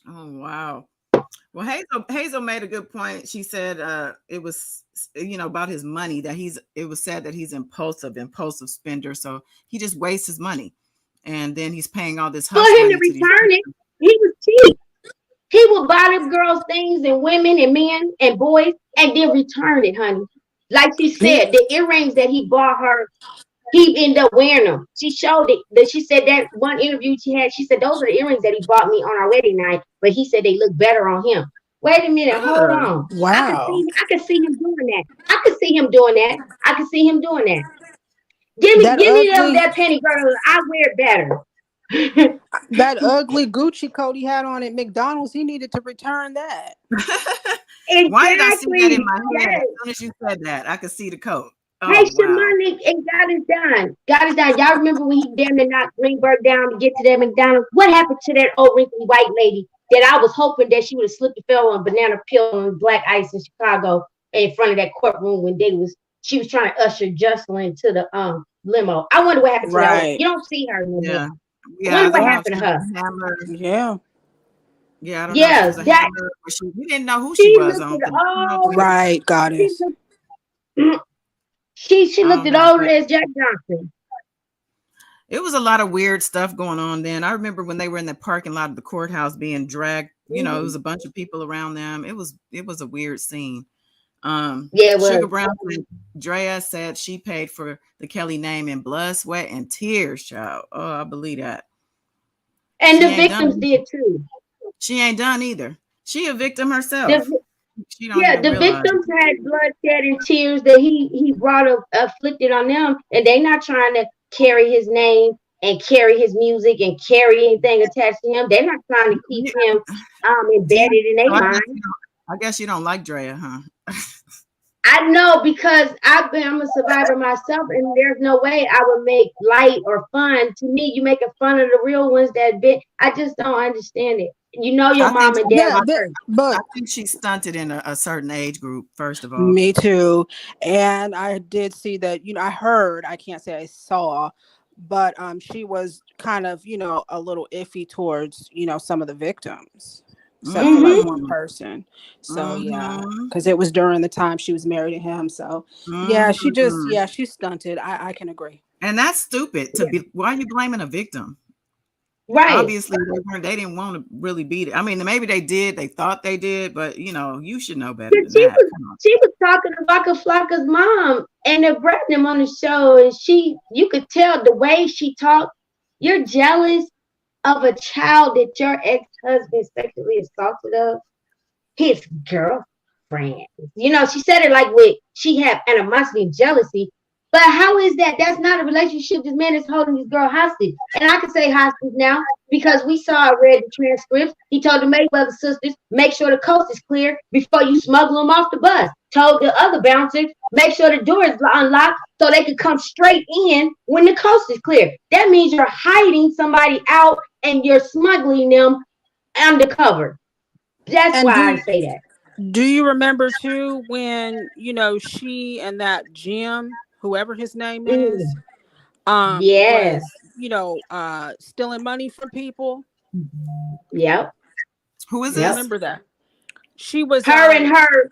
S1: Oh wow. Well, Hazel made a good point. She said it was about his money that it was said that he's impulsive spender, so he just wastes his money, and then he's paying all this
S4: For
S1: hush
S4: him to
S1: money to these
S4: return it,
S1: people.
S4: he was cheap. He would buy them girls things and women and men and boys and then return it, honey. Like she
S5: He,
S4: said, the earrings that he bought her, he ended up wearing them. She showed it. She said that one interview she had, she said, those are the earrings that he bought me on our wedding night, but he said they look better on him. Wait a minute, hold on.
S5: wow.
S4: I could see him doing that. I could see him doing that. I could see him doing that.
S5: That
S4: Give me
S5: ugly
S4: that penny girdle. I wear it better.
S5: that ugly Gucci coat he had on at McDonald's, he needed to return that.
S1: Why did I see that in
S4: Exactly.
S1: my head? As
S4: Yes.
S1: soon as you said that, I could see the coat.
S4: Hey,
S1: Oh wow.
S4: Shamanic, and God is done. God is done. Y'all remember when he damn near knocked Greenberg down to get to that McDonald's? What happened to that old wrinkly white lady that I was hoping that she would have slipped and fell on banana peel and black ice in Chicago in front of that courtroom when she was trying to usher Jocelyn to the limo. I wonder what happened to that.
S5: Right.
S4: You don't see her no more.
S1: Yeah.
S4: I
S1: Yeah.
S4: wonder
S1: I
S4: what
S1: don't know if
S4: happened
S1: she
S4: to
S1: was
S4: her.
S1: a handler.
S5: Yeah.
S1: Yeah, I don't know if she
S4: Yeah,
S1: was a
S4: that
S1: handler or we didn't know who she
S4: she
S1: was. I
S4: looked
S1: don't
S4: at
S1: think. I don't know if
S4: all.
S5: Right,
S4: She
S5: goddess.
S4: looked, she
S1: I
S4: looked
S1: don't
S4: at
S1: know,
S4: old
S1: but
S4: as Jack Johnson.
S1: it was a lot of weird stuff going on then. I remember when they were in the parking lot of the courthouse being dragged. It was
S4: Mhm.
S1: a bunch of people around them. It was a weird scene.
S4: Yeah, it was.
S1: Sugar Brown said, Drea said she paid for the Kelly name in blood, sweat, and tears, child. Oh, I believe that.
S4: And
S1: She
S4: the
S1: ain't done
S4: victims
S1: either.
S4: did too.
S1: She ain't done either. She a victim herself.
S4: The
S1: She don't
S4: Yeah,
S1: even
S4: the
S1: realize
S4: victims
S1: it.
S4: had bloodshed and tears that he brought up afflicted on them, and they not trying to carry his name and carry his music and carry anything attached to him. They're not trying to keep
S1: You-
S4: him
S1: Do you,
S4: embedded in
S1: so
S4: their mind.
S1: I guess you don't like Drea, huh?
S4: I know because I'm a survivor myself, and there's no way I would make light or fun. To me, you making fun of the real ones that bit. I just don't understand it. Your
S1: I think
S4: mom and dad
S5: Yeah,
S4: was hurt.
S1: I
S5: but
S1: think she's stunted in a certain age group. First of all,
S5: me too. And I did see that, I heard, I can't say I saw, but she was kind of, a little iffy towards, some of the victims, except for like
S4: Mm-hmm.
S5: one
S1: mm-hmm,
S5: person. So yeah,
S1: mm-hmm,
S5: because it was during the time she was married to him. So yeah,
S1: mm-hmm.
S5: she's stunted. I can agree.
S1: And that's stupid to be. Why are you blaming a victim?
S4: Right.
S1: Obviously, they didn't want to really beat it. I mean, maybe they did. They thought they did, but you should know better
S4: Yeah,
S1: than that. Come on.
S4: she was talking to Waka Flocka's mom, and they brought them on the show, and you could tell the way she talked. You're jealous of a child that your ex-husband sexually assaulted of his girlfriend. She said it like she had animosity and jealousy. But how is that? That's not a relationship. This man is holding this girl hostage. And I can say hostage now because I read the transcripts. He told the Mayweather sisters, make sure the coast is clear before you smuggle them off the bus. Told the other bouncers, make sure the door is unlocked so they could come straight in when the coast is clear. That means you're hiding somebody out and you're smuggling them undercover. That's
S5: And
S4: why I say that.
S5: do you remember too when she and that Jim, whoever his name is,
S4: Mm, yeah.
S5: was stealing money from people?
S4: Yep.
S1: Who is
S5: Do you
S4: Yep.
S1: this?
S5: remember that? She was
S4: Her and her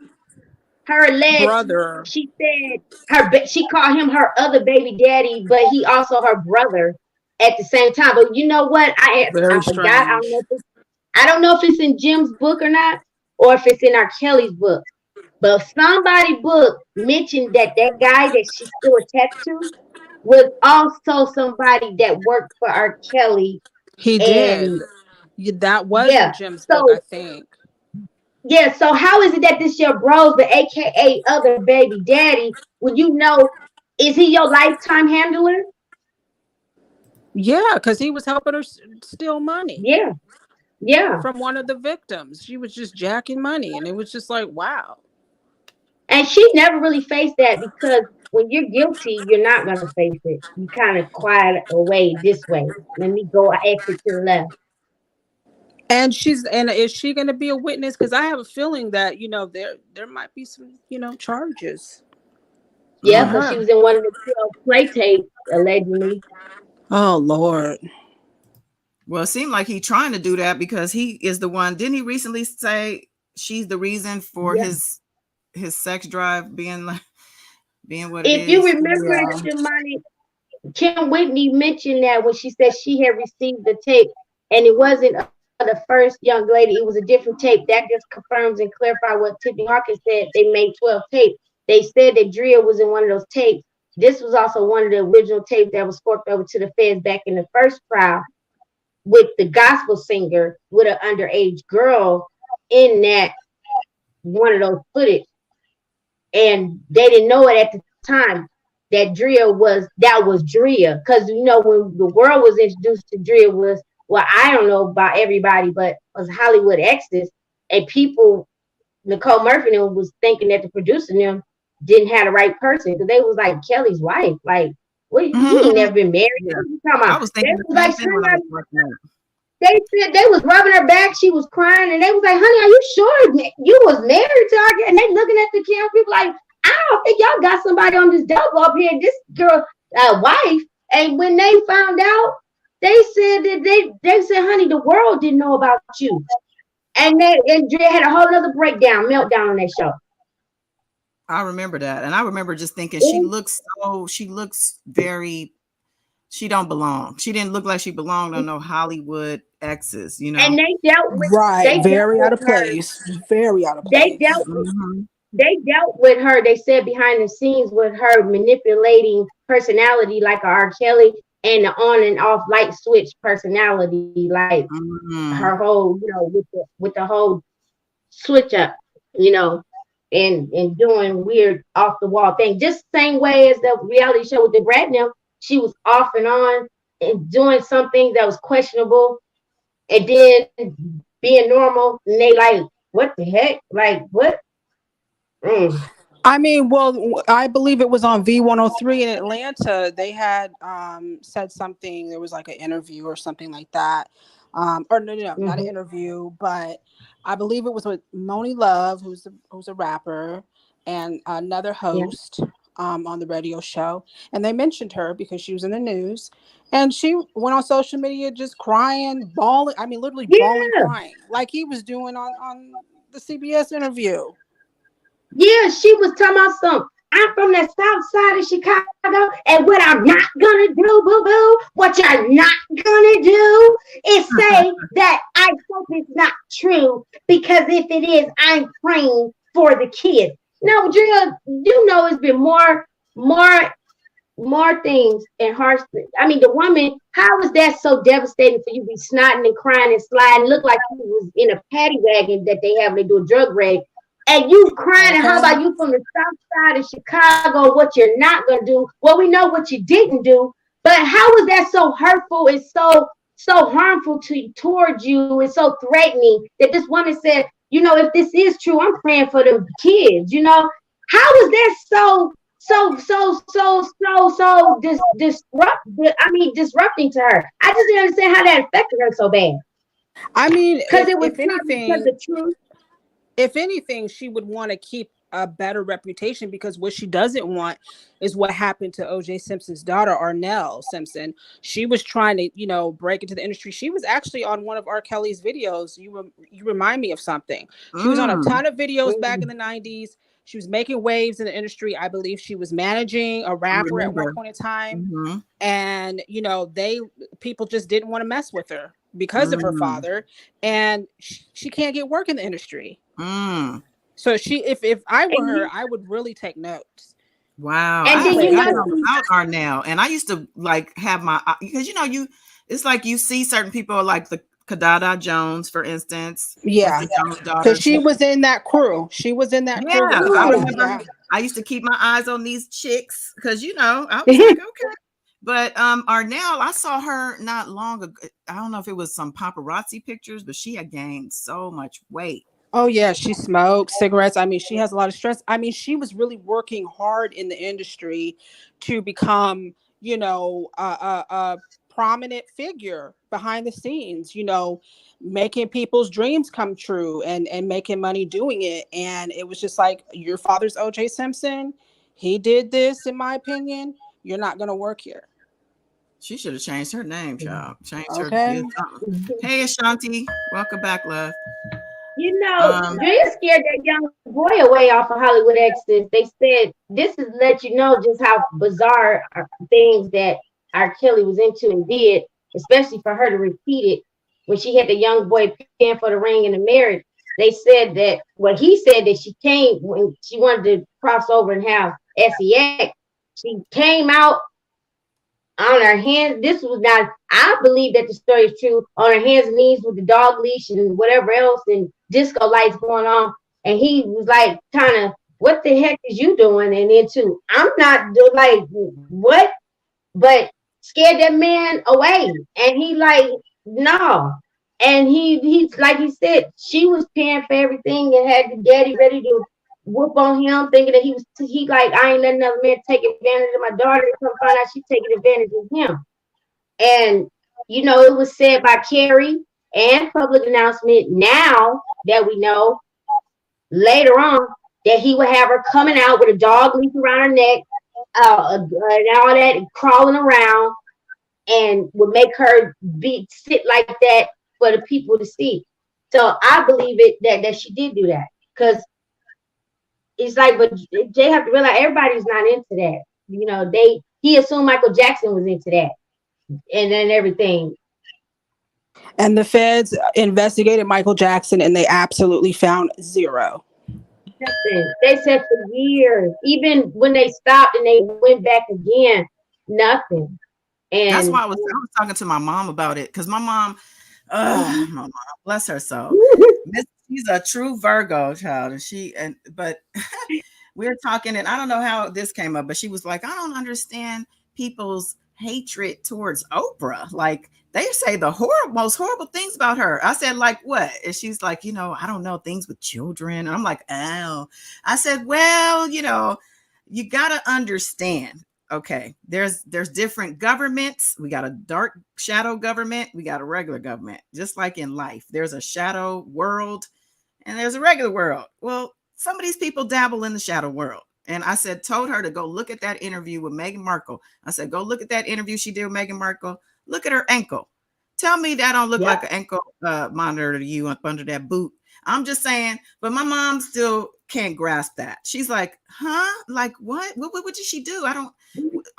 S4: alleged.
S5: brother.
S4: She said she called him her other baby daddy, but he also her brother at the same time. But you know what? I
S5: Very
S4: forgot.
S5: strange.
S4: I don't know if it's in Jim's book or not, or if it's in R. Kelly's book. But somebody book mentioned that guy that she's still attached to was also somebody that worked for R. Kelly.
S5: He did.
S4: And
S5: That was in
S4: yeah,
S5: Jim's book, I
S4: so
S5: think.
S4: yeah, so how is it that this your bros, the AKA other baby daddy, when is he your lifetime handler?
S5: Yeah, because he was helping her steal money.
S4: Yeah. Yeah.
S5: from one of the victims. She was just jacking money, and it was just like, wow.
S4: And she never really faced that because when you're guilty, you're not gonna face it. You kind of quiet away this way. Let me go exit to the left.
S5: And is she going to be a witness? Because I have a feeling that there might be some charges
S4: Yeah,
S5: on
S1: Mm.
S4: because she
S5: her.
S4: was in one of the 12 play tapes, allegedly.
S5: Oh Lord.
S1: Well, it seemed like he trying to do that because he is the one. Didn't he recently say she's the reason for
S4: Yeah.
S1: his sex drive being like being what it
S4: If you
S1: is?
S4: remember,
S5: Yeah.
S4: Shimani, Kim Whitney mentioned that when she said she had received the tape, and it wasn't the first young lady, it was a different tape. That just confirms and clarifies what Tiffany Hawkins said. They made 12 tapes. They said that Drea was in one of those tapes. This was also one of the original tapes that was forked over to the feds back in the first trial with the gospel singer with an underage girl in that one of those footage. And they didn't know it at the time that that was Drea. Because when the world was introduced to Drea was, well, I don't know about everybody, but was Hollywood exes, and people, Nicole Murphy was thinking that the producer them didn't have the right person because they was like Kelly's wife. Like, what, you ain't never been married.
S1: Yeah,
S4: What you talking
S1: I
S4: about?
S1: was
S4: They
S1: thinking the
S4: was
S1: same
S4: like,
S1: thing when I was watching that.
S4: they said they was rubbing her back. She was crying, and they was like, "Honey, are you sure you was married to her?" And they looking at the camera, people like, "I don't think y'all got somebody on this double up here. This girl, wife." And when they found out, they said that they said, "Honey, the world didn't know about you." And Dre had a whole other meltdown on that show.
S1: I remember that, and I remember just thinking
S4: Mhm.
S1: she looks very she don't belong. She didn't look like she belonged on no Hollywood exes, you
S4: And
S1: know.
S5: Right.
S4: they dealt
S5: Very out
S4: with
S5: of
S4: her.
S5: place. Very out of
S4: They
S5: place.
S4: dealt
S1: Hmm.
S4: they dealt with her. They said behind the scenes with her manipulating personality like a R. Kelly and the on and off light switch personality, like her
S1: Hmm.
S4: whole, with the whole switch up, you know, and doing weird off the wall things. Just the same way as the reality show with the Bradnell, she was off and on and doing some things that was questionable, and then being normal, and they like, what the heck, like what? Mm.
S5: I mean, well, I believe it was on V103 in Atlanta. They had said something. There was like an interview or something like that. Or no, not an
S4: Mm-hmm.
S5: interview, but I believe it was with Moni Love, who's a rapper, and another
S4: Yeah.
S5: host on the radio show. And they mentioned her because she was in the news, and she went on social media just crying, bawling. I mean, literally bawling,
S4: Yeah.
S5: crying, like he was doing on the CBS interview.
S4: Yeah, she was talking about some. I'm from the south side of Chicago, and what I'm not gonna do, boo boo, what you're not gonna do is say that I hope it's not true, because if it is, I'm praying for the kids. No, Drea, it's been more, more things and harsh. I mean, the woman, how is that so devastating for you to be snotting and crying and sliding, look like you was in a paddy wagon that they have when they do a drug raid, and you crying, and how
S5: Okay.
S4: about you from the south side of Chicago, what you're not gonna do? Well, we know what you didn't do, but how is that so hurtful and so harmful towards you and so threatening that this woman said, if this is true, I'm praying for the kids, how is that disrupting to her? I just didn't understand how that affected her so bad.
S5: I mean,
S4: Because it was probably because the truth.
S5: if anything, she would want to keep a better reputation, because what she doesn't want is what happened to OJ Simpson's daughter, Arnell Simpson. She was trying to, break into the industry. She was actually on one of R. Kelly's videos. You remind me of something. She was on a
S1: Mm.
S5: ton of videos back in
S4: Mm,
S5: the 90s. She was making waves in the industry. I believe she was managing a
S1: I
S5: rapper at one
S1: remember.
S5: point in time.
S1: Hmm.
S5: And people just didn't want to mess with her because of her
S1: Mm.
S5: father, and she can't get work in the industry.
S1: Mm.
S5: So if I were
S4: and
S5: her,
S4: you
S5: I would really take notes.
S1: Wow,
S4: and
S1: I had
S4: then
S5: Quick,
S1: forgotten
S5: quick.
S1: all about Arnell, and I used to like have my because it's like you see certain people like the Kadada Jones, for instance,
S5: Yeah,
S1: Quincy Jones'
S5: because
S1: daughter.
S5: she was in that crew. She was in that crew with
S1: Yeah,
S5: the
S1: I
S4: yeah.
S5: father.
S1: remember.
S5: Yeah.
S1: I used to keep my eyes on these chicks because I was like, okay. But Arnell, I saw her not long ago. I don't know if it was some paparazzi pictures, but she had gained so much weight.
S5: Oh yeah, she smokes cigarettes. I mean, she has a lot of stress. I mean, she was really working hard in the industry to become, a prominent figure behind the scenes. Making people's dreams come true and making money doing it. And it was just like your father's O.J. Simpson. He did this, in my opinion. You're not gonna work here.
S1: She should have changed her name, child. Changed her,
S5: Okay.
S1: did something. Hey, Ashanti, welcome back, love.
S4: You know,
S1: Um,
S4: Drea scared that young boy away off of Hollywood Exes. They said this is let you know just how bizarre things that R. Kelly was into and did, especially for her to repeat it when she had the young boy paying for the ring and the marriage. They said that, well, he said that she came when she wanted to cross over and have sex. She came out on her hands. This was not, I believe that the story is true, on her hands and knees with the dog leash and whatever else and disco lights going on. And he was like, kind of, what the heck is you doing? And then too, I'm not like, what? But scared that man away. And he like, no. And he's like he said, she was paying for everything and had the daddy ready to whoop on him, thinking that he like, I ain't letting another man take advantage of my daughter. Come find out she taking advantage of him. And it was said by Carrie and public announcement now that we know later on that he would have her coming out with a dog leash around her neck, and all that, crawling around, and would make her be sit like that for the people to see. So I believe it that she did do that because it's like, but they have to realize everybody's not into that. He assumed Michael Jackson was into that, and then everything.
S5: And the feds investigated Michael Jackson and they absolutely found zero.
S4: Nothing. They said for years, even when they stopped and they went back again, nothing.
S1: that's
S4: And
S1: why I was talking to my mom about it because
S4: mhm.
S1: my mom, bless her soul, she's a true Virgo child, and but we were talking, and I don't know how this came up, but she was like, I don't understand people's hatred towards Oprah. Like they say the most horrible things about her. I said, like what? And she's like, I don't know, things with children. And I'm like, oh. I said, well, you gotta understand. Okay, there's different governments. We got a dark shadow government. We got a regular government. Just like in life, there's a shadow world and there's a regular world. Well, some of these people dabble in the shadow world. And I told her to go look at that interview with Meghan Markle. I said, go look at that interview she did with Meghan Markle. Look at her ankle. Tell me that don't look like
S4: Yep.
S1: an ankle monitor to you up under that boot. I'm just saying, but my mom still can't grasp that. She's like, huh? Like what? What did she do? I don't,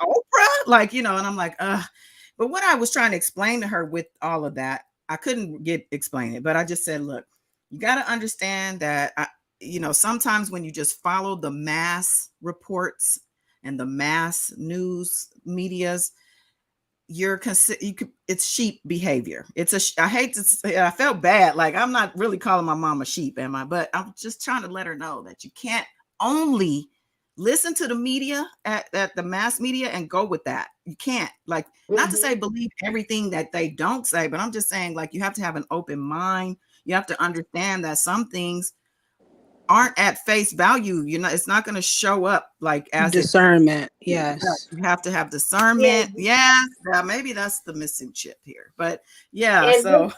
S1: Oprah? Like, and I'm like, But what I was trying to explain to her with all of that, I couldn't explain it, but I just said, look, you got to understand that sometimes when you just follow the mass reports and the mass news medias, it's sheep behavior. I hate to say, I felt bad, like I'm not really calling my mom a sheep, am I? But I'm just trying to let her know that you can't only listen to the media at the mass media and go with that. You can't, like, not to say
S4: Mhm.
S1: believe everything that they don't say, but I'm just saying, like, you have to have an open mind. You have to understand that some things aren't at face value. It's not going to show up like as it.
S5: Discernment.
S1: Yeah,
S5: Yes.
S1: you have to have
S4: Yeah,
S1: discernment. Yes, yeah, maybe that's the missing chip here. But yeah,
S4: and
S1: so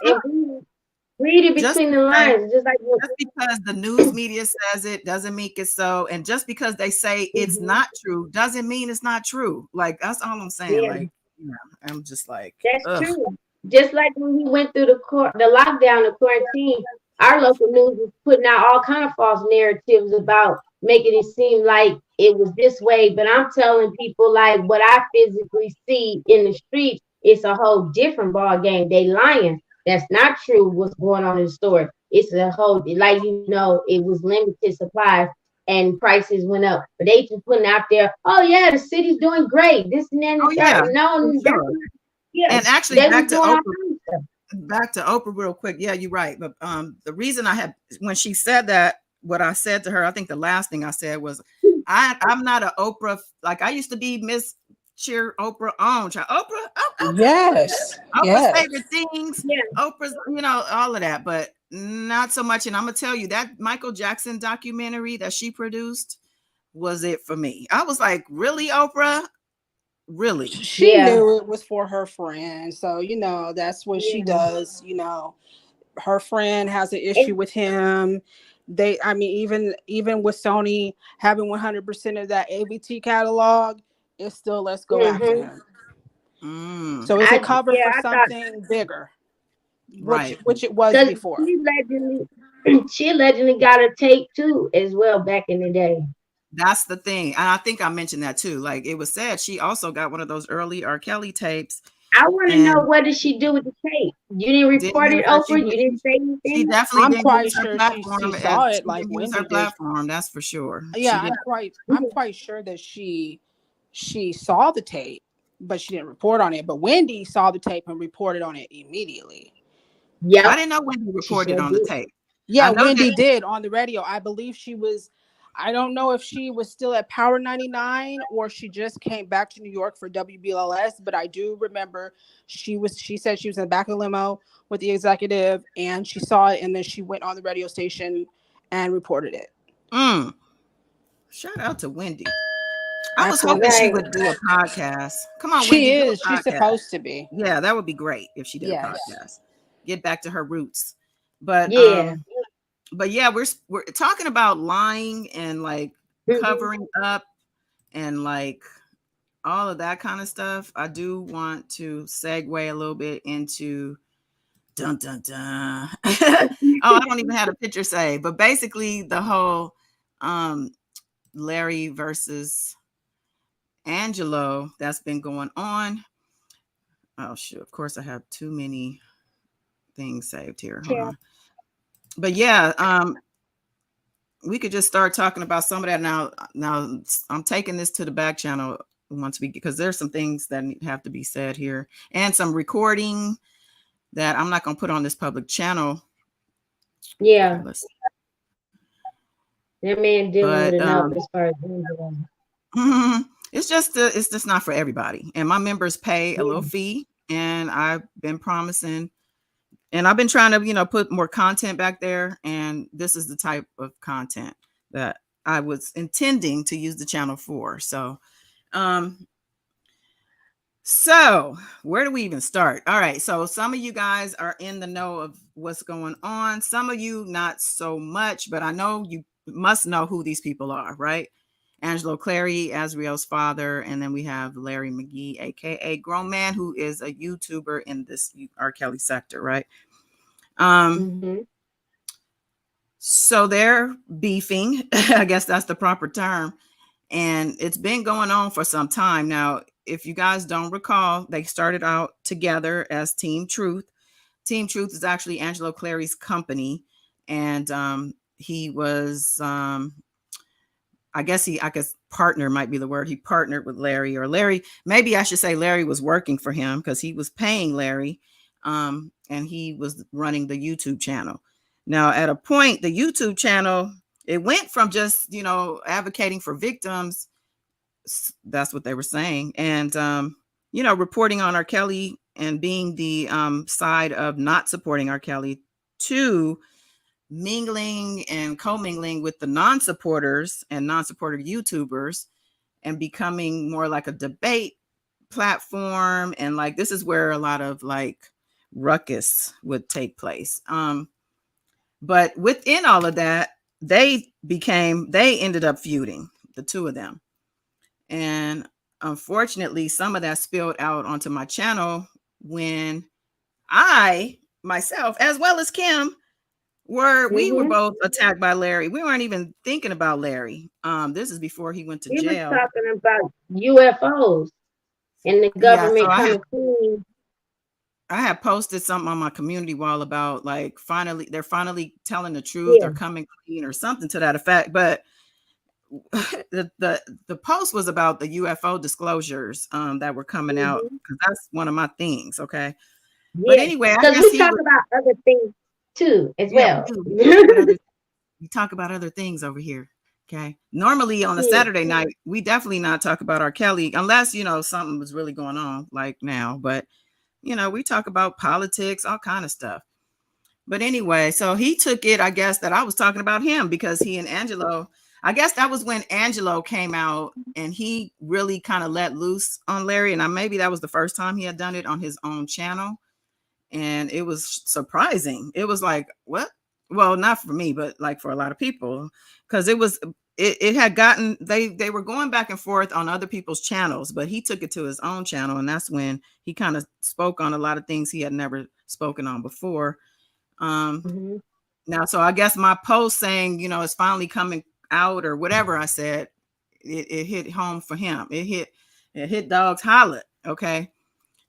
S4: read it
S1: just
S4: between the
S1: because
S4: lines, just like
S1: just because the news media says it doesn't make it so, and just because they say it's
S4: mhm.
S1: not true doesn't mean it's not true. Like that's all I'm saying.
S4: Yeah.
S1: Like, I'm just like,
S4: That's
S1: ugh.
S4: true. Just like when we went through the lockdown, the quarantine, our local news was putting out all kind of false narratives about making it seem like it was this way. But I'm telling people like what I physically see in the streets, it's a whole different ball game. They lying. That's not true. What's going on in the store? It's a whole like it was limited supplies and prices went up. But they just putting out there, oh yeah, the city's doing great. This and that and
S1: Oh
S4: the
S1: yeah,
S4: third. No,
S1: for
S4: that's
S1: sure.
S4: yeah,
S1: And actually,
S4: they was doing all kinds of stuff.
S1: back to Oprah real quick. Yeah, you're right. But the reason I had when she said that, what I said to her, I think the last thing I said was, I'm not a Oprah, like I used to be Miss cheer Oprah on.
S3: Yes,
S1: Oprah's
S3: yes.
S1: favorite things,
S4: Yeah.
S1: Oprah's, all of that, but not so much. And I'm gonna tell you that Michael Jackson documentary that she produced was it for me. I was like, really, Oprah? Really?
S5: She
S4: Yeah.
S5: knew it was for her friend. So, that's what she
S4: Yeah.
S5: does. Her friend has an issue
S4: And,
S5: with him. I mean, even with Sony having 100% of that ABT catalog, it still let's go after
S4: mm-hmm.
S5: him.
S1: Mm,
S5: So it's a cover
S4: Yeah,
S5: for
S4: I thought
S5: something bigger, which
S1: right.
S5: which it was
S4: because
S5: before.
S4: she allegedly, she allegedly got a tape too as well back in the day.
S1: That's the thing. And I think I mentioned that too. Like it was said, she also got one of those early R. Kelly tapes
S4: I want to know
S1: and
S4: what did she do with the tape? You didn't
S1: didn't
S4: report
S1: use
S4: it,
S1: her. She
S4: Oprah. You didn't say
S1: she
S4: anything.
S1: definitely
S5: I'm
S1: didn't use
S5: quite
S1: her
S5: sure she
S1: platform
S5: saw
S1: as
S5: it
S1: she
S5: like
S1: didn't use her
S5: Wendy did.
S1: platform. That's for sure. She
S5: Yeah,
S1: did.
S5: I'm quite sure that she saw the tape, but she didn't report on it. But Wendy saw the tape and reported on it immediately.
S1: I
S4: Yep,
S1: didn't know when he
S4: she
S1: reported
S4: sure
S1: on the
S4: did.
S1: tape. I
S5: Yeah,
S1: know that.
S5: Wendy did on the radio. I believe she was. I don't know if she was still at Power 99 or she just came back to New York for WBLS, but I do remember she said she was in the back of the limo with the executive and she saw it and then she went on the radio station and reported it.
S1: Mm, shout out to Wendy. I was hoping
S5: Absolutely.
S1: she
S4: Right.
S1: would do a podcast. Come on,
S5: She
S1: Wendy, do
S5: is.
S1: a
S5: She's
S1: podcast.
S5: supposed to be.
S1: Yeah, that would be great if she did a
S5: Yes.
S1: podcast. Get back to her roots. But
S4: Yeah.
S1: yeah, we're talking about lying and like
S4: Mm-hmm.
S1: covering up and like all of that kind of stuff. I do want to segue a little bit into dun dun dun. Oh, I don't even have a picture saved, but basically the whole um Larry versus Angelo that's been going on. Oh shoot, of course I have too many things saved here. Hold
S4: Yeah.
S1: on. But yeah, we could just start talking about some of that now. Now I'm taking this to the back channel once we because there's some things that have to be said here and some recording that I'm not going to put on this public channel. Okay,
S4: Yeah.
S1: let's.
S4: That man dealing with
S1: But
S4: enough as far as Angela.
S1: it's just not for everybody. And my members pay a little
S4: Yeah.
S1: fee, and I've been promising, and I've been trying to put more content back there. And this is the type of content that I was intending to use the channel for. Um, so where do we even start? All right. So some of you guys are in the know of what's going on. Some of you not so much, but I know you must know who these people are, right? Angelo Clary, Azriel's father, and then we have Larry McGee, aka Grown Man, who is a YouTuber in this R. Kelly sector, right?
S4: Mm-hmm.
S1: So they're beefing. I guess that's the proper term. And it's been going on for some time now. If you guys don't recall, they started out together as Team Truth. Team Truth is actually Angelo Clary's company, and he was, I guess partner might be the word. He partnered with Larry, or Larry. Maybe I should say Larry was working for him because he was paying Larry, and he was running the YouTube channel. Now, at a point, the YouTube channel it went from just advocating for victims, that's what they were saying, and reporting on R. Kelly and being the side of not supporting R. Kelly, to mingling and commingling with the non-supporters and non-supporter YouTubers and becoming more like a debate platform. And like this is where a lot of like ruckus would take place. But within all of that, they ended up feuding, the two of them. And unfortunately, some of that spilled out onto my channel when I myself, as well as Kim, we were
S4: Mm-hmm.
S1: both attacked by Larry. We weren't even thinking about Larry. This is before he went to
S4: He was
S1: jail.
S4: talking about UFOs and the
S1: Yeah, so
S4: government coming clean.
S1: I had posted something on my community wall about like they're finally telling the truth
S4: Yeah.
S1: or coming clean or something to that effect. But the post was about the UFO disclosures that were coming out,
S4: Mm-hmm.
S1: because that's one of my things. Okay. But
S4: Yeah.
S1: anyway, I
S4: Because
S1: guess
S4: we
S1: he
S4: talk
S1: was,
S4: about other things too as
S1: yeah, we
S4: well.
S1: do. We talk about other things over here. Okay. Normally on a
S4: Yeah.
S1: Saturday night, we definitely not talk about R. Kelly unless, something was really going on like now. But, we talk about politics, all kind of stuff. But anyway, so he took it, I guess, that I was talking about him because he and Angelo, I guess that was when Angelo came out and he really kind of let loose on Larry. And maybe that was the first time he had done it on his own channel. And it was surprising. It was like, what? Well, not for me, but like for a lot of people, because it had gotten, they were going back and forth on other people's channels, but he took it to his own channel. And that's when he kind of spoke on a lot of things he had never spoken on before.
S4: Mm-hmm.
S1: Now, so I guess my post saying, it's finally coming out or whatever I said, it hit home for him. It hit dogs holler. Okay.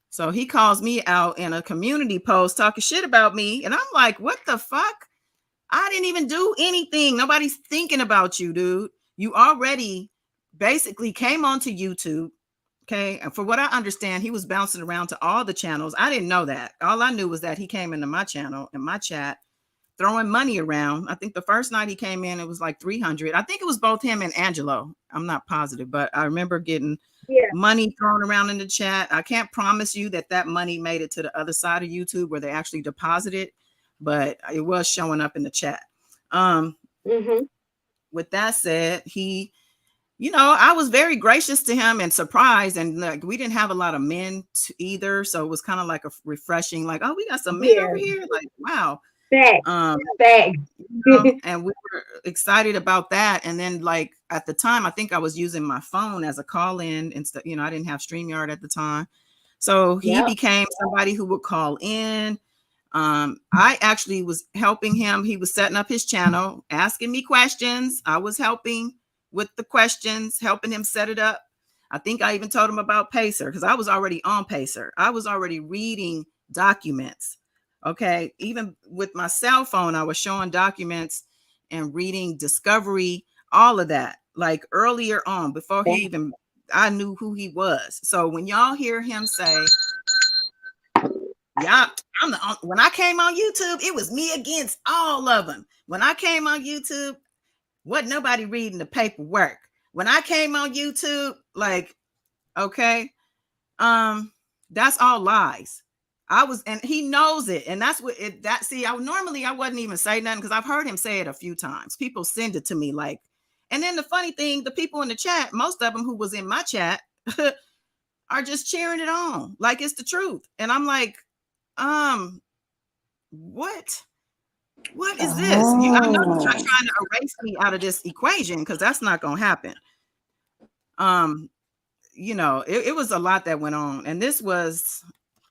S1: So he calls me out in a community post talking shit about me. And I'm like, what the fuck? I didn't even do anything. Nobody's thinking about you, dude. You already basically came onto YouTube. Okay. And for what I understand, he was bouncing around to all the channels. I didn't know that. All I knew was that he came into my channel and my chat throwing money around. I think the first night he came in, it was like 300. I think it was both him and Angelo. I'm not positive, but I remember getting
S4: Yeah.
S1: money thrown around in the chat. I can't promise you that money made it to the other side of YouTube where they actually deposited, but it was showing up in the chat.
S4: Mm-hmm.
S1: With that said, I was very gracious to him and surprised. And like, we didn't have a lot of men either. So it was kind of like a refreshing, like, oh, we got some men
S4: Yeah.
S1: over here. Like, wow.
S4: Fact.
S1: Um,
S4: Fact.
S1: and we were excited about that. And then, like, at the time, I think I was using my phone as a call in instead. I didn't have StreamYard at the time. So he
S4: Yep.
S1: became somebody who would call in. I actually was helping him. He was setting up his channel, asking me questions. I was helping with the questions, helping him set it up. I think I even told him about Pacer because I was already on Pacer. I was already reading documents. Okay. Even with my cell phone, I was showing documents and reading Discovery, all of that, like earlier on, before I knew who he was. So when y'all hear him say, yeah, when I came on YouTube, it was me against all of them. When I came on YouTube, wasn't nobody reading the paperwork. When I came on YouTube, like, okay, that's all lies. And he knows it. And that's what I wouldn't even say nothing because I've heard him say it a few times. People send it to me like, and then the funny thing, the people in the chat, most of them who was in my chat are just cheering it on. Like it's the truth. And I'm like, what? What is this? I know you're not trying to erase me out of this equation because that's not going to happen. It was a lot that went on. And this was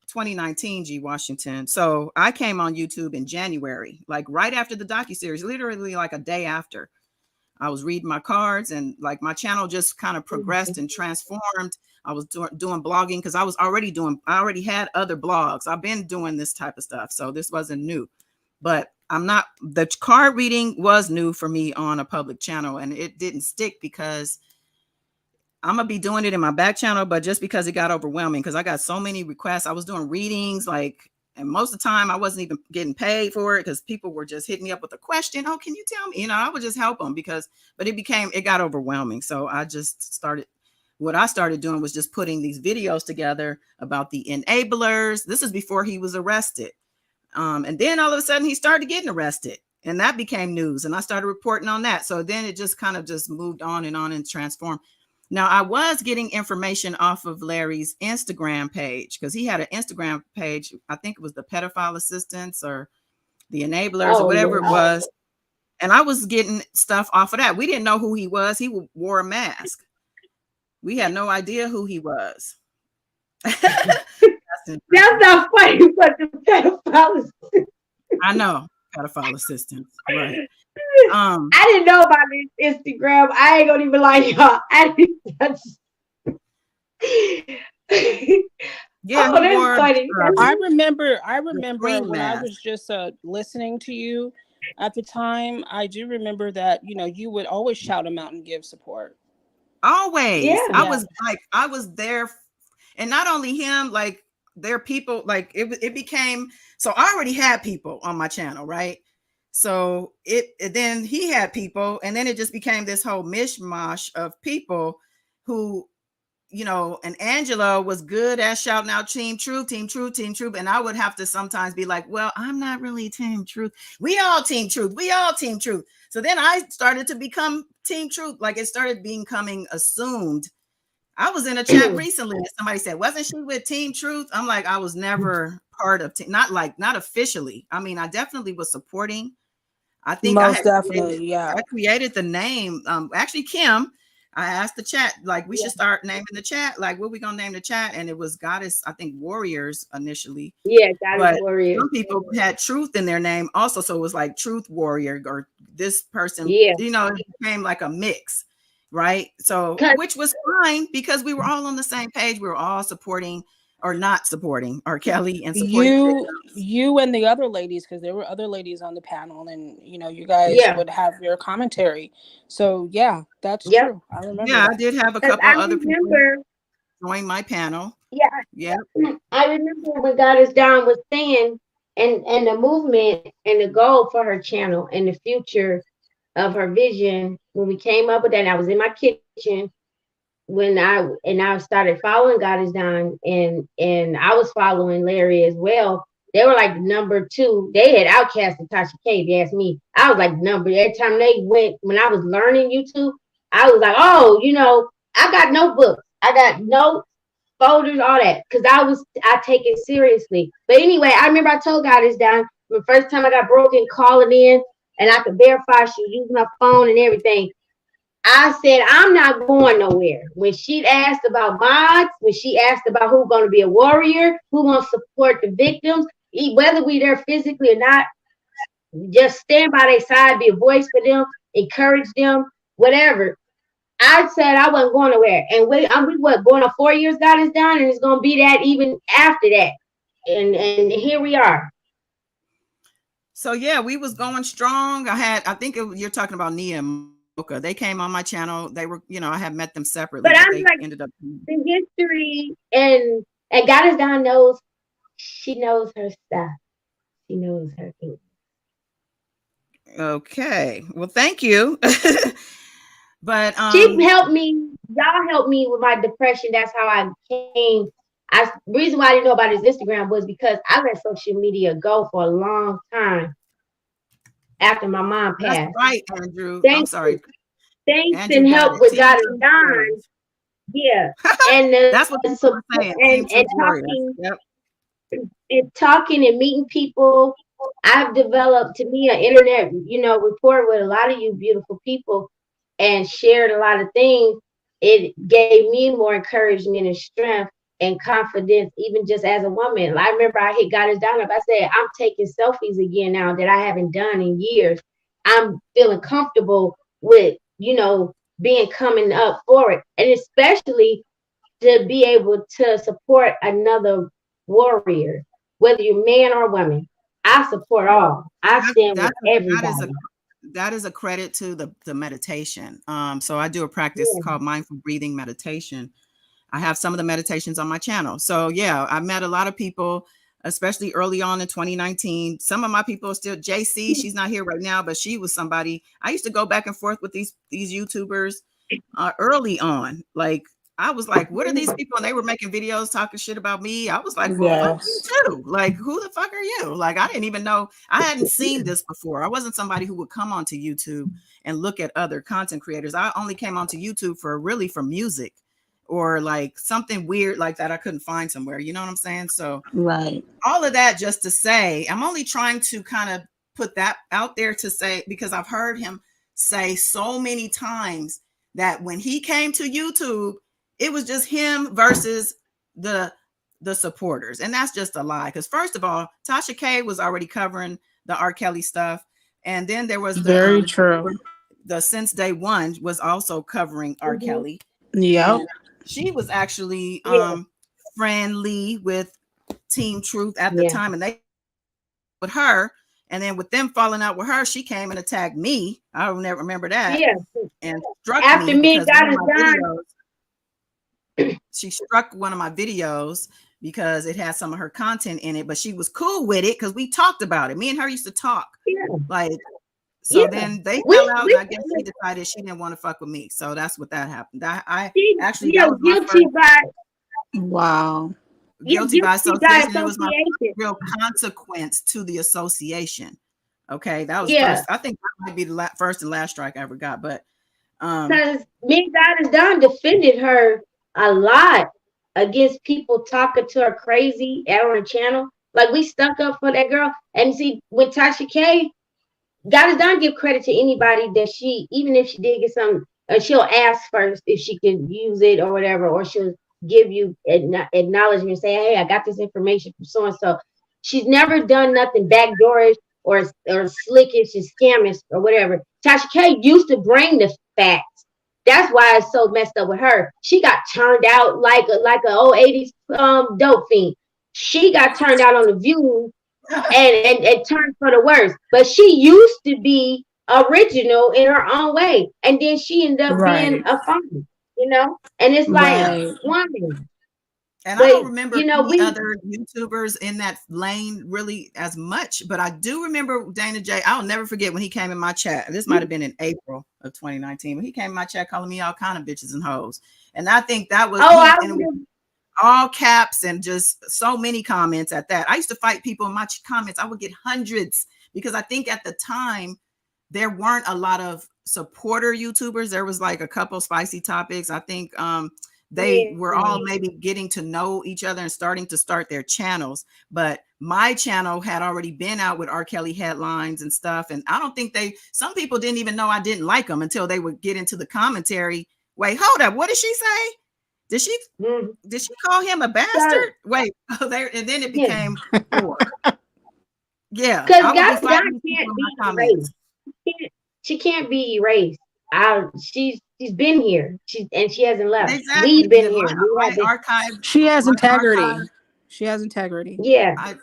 S1: 2019, G. Washington. So I came on YouTube in January, like right after the docuseries, literally like a day after. I was reading my cards and like my channel just kind of progressed and transformed. I was doing blogging because I already had other blogs. I've been doing this type of stuff. So this wasn't new, but the card reading was new for me on a public channel and it didn't stick because I'm going to be doing it in my back channel, but just because it got overwhelming because I got so many requests. I was doing readings and most of the time I wasn't even getting paid for it because people were just hitting me up with a question. Oh, can you tell me? I would just help them but it got overwhelming. So what I started doing was just putting these videos together about the enablers. This is before he was arrested. And then all of a sudden he started getting arrested and that became news and I started reporting on that. So then it just kind of just moved on and transformed. Now, I was getting information off of Larry's Instagram page because he had an Instagram page. I think it was the pedophile assistants or the enablers or whatever it was. And I was getting stuff off of that. We didn't know who he was. He wore a mask. We had no idea who he was.
S4: That's not funny, but the pedophile.
S1: I know, pedophile assistants, right?
S4: I didn't know about this Instagram. I ain't gonna even lie, y'all.
S1: Yeah,
S4: oh, that's funny.
S5: I remember when
S1: mask.
S5: I was just listening to you at the time. I do remember that you would always shout him out and give support.
S1: Always.
S4: Yeah.
S1: I was there, and not only him, like there are people like it became. So I already had people on my channel, right? So then he had people, and then it just became this whole mishmash of people who, and Angela was good at shouting out Team Truth, Team Truth, Team Truth. And I would have to sometimes be like, well, I'm not really Team Truth. We all Team Truth. We all Team Truth. So then I started to become Team Truth. Like it started becoming assumed. I was in a chat recently and somebody said, wasn't she with Team Truth? I'm like, I was never part of not officially. I mean, I definitely was supporting. I think
S5: Most definitely, yeah.
S1: I created the name. Actually, Kim, I asked the chat, like, we should start naming the chat. Like, what we gonna name the chat? And it was Goddess, I think Warriors initially.
S4: Yeah, Goddess
S1: But
S4: Warrior.
S1: some people had Truth in their name also. So it was like Truth Warrior or this person,
S4: Yeah.
S1: it became like a mix, right? So, which was fine because we were all on the same page. We were all supporting or not supporting R. Kelly and supporting
S5: you and the other ladies, because there were other ladies on the panel, and you guys would have your commentary. So yeah, that's true. I remember.
S1: Yeah,
S5: that.
S1: I did have a couple of other people join my panel.
S4: Yeah. I remember when Goddess Dawn was saying, and the movement and the goal for her channel and the future of her vision, when we came up with that, and I was in my kitchen when I started following Goddess Dawn, and I was following Larry as well. They were like number 2. They had outcasted Tasha K, if you ask me. I was like number, every time they went, when I was learning YouTube, I was like, oh, I got notebooks. I got notes, folders, all that, because I take it seriously. But anyway, I remember I told Goddess Dawn the first time I got broken calling in, and I could verify she was using her phone and everything. I said, I'm not going nowhere. When she asked about mods, when she asked about who's going to be a warrior, who going to support the victims, whether we there physically or not, just stand by their side, be a voice for them, encourage them, whatever. I said I wasn't going nowhere. And we going on 4 years Goddess Dawn, and it's going to be that even after that. And here we are.
S1: So yeah, we was going strong. I think you're talking about Nia and Mocha. They came on my channel. They were, I had met them separately,
S4: but
S1: they ended up
S4: the history, and Goddess Dawn knows, she knows her stuff. She knows her things.
S1: Okay. Well, thank you. But
S4: she helped me. Y'all helped me with my depression. That's how I came. Reason why I didn't know about his Instagram was because I let social media go for a long time after my mom passed.
S1: That's right, Andrew. I'm sorry.
S4: Thanks and help with Goddess Dawn. Yeah. And
S1: that's what I'm saying.
S4: And talking and meeting people. I've developed, to me, an internet, rapport with a lot of you beautiful people, and shared a lot of things. It gave me more encouragement and strength and confidence, even just as a woman. I remember I hit Goddess Dawn up. I said, I'm taking selfies again now that I haven't done in years. I'm feeling comfortable with, being coming up for it. And especially to be able to support another warrior, whether you're man or woman. I support all. I stand with everybody.
S1: That is a credit to the meditation. So I do a practice called mindful breathing meditation. I have some of the meditations on my channel. So yeah, I met a lot of people, especially early on in 2019. Some of my people are still JC. She's not here right now, but she was somebody I used to go back and forth with these YouTubers early on. Like I was like, what are these people? And they were making videos talking shit about me. I was like, well, fuck you too. Like, who the fuck are you? Like, I didn't even know. I hadn't seen this before. I wasn't somebody who would come onto YouTube and look at other content creators. I only came onto YouTube for music or like something weird like that I couldn't find somewhere. You know what I'm saying? So
S5: right.
S1: All of that just to say, I'm only trying to kind of put that out there to say, because I've heard him say so many times that when he came to YouTube, it was just him versus the supporters. And that's just a lie. Because first of all, Tasha K was already covering the R. Kelly stuff. And then there was
S5: very true.
S1: The Since Day One was also covering R. Kelly.
S5: Yeah.
S1: She was actually friendly with Team Truth at the time. And they with her. And then with them falling out with her, she came and attacked me. I'll never remember that.
S4: Yeah.
S1: And struck
S4: after
S1: me
S4: got it done.
S1: She struck one of my videos because it had some of her content in it, but she was cool with it because we talked about it. Me and her used to talk.
S4: Yeah.
S1: Like, so
S4: Yeah.
S1: then they fell
S4: We
S1: out, and
S4: we
S1: I guess she decided she didn't want to fuck with me. So that's what that happened. I
S4: she,
S1: actually, that was my
S4: guilty
S1: first
S4: by
S5: Wow.
S1: guilty by association. It was my
S4: association.
S1: real consequence to the association. Okay, that was
S4: Yeah.
S1: first. I think that might be the first and last strike I ever got. But
S4: Because me and God is done defended her a lot against people talking to her crazy at her channel. Like we stuck up for that girl. And see, when Tasha K, God is done give credit to anybody that she, even if she did get something, she'll ask first if she can use it or whatever, or she'll give you acknowledgement, say, hey, I got this information from so and so. She's never done nothing backdoorish or slickish and scamish or whatever. Tasha K used to bring the facts. That's why it's so messed up with her. She got turned out like a old 80s dope fiend. She got turned out on the View and turned for the worse. But she used to be original in her own way, and then she ended up being
S5: Right.
S4: a phony, you know. And it's like,
S1: yeah,
S5: Right.
S4: woman,
S1: and I don't
S4: but
S1: remember
S4: you know,
S1: any
S4: we
S1: other YouTubers in that lane really as much, but I do remember Dana J. I'll never forget when he came in my chat. This might have been in April of 2019, but he came in my chat calling me all kind of bitches and hoes. And I think that was
S4: oh I
S1: he, and it was
S4: would
S1: all caps and just so many comments at that. I used to fight people in my comments. I would get hundreds because I think at the time there weren't a lot of supporter YouTubers. There was like a couple spicy topics. I think they were
S4: yeah.
S1: all maybe getting to know each other and starting to start their channels. But my channel had already been out with R. Kelly headlines and stuff. And I don't think some people didn't even know I didn't like them until they would get into the commentary. Wait, hold up. What did she say? Did she
S4: Mhm.
S1: did she call him a
S4: So
S1: bastard? Wait, there, and then it
S4: yeah,
S1: became war. Yeah,
S4: because
S1: I would be
S4: God
S1: fighting people
S4: can't
S1: in
S4: be
S1: my comments.
S4: erased. She can't be erased. She's been here. She hasn't left.
S1: Exactly.
S4: We've
S1: And
S4: been
S1: then
S4: here. We
S1: my
S4: have been.
S1: archive,
S5: She has
S1: my
S5: integrity.
S1: archive,
S5: She has integrity.
S4: Yeah,
S1: I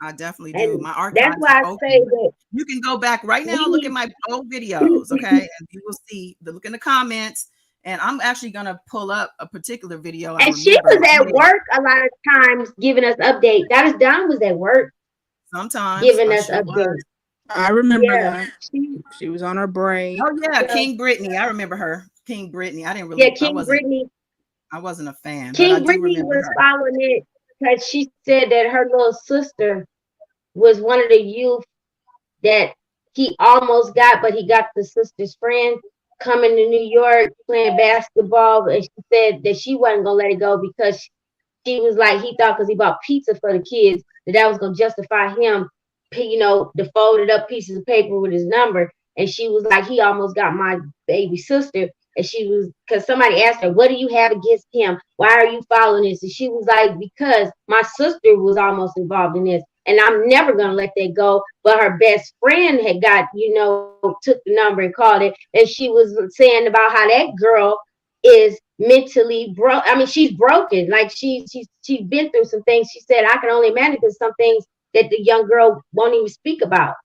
S1: I definitely do.
S4: and
S1: My
S4: that's
S1: archives
S4: why
S1: are
S4: I say
S1: open.
S4: that
S1: You can go back right
S4: we
S1: now, look at
S4: need.
S1: my old videos, okay? And you will see look in the comments. And I'm actually gonna pull up a particular video I
S4: And she
S1: remember
S4: was
S1: right
S4: at
S1: here.
S4: work a lot of times giving us updates. That is Don was at work
S1: Sometimes
S4: giving
S1: I
S4: us
S1: sure was.
S4: updates.
S5: I remember
S4: Yeah,
S5: that.
S4: she,
S5: She was on her break.
S1: Oh yeah,
S4: yeah,
S1: King Brittany. I remember her. King Brittany.
S4: yeah.
S1: I wasn't a fan, but I
S4: King
S1: do
S4: Brittany
S1: remember
S4: was
S1: her.
S4: following it because she said that her little sister was one of the youth that he almost got, but he got the sister's friend coming to New York playing basketball, and she said that she wasn't gonna let it go because she was like, he thought because he bought pizza for the kids that was gonna justify him, the folded up pieces of paper with his number. And she was like, he almost got my baby sister. And she was, because somebody asked her, what do you have against him? Why are you following this? And she was like, because my sister was almost involved in this. And I'm never going to let that go. But her best friend had took the number and called it. And she was saying about how that girl is mentally broke. I mean, she's broken. Like she's been through some things. She said, I can only imagine there's some things that the young girl won't even speak about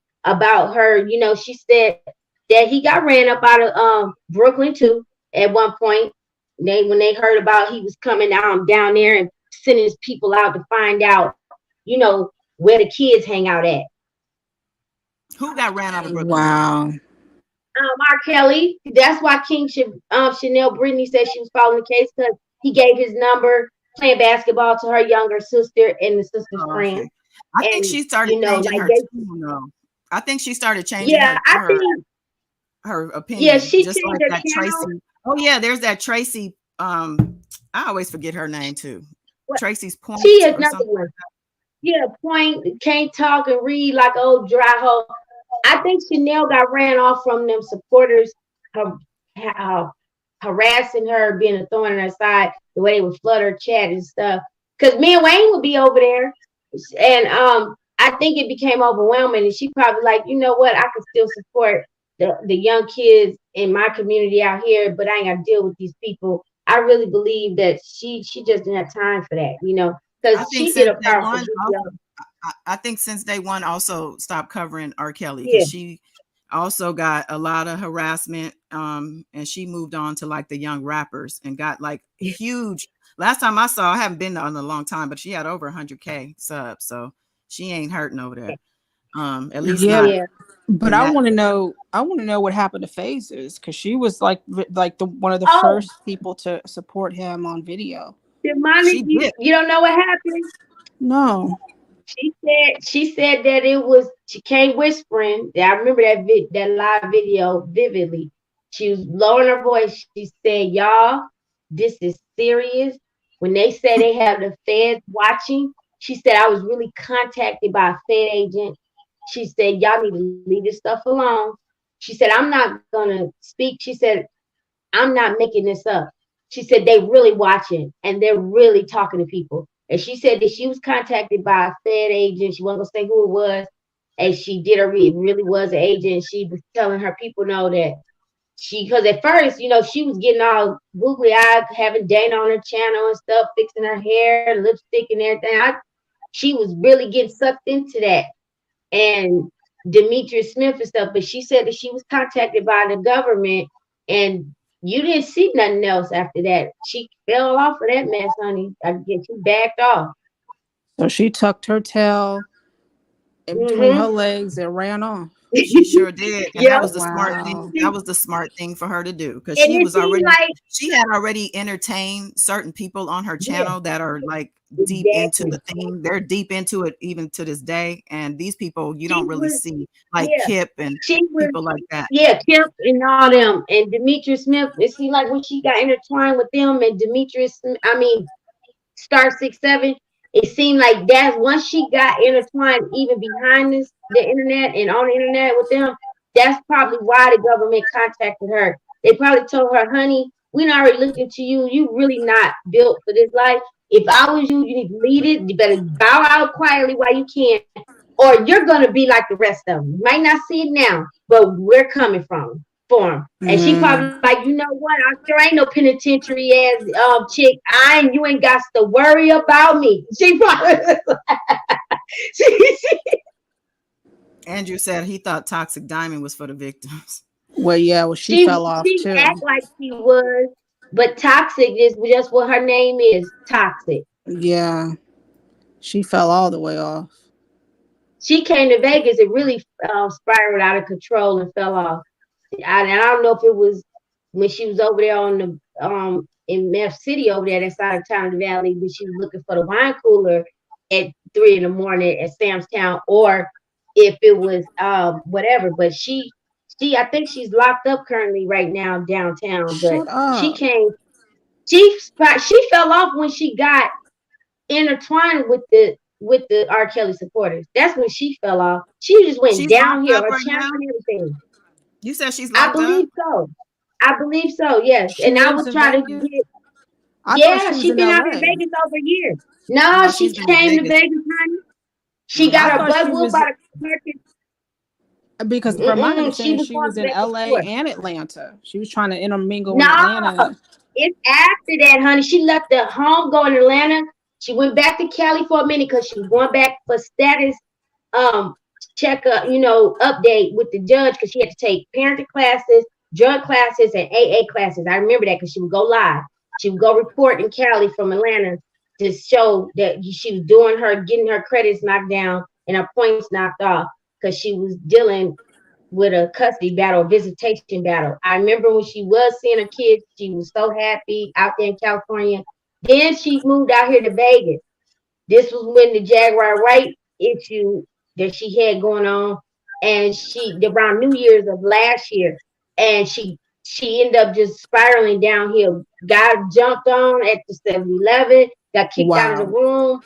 S4: her. She said that he got ran up out of Brooklyn too at one point. When they heard about he was coming down there and sending his people out to find out, where the kids hang out at.
S1: Who got ran out of Brooklyn?
S5: Wow.
S4: R. Kelly. That's why Chanel Brittany said she was following the case because he gave his number playing basketball to her younger sister and the sister's
S1: Oh,
S4: friend.
S1: okay. I think
S4: And
S1: she started changing
S4: like
S1: her
S4: they,
S1: tune though. I think she started changing
S4: yeah, I think,
S1: her
S4: yeah,
S1: opinion,
S4: she
S1: just
S4: changed
S1: like
S4: her
S1: that
S4: channel.
S1: Tracy. Oh yeah, there's that Tracy. I always forget her name too.
S4: What
S1: Tracy's
S4: she
S1: Point
S4: is
S1: or
S4: another
S1: something
S4: one.
S1: like
S4: Yeah, point can't talk and read like old dry hole. I think Chanel got ran off from them supporters, uh, uh, harassing her, being a thorn in her side, the way they would flood her chat and stuff. Because me and Wayne would be over there, and I think it became overwhelming, and she probably like, you know what, I can still support the young kids in my community out here, but I ain't got to deal with these people. I really believe that she just didn't have time for that,
S1: I
S4: because
S1: think
S4: she did
S1: since
S4: a
S1: day
S4: powerful
S1: one,
S4: video.
S1: also, I think since day one also stopped covering R. Kelly
S4: Yeah,
S1: because she also got a lot of harassment. And she moved on to like the young rappers and got like huge, Last time I saw, I haven't been on in a long time, but she had over 100K subs, so she ain't hurting over there. At least
S5: Yeah,
S1: not
S4: Yeah.
S5: but
S1: in
S5: I
S1: that.
S5: want to know. I want to know what happened to Phases because she was like the one of the
S4: Oh,
S5: first people to support him on video.
S4: demonic,
S1: She
S4: you,
S1: did.
S4: you don't know what happened?
S5: No,
S4: She said that it was she came whispering. I remember that live video vividly. She was lowering her voice. She said, "Y'all, this is serious." When they say they have the feds watching, she said, "I was really contacted by a Fed agent." She said, "Y'all need to leave this stuff alone." She said, "I'm not gonna speak." She said, "I'm not making this up." She said they really watching and they're really talking to people. And she said that she was contacted by a Fed agent. She wasn't gonna say who it was. And she did her it really was an agent. She was telling her people know that because at first, she was getting all googly eyed, having Dana on her channel and stuff, fixing her hair, lipstick and everything. She was really getting sucked into that and Demetrius Smith and stuff, but she said that she was contacted by the government and you didn't see nothing else after that. She fell off of that mess, honey. I guess she backed off.
S5: so she tucked her tail in between her
S4: Mm-hmm.
S5: legs and ran off.
S1: She sure did, and that
S4: Yep.
S1: was the smart thing.
S5: Wow.
S1: That was the smart thing for her to do because
S4: And it seemed like,
S1: she had already entertained certain people on her
S4: yeah,
S1: channel that are like deep into
S4: exactly.
S1: the thing. They're deep into it even to this day, and these people you
S4: She
S1: don't really
S4: was,
S1: see, like
S4: yeah,
S1: Kip and
S4: she was,
S1: people like that.
S4: yeah, Kemp and all them, and Demetrius Smith. It seemed like when she got intertwined with them and I mean, Star 6 7, it seemed like that once she got intertwined even behind the internet and on the internet with them, that's probably why the government contacted her. They probably told her, honey, we not already looked into you. You really not built for this life. If I was you, you need to lead it. You better bow out quietly while you can, or you're gonna be like the rest of them. You might not see it now, but we're coming from for them. And she probably
S5: Mm.
S4: like, you know what? I sure ain't no penitentiary ass chick. You ain't got to worry about me. She probably she,
S1: Andrew said he thought Toxic Diamond was for the victims.
S5: Well, yeah. Well, she
S4: she
S5: fell off
S4: she act
S5: too.
S4: like she was, but toxic is just what her name is. Toxic.
S5: Yeah, she fell all the way off.
S4: She came to Vegas. It really spiraled out of control and fell off. And I don't know if it was when she was over there on the in Meth City over there that side of town in the valley, but she was looking for the wine cooler at 3 in the morning at Sam's Town, or if it was whatever. But she I think she's locked up currently right now downtown. But
S5: Shut
S4: she
S5: up.
S4: came she fell off when she got intertwined with the R. Kelly supporters. That's when she fell off. She just went
S1: She's locked
S4: downhill,
S1: up
S4: her
S1: right
S4: channel
S1: now.
S4: and everything.
S1: You said she's
S4: I
S1: locked up.
S4: believe so. I believe so, yes.
S5: She
S4: And I
S5: lives
S4: was
S5: in
S4: trying to
S5: Vegas.
S4: get,
S5: I thought
S4: yeah,
S5: she was
S4: she
S5: in
S4: been out in
S5: L.A.
S4: Vegas over a year. No,
S1: No,
S4: she
S1: she's been in
S4: came to
S1: Vegas.
S4: Vegas, honey. She
S1: Mm-hmm.
S5: I
S4: got her
S5: thought
S4: butt
S5: she
S4: whooped
S5: was
S4: by the American.
S5: because from my
S4: Mm-mm, she
S5: understanding,
S4: was
S5: she
S4: going
S5: was in
S4: back and
S5: L.A.
S4: forth.
S5: and Atlanta. She was trying to intermingle in
S4: No,
S5: Atlanta.
S4: it's after that, honey. She left the home, going to Atlanta. She went back to Cali for a minute because she was going back for status um check update with the judge because she had to take parenting classes, drug classes, and AA classes. I remember that because she would go live. She would go report in Cali from Atlanta to show that she was doing her getting her credits knocked down and her points knocked off because she was dealing with a custody battle, visitation battle. I remember when she was seeing her kids, she was so happy out there in California. Then she moved out here to Vegas. This was when the Jaguar Wright issue that she had going on, and she around New Year's of last year, and she ended up just spiraling downhill. Got jumped on at the 7-Eleven, got kicked out of the
S5: Wow.
S4: room.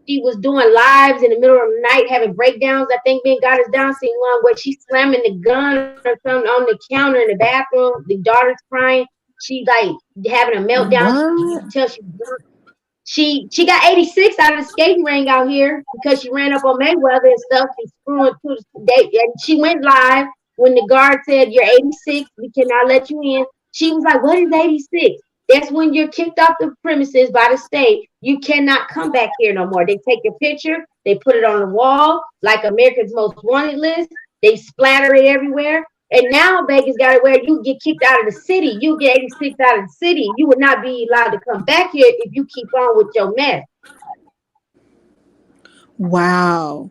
S4: She was doing lives in the middle of the night, having breakdowns. I think Ben got us down scene one where she's slamming the gun or something on the counter in the bathroom. The daughter's crying. She like having a meltdown. You
S5: What?
S4: can tell she's drunk. She got 86 out of the skating ring out here because she ran up on Mayweather and stuff. She's screwing to the date, and she went live when the guard said, "You're 86. We cannot let you in." She was like, "What is 86?" That's when you're kicked off the premises by the state. You cannot come back here no more. They take your picture, they put it on the wall like America's Most Wanted list. They splatter it everywhere. And now Vegas got it where you get kicked out of the city. You get 86 out of the city. You would not be allowed to come back here if you keep on with your mess.
S5: Wow.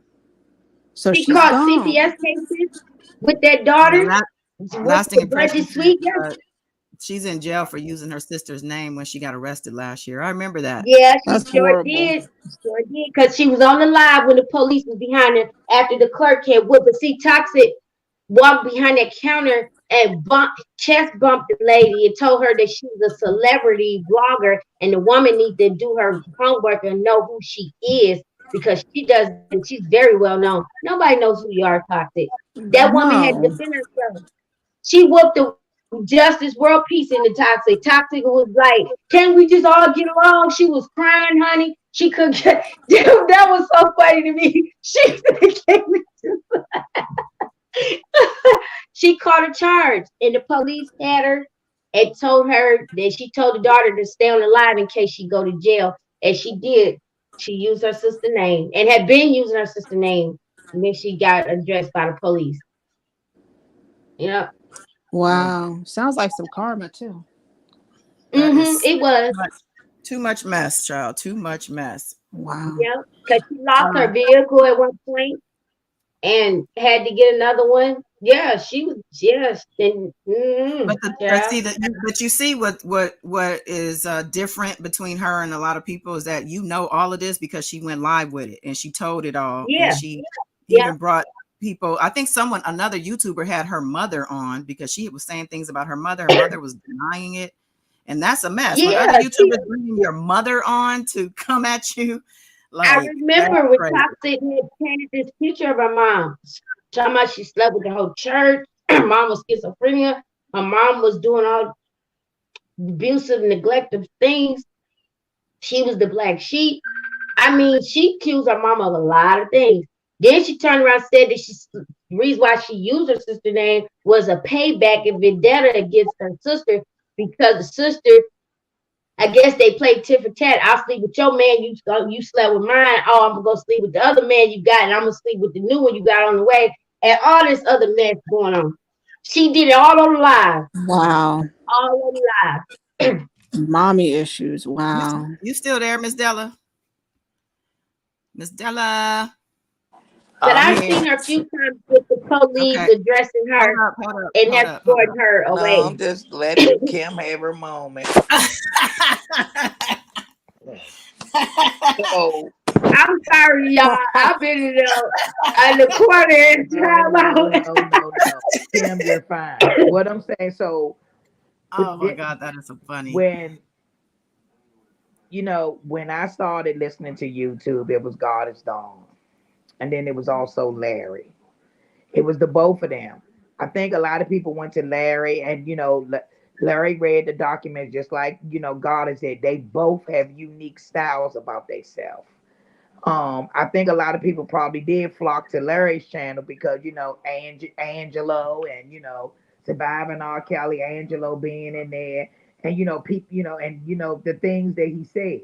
S5: So
S4: She
S5: she's
S4: caught
S5: gone.
S4: CPS cases with that
S1: Yeah,
S4: daughter. Went
S1: lasting
S4: to
S1: impression
S4: Budget
S1: is
S4: Suite.
S1: she's in jail for using her sister's name when she got arrested last year. I remember that.
S4: Yeah, she
S5: That's
S4: sure
S5: horrible.
S4: did. Sure did. Because she was on the live when the police was behind her after the clerk had whooped. But see, Toxic walked behind that counter and chest bumped the lady and told her that she was a celebrity blogger and the woman needs to do her homework and know who she is because she doesn't. She's very well known. Nobody knows who you are, Toxic. That woman had to
S5: No.
S4: defend herself. She whooped the Justice World Peace in the Toxic. Toxic was like, "Can we just all get along?" She was crying, honey. She could get. Dude, that was so funny to me. She said, "Can we she caught a charge, and the police had her and told her that she told the daughter to stay on the line in case she go to jail, and she did. She used her sister name and had been using her sister name when she got addressed by the police. Yeah.
S5: Wow. Sounds like some karma too.
S1: That is
S4: It was.
S1: too much mess, child. Too much mess.
S5: Wow.
S4: Yeah, because she lost her
S1: Um,
S4: vehicle at one point and had to get another one. Yeah, she was. Yes, and
S1: but
S4: yeah,
S1: see that, but you see what is different between her and a lot of people is that all of this because she went live with it and she told it all and
S4: yeah,
S1: she
S4: yeah,
S1: even brought people. I think another YouTuber had her mother on because she was saying things about her mother. Her mother was denying it, and that's a mess. When other
S4: yeah.
S1: YouTubers bringing your mother on to come at you,
S4: I
S1: like that's
S4: remember when
S1: crazy.
S4: Toxic had painted this picture of her mom. Talking about she slept with the whole church. Her mom was schizophrenia. Her mom was doing all abusive, neglective things. She was the black sheep. I mean, she accused her mama of a lot of things. Then she turned around and said that the reason why she used her sister name was a payback and vendetta against her sister because the sister, I guess they played tit for tat. I'll sleep with your man, you slept with mine. Oh, I'm gonna go sleep with the other man you got, and I'm gonna sleep with the new one you got on the way, and all this other mess going on. She did it all on live,
S5: Wow.
S4: all on live.
S5: Mommy issues.
S1: You
S5: Wow.
S1: you still there, Miss Della? Miss Della.
S4: But
S3: I'm
S4: I've
S3: here.
S4: seen her a few times with the police
S1: Okay.
S4: addressing
S1: Hold
S4: her
S1: up, hold up,
S4: and
S1: hold up, hold
S4: escorting her
S3: No, I'm
S4: away.
S3: just letting Kim have her moment.
S1: up.
S3: So,
S4: I'm sorry, y'all. I've been in the corner and
S3: no,
S4: time
S3: no,
S4: out.
S3: no, no, no. Kim, you're fine. What I'm saying, so
S1: Oh my God, that is so funny.
S3: when when I started listening to YouTube, it was God is Dawn, and then it was also Larry. It was the both of them. I think a lot of people went to Larry, and Larry read the document just like God has said. They both have unique styles about themselves. I think a lot of people probably did flock to Larry's channel because Angelo and surviving R. Kelly, Angelo being in there, and people, and the things that he said.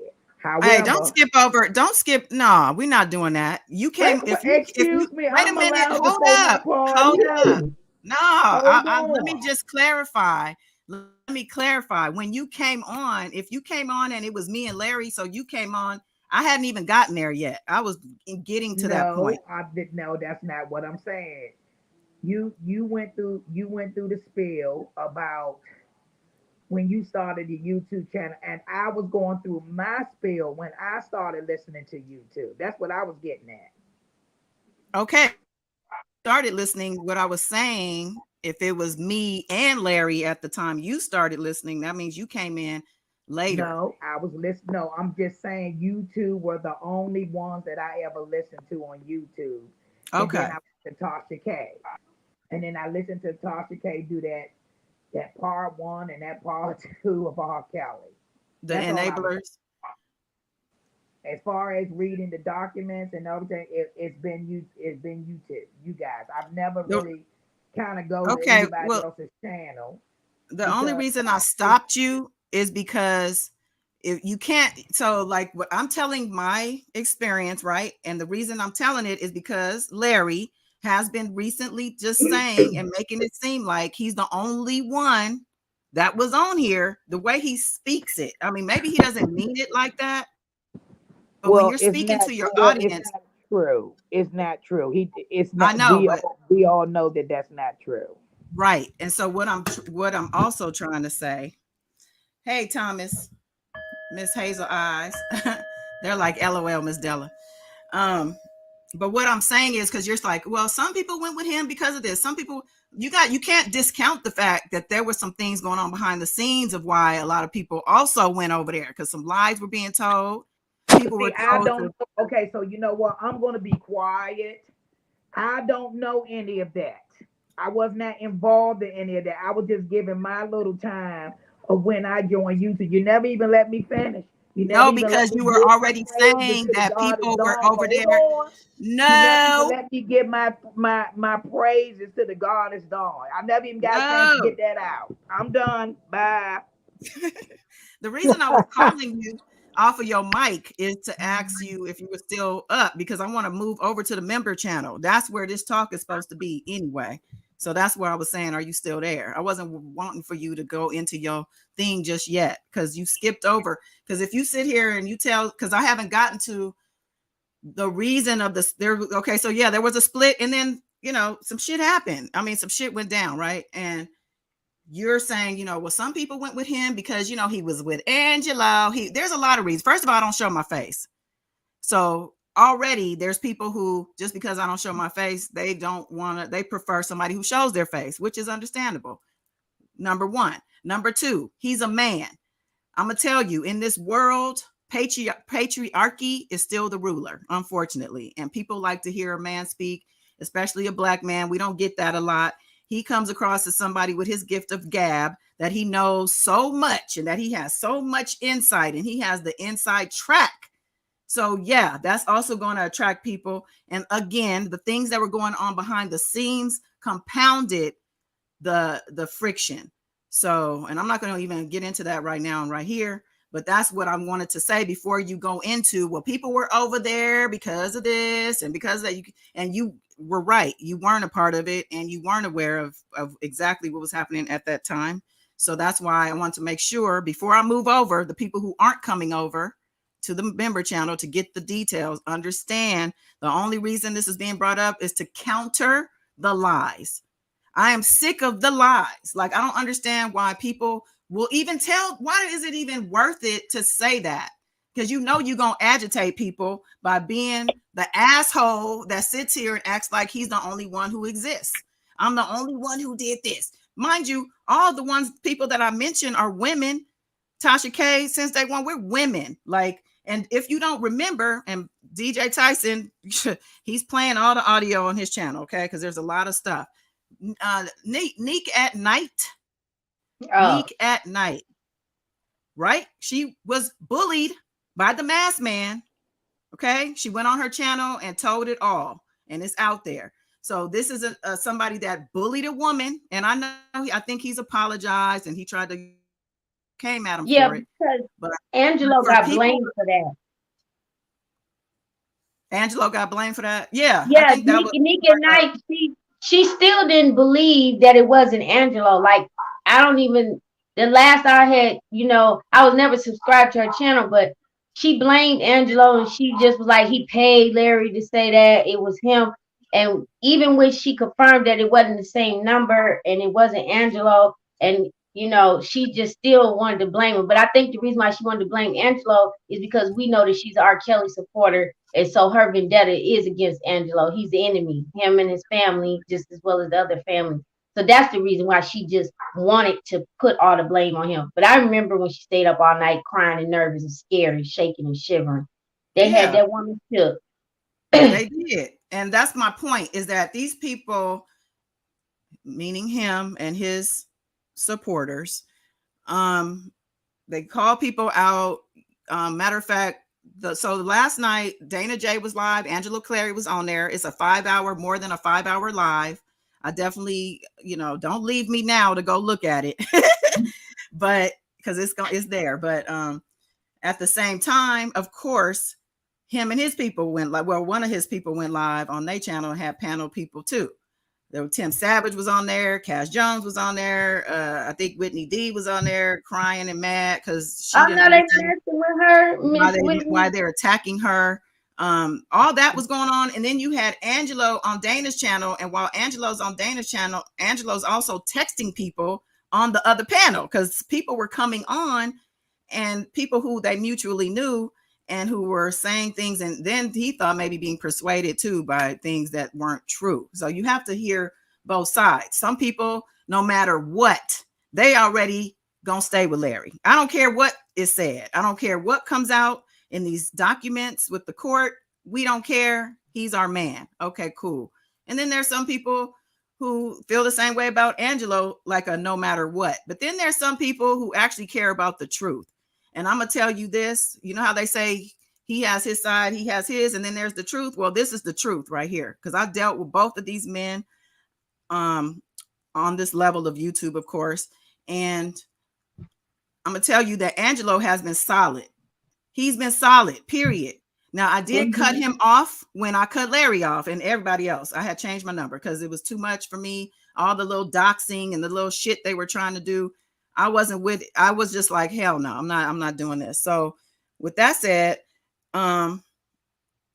S1: Hey, don't
S3: However,
S1: skip over. Don't skip. No, we're not doing that. You came. If you
S3: excuse me,
S1: wait a
S3: I'm
S1: minute.
S3: allowed to
S1: Hold
S3: say my
S1: up.
S3: part.
S1: Hold up. No,
S3: Hold
S1: let me
S3: on.
S1: just clarify. Let me clarify. When you came on, if you came on and it was me and Larry, so you came on, I hadn't even gotten there yet. I was getting to that point.
S3: No, I did no. That's not what I'm saying. You went through the spiel about when you started your YouTube channel, and I was going through my spiel when I started listening to YouTube. That's what I was getting at.
S1: Okay. Started listening. What I was saying, if it was me and Larry at the time you started listening, that means you came in later.
S3: No, I was listening. No, I'm just saying you two were the only ones that I ever listened to on YouTube. And then
S1: Okay.
S3: I went to Tasha K. And then I listened to Tasha K do that part one and that part two of R. Kelly.
S1: The
S3: That's all I was.
S1: enablers.
S3: As far as reading the documents and everything, it's been you. It's been you two, you guys. I've never
S1: The-
S3: really kind of go to
S1: Okay.
S3: anybody
S1: Well,
S3: else's channel
S1: the only
S3: because
S1: reason I stopped you is because if you can't, so like what I'm telling my experience, right? And the reason I'm telling it is because Larry has been recently just saying and making it seem like he's the only one that was on here. The way he speaks it, I mean, maybe he doesn't mean it like that, but when
S3: Well,
S1: you're
S3: it's
S1: speaking
S3: not.
S1: to your
S3: Well, it's
S1: audience,
S3: not true. It's not true. It's
S1: I
S3: not.
S1: know, but
S3: We all know that that's not true.
S1: right. And so what I'm also trying to say, hey Thomas, Miss Hazel Eyes, they're like LOL, Miss Della. Um, but what I'm saying is because you're like, well, some people went with him because of this. Some people, you can't discount the fact that there were some things going on behind the scenes of why a lot of people also went over there because some lies were being told. People
S3: See,
S1: were
S3: I
S1: told
S3: don't.
S1: to
S3: Okay, so you know what? I'm going to be quiet. I don't know any of that. I was not involved in any of that. I was just giving my little time of when I joined YouTube. You never even let me finish. You never
S1: no,
S3: even let
S1: because
S3: me
S1: you were
S3: give my
S1: already
S3: praises
S1: saying
S3: to the
S1: that
S3: God is
S1: people were
S3: done.
S1: over
S3: Hold
S1: there.
S3: on. You never even
S1: No,
S3: let me give my praises to the God is done. I never even got a chance to
S1: no.
S3: get that out. I'm done. Bye.
S1: The reason I was calling you off of your mic is to ask you if you were still up because I want to move over to the member channel. That's where this talk is supposed to be anyway. So that's where I was saying, are you still there? I wasn't wanting for you to go into your thing just yet because you skipped over. Because if you sit here and you tell, because I haven't gotten to the reason of this, there. Okay, so yeah, there was a split, and then some shit happened. I mean, some shit went down, right? And you're saying, well, some people went with him because, he was with Angelo. There's a lot of reasons. First of all, I don't show my face. So already there's people who, just because I don't show my face, they prefer somebody who shows their face, which is understandable. Number one. Number two, he's a man. I'm going to tell you, in this world, patriarchy is still the ruler, unfortunately. And people like to hear a man speak, especially a black man. We don't get that a lot. He comes across as somebody with his gift of gab, that he knows so much and that he has so much insight and he has the inside track. So yeah, that's also going to attract people. And again, the things that were going on behind the scenes compounded the friction. So, and I'm not going to even get into that right now and right here, but that's what I wanted to say before you go into, well, people were over there because of this and because of that. You were right. You weren't a part of it and you weren't aware of exactly what was happening at that time. So that's why I want to make sure before I move over, the people who aren't coming over to the member channel to get the details, understand the only reason this is being brought up is to counter the lies. I am sick of the lies. Like, I don't understand why people will even tell. Why is it even worth it to say that? Because you're going to agitate people by being the asshole that sits here and acts like he's the only one who exists. I'm the only one who did this. Mind you, all the people that I mentioned are women. Tasha K, since day one, we're women. Like, and if you don't remember, and DJ Tyson, he's playing all the audio on his channel, okay? Because there's a lot of stuff. Neek at night,
S4: Oh,
S1: right? She was bullied by the masked man. Okay, she went on her channel and told it all, and it's out there. So this is somebody that bullied a woman, and I think he's apologized and he tried to came at him
S4: yeah,
S1: for it.
S4: because
S1: But
S4: Angelo
S1: for
S4: got
S1: people,
S4: blamed for that.
S1: Angelo got blamed for that. Yeah, I
S4: Yeah,
S1: think that was
S4: Nika Knight, she still didn't believe that it wasn't Angelo. Like, I don't even, the last I had, I was never subscribed to her channel, but she blamed Angelo and she just was like, he paid Larry to say that it was him. And even when she confirmed that it wasn't the same number and it wasn't Angelo, and she just still wanted to blame him. But I think the reason why she wanted to blame Angelo is because we know that she's an R. Kelly supporter, and so her vendetta is against Angelo. He's the enemy, him and his family, just as well as the other family. So that's the reason why she just wanted to put all the blame on him. But I remember when she stayed up all night crying and nervous and scared and shaking and shivering. They had
S1: yeah,
S4: that woman shook.
S1: they did. And that's my point, is that these people, meaning him and his supporters, they call people out. Matter of fact, so last night Dana J was live, Angela Clary was on there. It's more than a 5-hour live. I definitely, don't leave me now to go look at it. But because it's there. But at the same time, of course, him and his people went live. Well, one of his people went live on their channel and had panel people too. There was Tim Savage was on there, Cash Jones was on there. I think Whitney D was on there crying and mad because she
S4: Oh
S1: didn't
S4: no, they
S1: understand
S4: messing with her, Miss
S1: why
S4: Whitney.
S1: they're attacking her. All that was going on. And then you had Angelo on Dana's channel. And while Angelo's on Dana's channel, Angelo's also texting people on the other panel because people were coming on and people who they mutually knew and who were saying things. And then he thought maybe being persuaded too by things that weren't true. So you have to hear both sides. Some people, no matter what, they already gonna stay with Larry. I don't care what is said. I don't care what comes out in these documents with the court. We don't care. He's our man. Okay, cool. And then there's some people who feel the same way about Angelo, like a no matter what. But then there's some people who actually care about the truth. And I'm gonna tell you this, you know how they say he has his side, he has his, and then there's the truth. Well, this is the truth right here. Because I dealt with both of these men on this level of YouTube, of course. And I'm gonna tell you that Angelo has been solid. He's been solid, period. Now, I did cut him off when I cut Larry off and everybody else. I had changed my number because it was too much for me. All the little doxing and the little shit they were trying to do. I wasn't with it. I was just like, hell no, I'm not doing this. So with that said,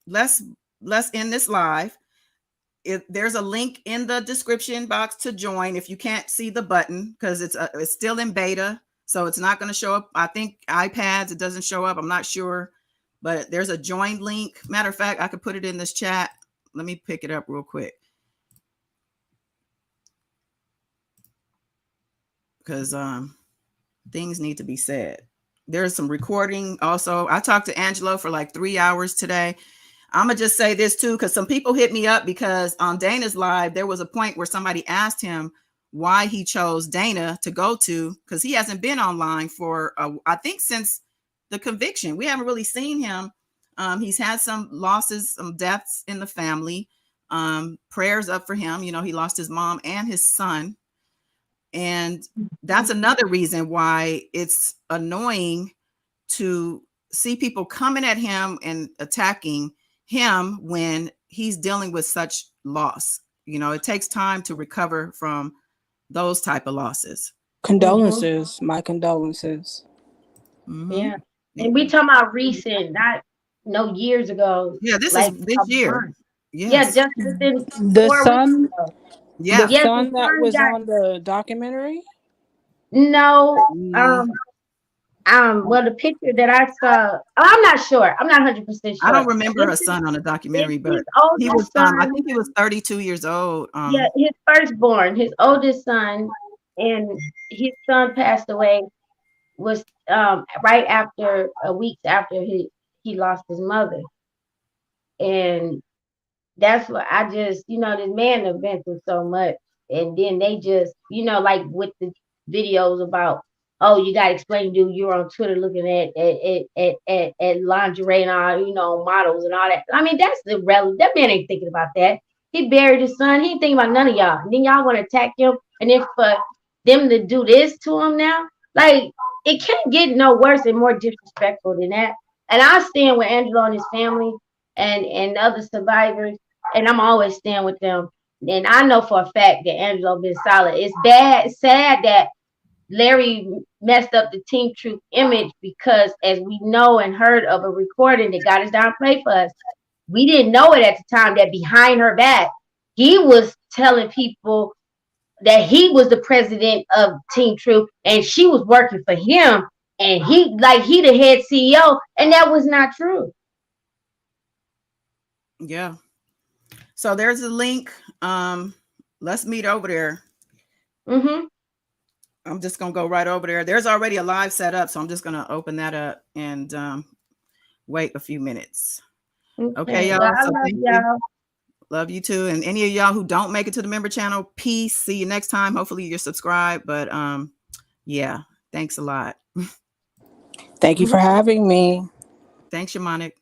S1: let's end this live. If there's a link in the description box to join, if you can't see the button, because it's still in beta. So it's not going to show up. I think iPads, it doesn't show up. I'm not sure, but there's a join link. Matter of fact, I could put it in this chat. Let me pick it up real quick. Because things need to be said. There's some recording also. I talked to Angelo for like 3 hours today. I'm going to just say this too, because some people hit me up because on Dana's live, there was a point where somebody asked him why he chose Dana to go to, because he hasn't been online for, I think, since the conviction. We haven't really seen him. He's had some losses, some deaths in the family. Prayers up for him. You know, he lost his mom and his son. And that's another reason why it's annoying to see people coming at him and attacking him when he's dealing with such loss. You know, it takes time to recover from those type of losses.
S5: Condolences. My condolences.
S4: Yeah. And we talking about recent, not no years ago.
S1: Yeah, this
S4: like
S1: is this year.
S4: Yes.
S1: Yes.
S4: Yeah, just within
S5: The
S4: 4
S5: son,
S4: weeks ago.
S1: Yeah.
S5: the
S4: Yes,
S5: son
S4: the
S5: that
S4: son
S5: was
S4: got
S5: on the documentary.
S4: no.
S5: No.
S4: Well, the picture that I saw, I'm not sure. I'm not 100% sure.
S1: I don't remember her
S4: It's his-
S1: son on the documentary,
S4: it's
S1: but
S4: his
S1: he
S4: oldest
S1: was
S4: son.
S1: I think he was 32 years old.
S4: Yeah, his firstborn, his oldest son, and his son passed away was right after weeks after he lost his mother. And that's what I just, this man have been through so much. And then they just, like with the videos about, oh, you gotta explain, dude, you're on Twitter looking at lingerie and all, models and all that. I mean, that's irrelevant. That man ain't thinking about that. He buried his son. He ain't thinking about none of y'all. And then y'all want to attack him. And then for them to do this to him now, like, it can't get no worse and more disrespectful than that. And I stand with Angelo and his family and other survivors, and I'm always stand with them. And I know for a fact that Angelo been solid. It's sad that Larry messed up the Team Truth image because, as we know and heard of a recording that got us down play for us, we didn't know it at the time that behind her back, he was telling people that he was the president of Team Truth and she was working for him, and he the head CEO, and that was not true.
S1: Yeah. So there's a link. Let's meet over there. I'm just gonna go right over there. There's already a live set up, so I'm just gonna open that up and wait a few minutes. Okay, y'all.
S4: Well, I
S1: So
S4: love
S1: thank
S4: y'all.
S1: you. Love you too. And any of y'all who don't make it to the member channel, peace. See you next time. Hopefully you're subscribed. But yeah, thanks a lot.
S5: Thank you for having me.
S1: Thanks, Shamanic.